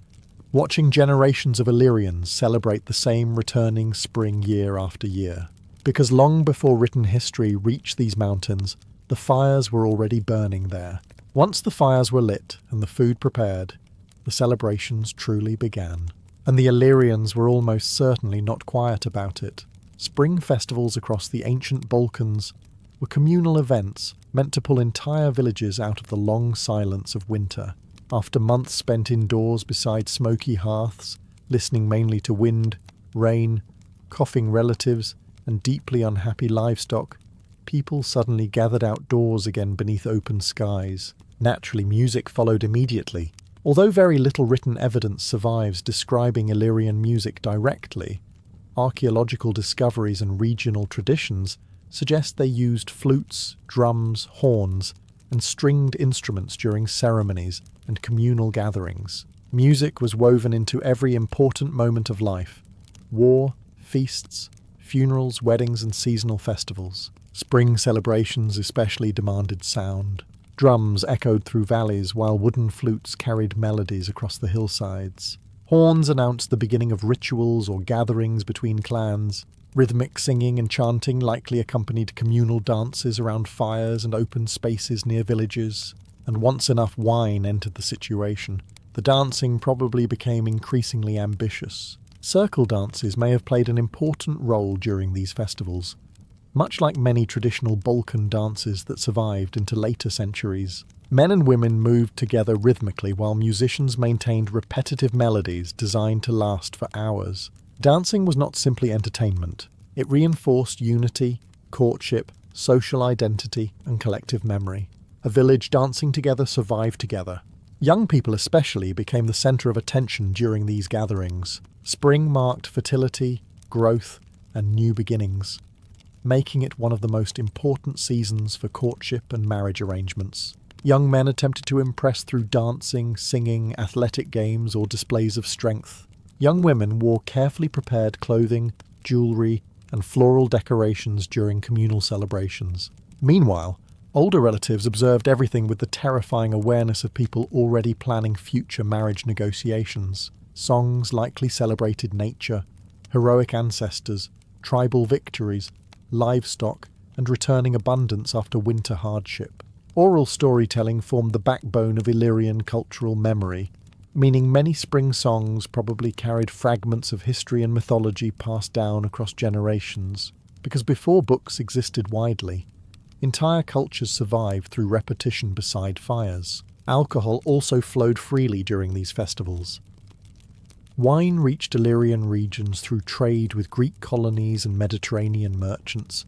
watching generations of Illyrians celebrate the same returning spring year after year. Because long before written history reached these mountains, the fires were already burning there. Once the fires were lit and the food prepared, the celebrations truly began. And the Illyrians were almost certainly not quiet about it. Spring festivals across the ancient Balkans were communal events meant to pull entire villages out of the long silence of winter. After months spent indoors beside smoky hearths, listening mainly to wind, rain, coughing relatives, and deeply unhappy livestock, people suddenly gathered outdoors again beneath open skies. Naturally, music followed immediately. Although very little written evidence survives describing Illyrian music directly, archaeological discoveries and regional traditions suggest they used flutes, drums, horns, and stringed instruments during ceremonies and communal gatherings. Music was woven into every important moment of life: war, feasts, funerals, weddings, and seasonal festivals. Spring celebrations especially demanded sound. Drums echoed through valleys while wooden flutes carried melodies across the hillsides. Horns announced the beginning of rituals or gatherings between clans. Rhythmic singing and chanting likely accompanied communal dances around fires and open spaces near villages. And once enough wine entered the situation, the dancing probably became increasingly ambitious. Circle dances may have played an important role during these festivals, much like many traditional Balkan dances that survived into later centuries. Men and women moved together rhythmically while musicians maintained repetitive melodies designed to last for hours. Dancing was not simply entertainment. It reinforced unity, courtship, social identity, and collective memory. A village dancing together survived together. Young people especially became the center of attention during these gatherings. Spring marked fertility, growth, and new beginnings, making it one of the most important seasons for courtship and marriage arrangements. Young men attempted to impress through dancing, singing, athletic games, or displays of strength. Young women wore carefully prepared clothing, jewelry, and floral decorations during communal celebrations. Meanwhile, older relatives observed everything with the terrifying awareness of people already planning future marriage negotiations. Songs likely celebrated nature, heroic ancestors, tribal victories, livestock, and returning abundance after winter hardship. Oral storytelling formed the backbone of Illyrian cultural memory, meaning many spring songs probably carried fragments of history and mythology passed down across generations. Because before books existed widely, entire cultures survived through repetition beside fires. Alcohol also flowed freely during these festivals. Wine reached Illyrian regions through trade with Greek colonies and Mediterranean merchants,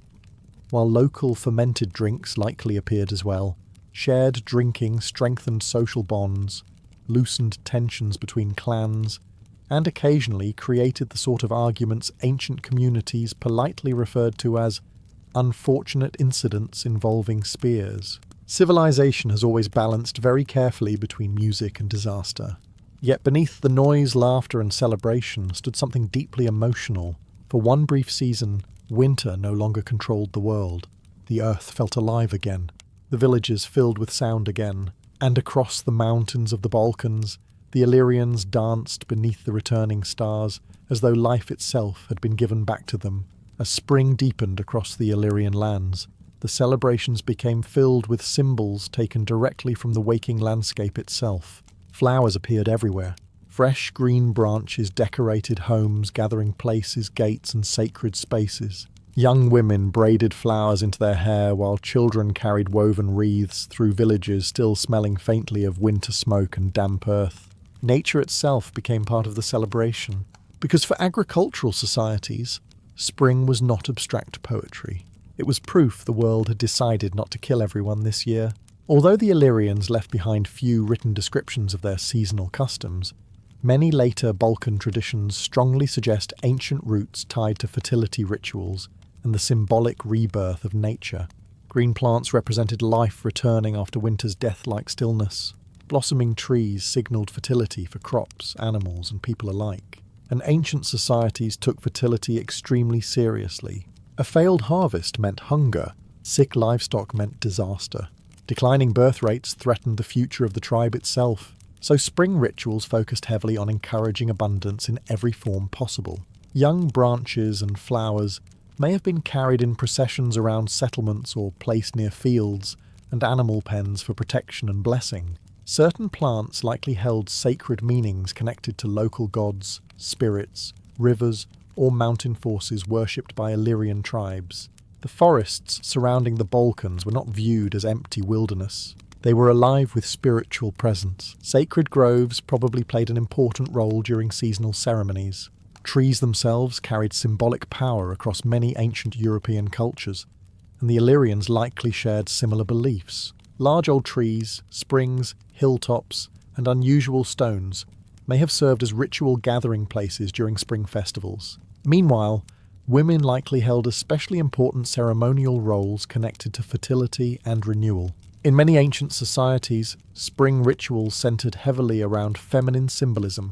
while local fermented drinks likely appeared as well. Shared drinking strengthened social bonds, loosened tensions between clans, and occasionally created the sort of arguments ancient communities politely referred to as unfortunate incidents involving spears. Civilization has always balanced very carefully between music and disaster. Yet beneath the noise, laughter, and celebration stood something deeply emotional. For one brief season, winter no longer controlled the world. The earth felt alive again, the villages filled with sound again, and across the mountains of the Balkans, the Illyrians danced beneath the returning stars as though life itself had been given back to them. As spring deepened across the Illyrian lands, the celebrations became filled with symbols taken directly from the waking landscape itself. Flowers appeared everywhere. Fresh green branches decorated homes, gathering places, gates, and sacred spaces. Young women braided flowers into their hair while children carried woven wreaths through villages still smelling faintly of winter smoke and damp earth. Nature itself became part of the celebration, because for agricultural societies, spring was not abstract poetry. It was proof the world had decided not to kill everyone this year. Although the Illyrians left behind few written descriptions of their seasonal customs, many later Balkan traditions strongly suggest ancient roots tied to fertility rituals and the symbolic rebirth of nature. Green plants represented life returning after winter's death-like stillness. Blossoming trees signalled fertility for crops, animals, and people alike. And ancient societies took fertility extremely seriously. A failed harvest meant hunger. Sick livestock meant disaster. Declining birth rates threatened the future of the tribe itself. So spring rituals focused heavily on encouraging abundance in every form possible. Young branches and flowers may have been carried in processions around settlements or placed near fields and animal pens for protection and blessing. Certain plants likely held sacred meanings connected to local gods, spirits, rivers, or mountain forces worshipped by Illyrian tribes. The forests surrounding the Balkans were not viewed as empty wilderness. They were alive with spiritual presence. Sacred groves probably played an important role during seasonal ceremonies. Trees themselves carried symbolic power across many ancient European cultures, and the Illyrians likely shared similar beliefs. Large old trees, springs, hilltops, and unusual stones may have served as ritual gathering places during spring festivals. Meanwhile, women likely held especially important ceremonial roles connected to fertility and renewal. In many ancient societies, spring rituals centered heavily around feminine symbolism,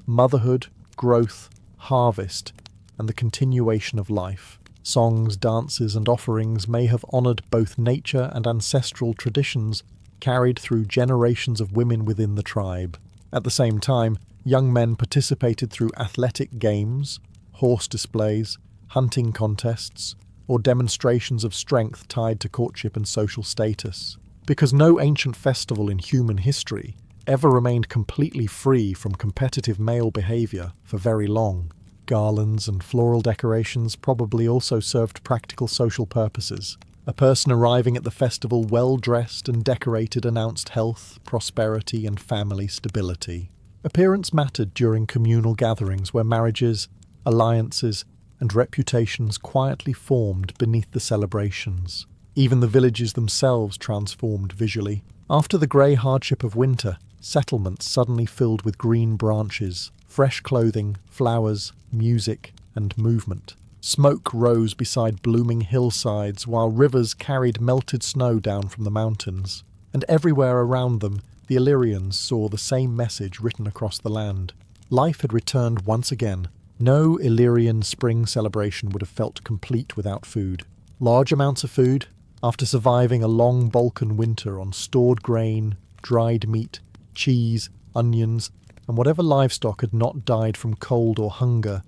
motherhood, growth, harvest, and the continuation of life. Songs, dances, and offerings may have honored both nature and ancestral traditions carried through generations of women within the tribe. At the same time, young men participated through athletic games, horse displays, hunting contests, or demonstrations of strength tied to courtship and social status. Because no ancient festival in human history ever remained completely free from competitive male behavior for very long. Garlands and floral decorations probably also served practical social purposes. A person arriving at the festival well-dressed and decorated announced health, prosperity, and family stability. Appearance mattered during communal gatherings where marriages, alliances, and reputations quietly formed beneath the celebrations. Even the villages themselves transformed visually. After the grey hardship of winter, settlements suddenly filled with green branches, fresh clothing, flowers, music, and movement. Smoke rose beside blooming hillsides while rivers carried melted snow down from the mountains. And everywhere around them, the Illyrians saw the same message written across the land. Life had returned once again. No Illyrian spring celebration would have felt complete without food. Large amounts of food, after surviving a long Balkan winter on stored grain, dried meat, cheese, onions, and whatever livestock had not died from cold or hunger,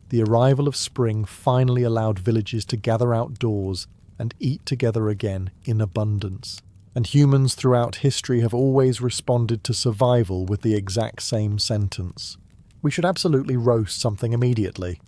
the arrival of spring finally allowed villages to gather outdoors and eat together again in abundance. And humans throughout history have always responded to survival with the exact same sentence: we should absolutely roast something immediately.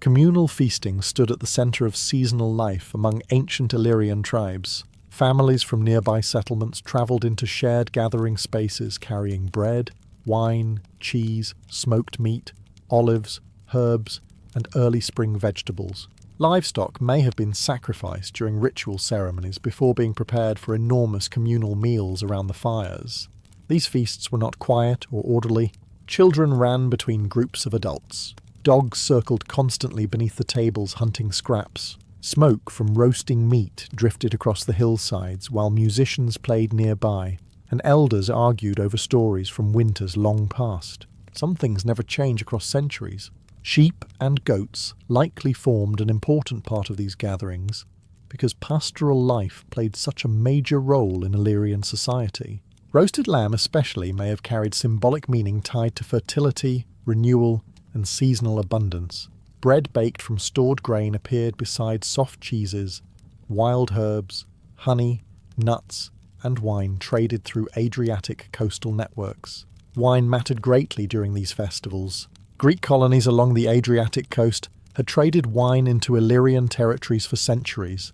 Communal feasting stood at the centre of seasonal life among ancient Illyrian tribes. Families from nearby settlements travelled into shared gathering spaces carrying bread, wine, cheese, smoked meat, olives, herbs, and early spring vegetables. Livestock may have been sacrificed during ritual ceremonies before being prepared for enormous communal meals around the fires. These feasts were not quiet or orderly. Children ran between groups of adults. Dogs circled constantly beneath the tables hunting scraps. Smoke from roasting meat drifted across the hillsides while musicians played nearby, and elders argued over stories from winters long past. Some things never change across centuries. Sheep and goats likely formed an important part of these gatherings, because pastoral life played such a major role in Illyrian society. Roasted lamb especially may have carried symbolic meaning tied to fertility, renewal, and seasonal abundance. Bread baked from stored grain appeared beside soft cheeses, wild herbs, honey, nuts, and wine traded through Adriatic coastal networks. Wine mattered greatly during these festivals. Greek colonies along the Adriatic coast had traded wine into Illyrian territories for centuries,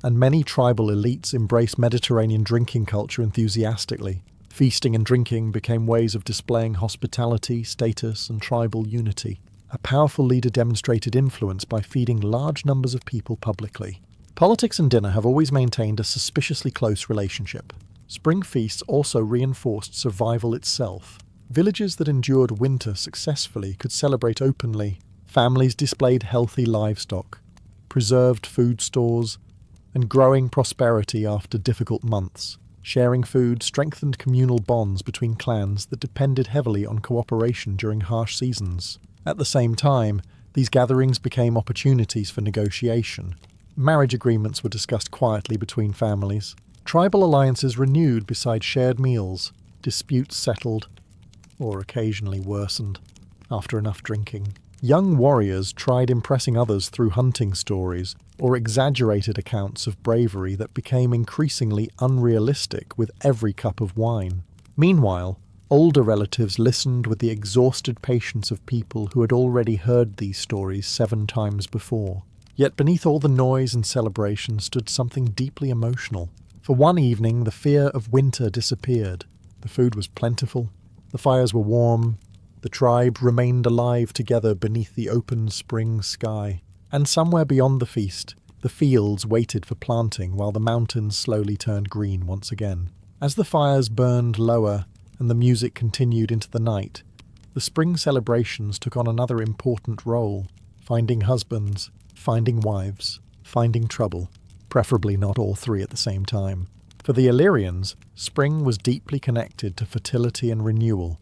and many tribal elites embraced Mediterranean drinking culture enthusiastically. Feasting and drinking became ways of displaying hospitality, status, and tribal unity. A powerful leader demonstrated influence by feeding large numbers of people publicly. Politics and dinner have always maintained a suspiciously close relationship. Spring feasts also reinforced survival itself. Villages that endured winter successfully could celebrate openly. Families displayed healthy livestock, preserved food stores, and growing prosperity after difficult months. Sharing food strengthened communal bonds between clans that depended heavily on cooperation during harsh seasons. At the same time, these gatherings became opportunities for negotiation. Marriage agreements were discussed quietly between families. Tribal alliances renewed beside shared meals, disputes settled, or occasionally worsened, after enough drinking. Young warriors tried impressing others through hunting stories or exaggerated accounts of bravery that became increasingly unrealistic with every cup of wine. Meanwhile, older relatives listened with the exhausted patience of people who had already heard these stories 7 times before. Yet beneath all the noise and celebration stood something deeply emotional. For one evening, the fear of winter disappeared. The food was plentiful, the fires were warm, the tribe remained alive together beneath the open spring sky. And somewhere beyond the feast, the fields waited for planting while the mountains slowly turned green once again. As the fires burned lower and the music continued into the night, the spring celebrations took on another important role: finding husbands, finding wives, finding trouble, preferably not all 3 at the same time. For the Illyrians, spring was deeply connected to fertility and renewal,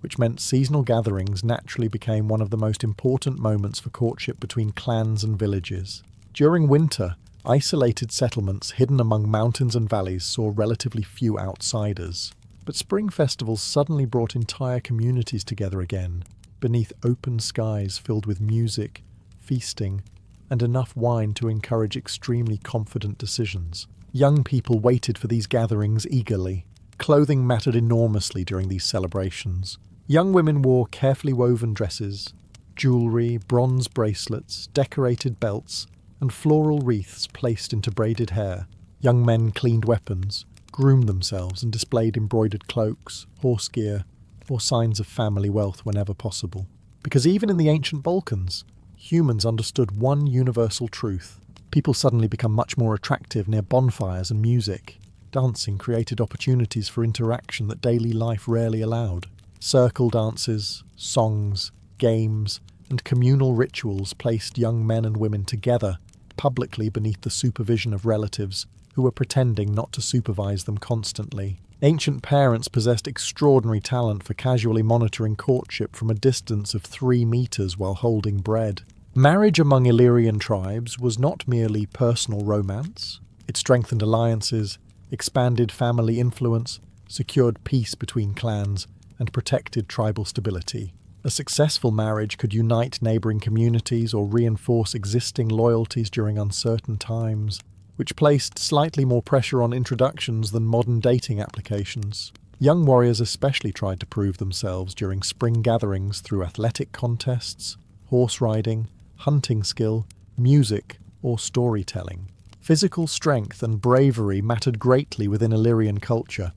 which meant seasonal gatherings naturally became one of the most important moments for courtship between clans and villages. During winter, isolated settlements hidden among mountains and valleys saw relatively few outsiders. But spring festivals suddenly brought entire communities together again, beneath open skies filled with music, feasting, and enough wine to encourage extremely confident decisions. Young people waited for these gatherings eagerly. Clothing mattered enormously during these celebrations. Young women wore carefully woven dresses, jewellery, bronze bracelets, decorated belts, and floral wreaths placed into braided hair. Young men cleaned weapons, groomed themselves, and displayed embroidered cloaks, horse gear, or signs of family wealth whenever possible. Because even in the ancient Balkans, humans understood one universal truth. People suddenly become much more attractive near bonfires and music. Dancing created opportunities for interaction that daily life rarely allowed. Circle dances, songs, games, and communal rituals placed young men and women together, publicly beneath the supervision of relatives who were pretending not to supervise them constantly. Ancient parents possessed extraordinary talent for casually monitoring courtship from a distance of 3 meters while holding bread. Marriage among Illyrian tribes was not merely personal romance. It strengthened alliances, expanded family influence, secured peace between clans, and protected tribal stability. A successful marriage could unite neighbouring communities or reinforce existing loyalties during uncertain times, which placed slightly more pressure on introductions than modern dating applications. Young warriors especially tried to prove themselves during spring gatherings through athletic contests, horse riding, hunting skill, music, or storytelling. Physical strength and bravery mattered greatly within Illyrian culture,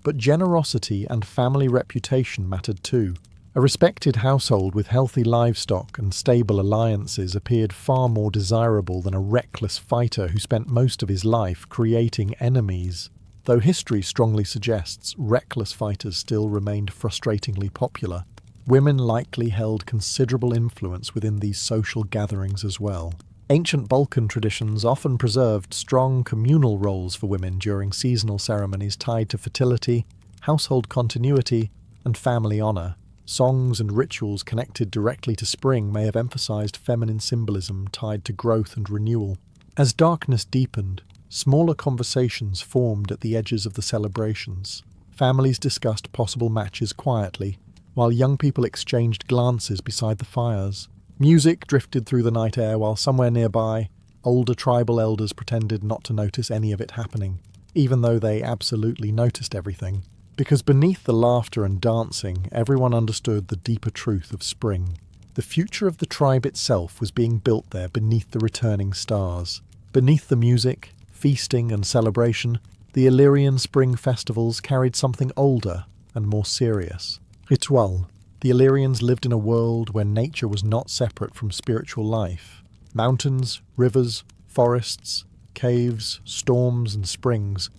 but generosity and family reputation mattered too. A respected household with healthy livestock and stable alliances appeared far more desirable than a reckless fighter who spent most of his life creating enemies. Though history strongly suggests reckless fighters still remained frustratingly popular, women likely held considerable influence within these social gatherings as well. Ancient Balkan traditions often preserved strong communal roles for women during seasonal ceremonies tied to fertility, household continuity, and family honour. Songs and rituals connected directly to spring may have emphasized feminine symbolism tied to growth and renewal. As darkness deepened, smaller conversations formed at the edges of the celebrations. Families discussed possible matches quietly, while young people exchanged glances beside the fires. Music drifted through the night air while somewhere nearby, older tribal elders pretended not to notice any of it happening, even though they absolutely noticed everything. Because beneath the laughter and dancing, everyone understood the deeper truth of spring. The future of the tribe itself was being built there beneath the returning stars. Beneath the music, feasting and celebration, the Illyrian spring festivals carried something older and more serious. Ritual. The Illyrians lived in a world where nature was not separate from spiritual life. Mountains, rivers, forests, caves, storms and springs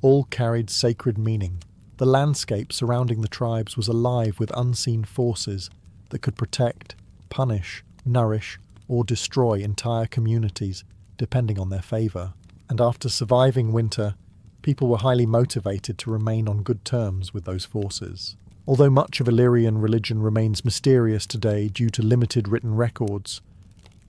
all carried sacred meaning. The landscape surrounding the tribes was alive with unseen forces that could protect, punish, nourish, or destroy entire communities, depending on their favour. And after surviving winter, people were highly motivated to remain on good terms with those forces. Although much of Illyrian religion remains mysterious today due to limited written records,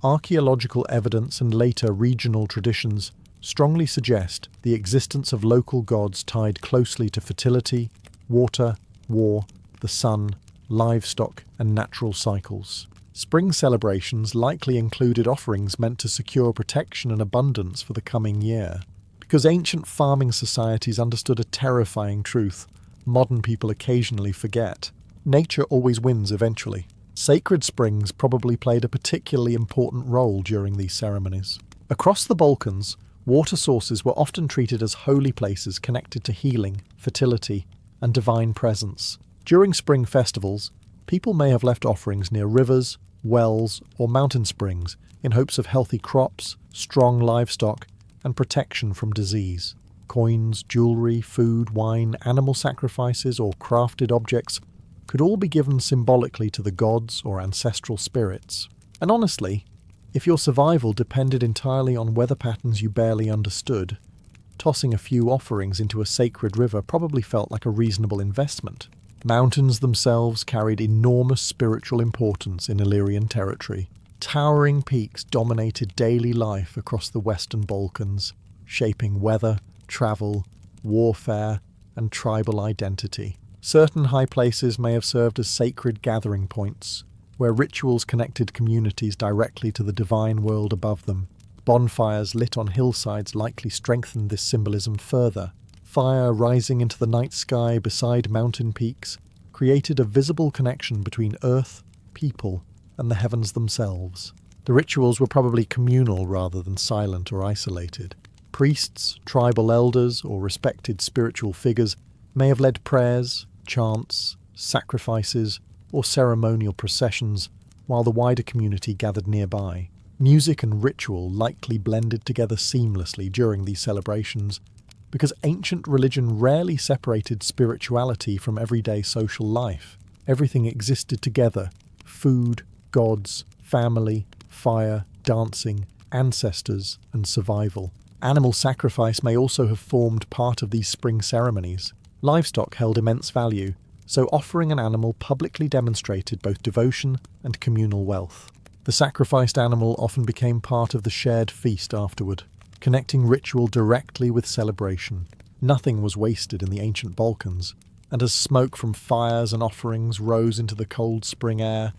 archaeological evidence and later regional traditions strongly suggest the existence of local gods tied closely to fertility, water, war, the sun, livestock, and natural cycles. Spring celebrations likely included offerings meant to secure protection and abundance for the coming year. Because ancient farming societies understood a terrifying truth modern people occasionally forget: nature always wins eventually. Sacred springs probably played a particularly important role during these ceremonies. Across the Balkans, water sources were often treated as holy places connected to healing, fertility, and divine presence. During spring festivals, people may have left offerings near rivers, wells, or mountain springs in hopes of healthy crops, strong livestock, and protection from disease. Coins, jewellery, food, wine, animal sacrifices, or crafted objects could all be given symbolically to the gods or ancestral spirits. And honestly, if your survival depended entirely on weather patterns you barely understood, tossing a few offerings into a sacred river probably felt like a reasonable investment. Mountains themselves carried enormous spiritual importance in Illyrian territory. Towering peaks dominated daily life across the Western Balkans, shaping weather, travel, warfare, and tribal identity. Certain high places may have served as sacred gathering points, where rituals connected communities directly to the divine world above them. Bonfires lit on hillsides likely strengthened this symbolism further. Fire rising into the night sky beside mountain peaks created a visible connection between earth, people, and the heavens themselves. The rituals were probably communal rather than silent or isolated. Priests, tribal elders, or respected spiritual figures may have led prayers, chants, sacrifices, or ceremonial processions, while the wider community gathered nearby. Music and ritual likely blended together seamlessly during these celebrations, because ancient religion rarely separated spirituality from everyday social life. Everything existed together: food, gods, family, fire, dancing, ancestors, and survival. Animal sacrifice may also have formed part of these spring ceremonies. Livestock held immense value, so offering an animal publicly demonstrated both devotion and communal wealth. The sacrificed animal often became part of the shared feast afterward, connecting ritual directly with celebration. Nothing was wasted in the ancient Balkans, and as smoke from fires and offerings rose into the cold spring air,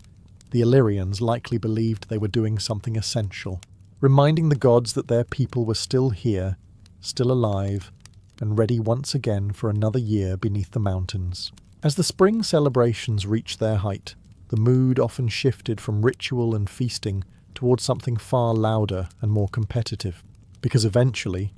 the Illyrians likely believed they were doing something essential, reminding the gods that their people were still here, still alive, and ready once again for another year beneath the mountains. As the spring celebrations reached their height, the mood often shifted from ritual and feasting towards something far louder and more competitive, because eventually,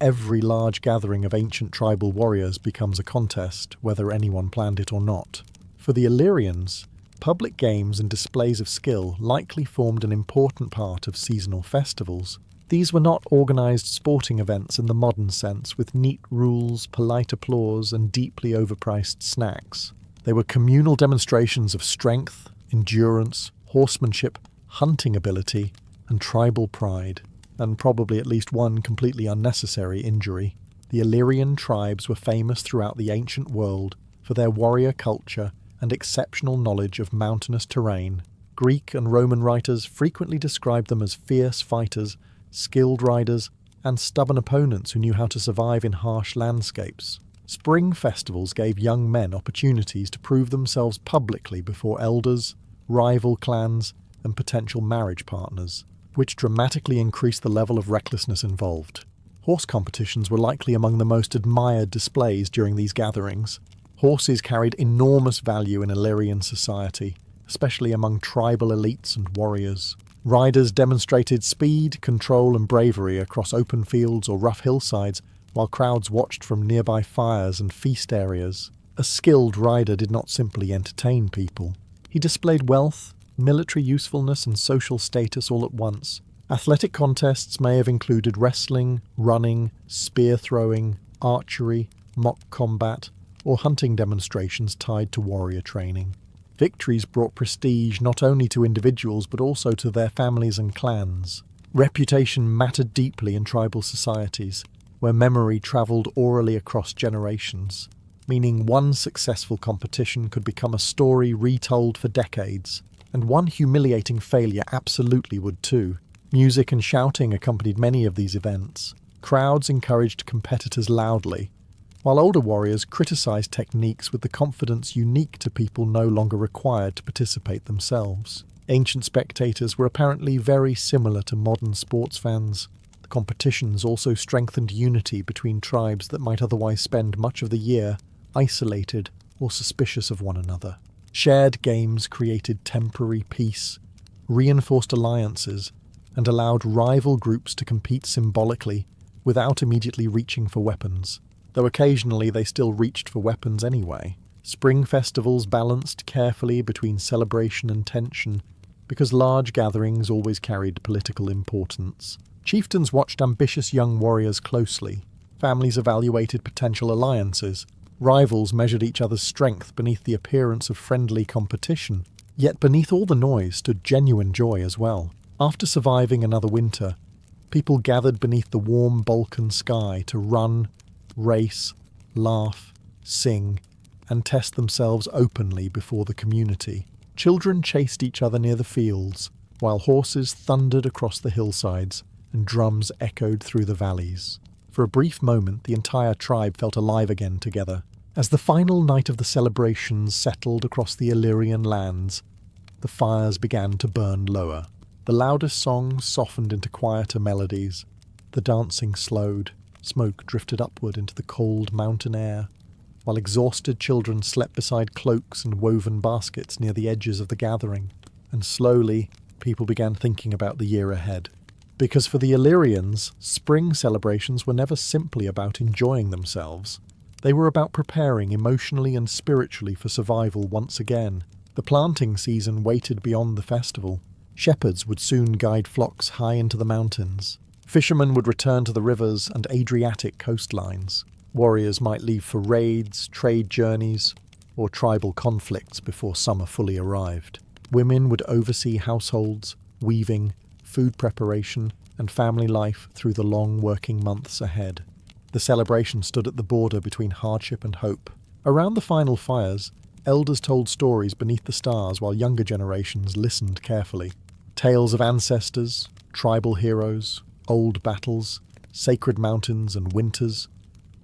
every large gathering of ancient tribal warriors becomes a contest, whether anyone planned it or not. For the Illyrians, public games and displays of skill likely formed an important part of seasonal festivals. These were not organised sporting events in the modern sense, with neat rules, polite applause, and deeply overpriced snacks. They were communal demonstrations of strength, endurance, horsemanship, hunting ability, and tribal pride, and probably at least one completely unnecessary injury. The Illyrian tribes were famous throughout the ancient world for their warrior culture and exceptional knowledge of mountainous terrain. Greek and Roman writers frequently described them as fierce fighters skilled riders, and stubborn opponents who knew how to survive in harsh landscapes. Spring festivals gave young men opportunities to prove themselves publicly before elders, rival clans, and potential marriage partners, which dramatically increased the level of recklessness involved. Horse competitions were likely among the most admired displays during these gatherings. Horses carried enormous value in Illyrian society, especially among tribal elites and warriors. Riders demonstrated speed, control, and bravery across open fields or rough hillsides, while crowds watched from nearby fires and feast areas. A skilled rider did not simply entertain people. He displayed wealth, military usefulness, and social status all at once. Athletic contests may have included wrestling, running, spear throwing, archery, mock combat, or hunting demonstrations tied to warrior training. Victories brought prestige not only to individuals but also to their families and clans. Reputation mattered deeply in tribal societies, where memory travelled orally across generations, meaning one successful competition could become a story retold for decades, and one humiliating failure absolutely would too. Music and shouting accompanied many of these events. Crowds encouraged competitors loudly, while older warriors criticised techniques with the confidence unique to people no longer required to participate themselves. Ancient spectators were apparently very similar to modern sports fans. The competitions also strengthened unity between tribes that might otherwise spend much of the year isolated or suspicious of one another. Shared games created temporary peace, reinforced alliances, and allowed rival groups to compete symbolically without immediately reaching for weapons, though occasionally they still reached for weapons anyway. Spring festivals balanced carefully between celebration and tension, because large gatherings always carried political importance. Chieftains watched ambitious young warriors closely. Families evaluated potential alliances. Rivals measured each other's strength beneath the appearance of friendly competition. Yet beneath all the noise stood genuine joy as well. After surviving another winter, people gathered beneath the warm Balkan sky to run, race, laugh, sing, and test themselves openly before the community. Children chased each other near the fields, while horses thundered across the hillsides and drums echoed through the valleys. For a brief moment, the entire tribe felt alive again together. As the final night of the celebrations settled across the Illyrian lands, the fires began to burn lower. The loudest songs softened into quieter melodies. The dancing slowed. Smoke drifted upward into the cold mountain air, while exhausted children slept beside cloaks and woven baskets near the edges of the gathering. And slowly, people began thinking about the year ahead. Because for the Illyrians, spring celebrations were never simply about enjoying themselves. They were about preparing emotionally and spiritually for survival once again. The planting season waited beyond the festival. Shepherds would soon guide flocks high into the mountains. Fishermen would return to the rivers and Adriatic coastlines. Warriors might leave for raids, trade journeys, or tribal conflicts before summer fully arrived. Women would oversee households, weaving, food preparation, and family life through the long working months ahead. The celebration stood at the border between hardship and hope. Around the final fires, elders told stories beneath the stars while younger generations listened carefully. Tales of ancestors, tribal heroes, old battles, sacred mountains and winters,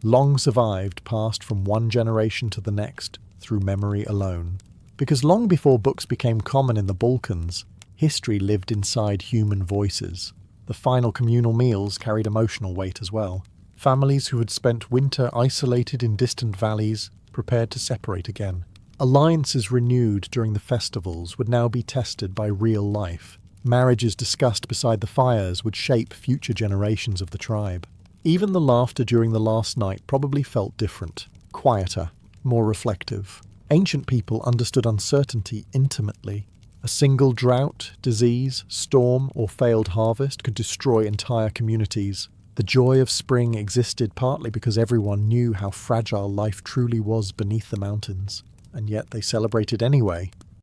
long survived passed from one generation to the next through memory alone. Because long before books became common in the Balkans, history lived inside human voices. The final communal meals carried emotional weight as well. Families who had spent winter isolated in distant valleys prepared to separate again. Alliances renewed during the festivals would now be tested by real life. Marriages discussed beside the fires would shape future generations of the tribe. Even the laughter during the last night probably felt different, quieter, more reflective. Ancient people understood uncertainty intimately. A single drought, disease, storm, or failed harvest could destroy entire communities. The joy of spring existed partly because everyone knew how fragile life truly was beneath the mountains, and yet they celebrated anyway.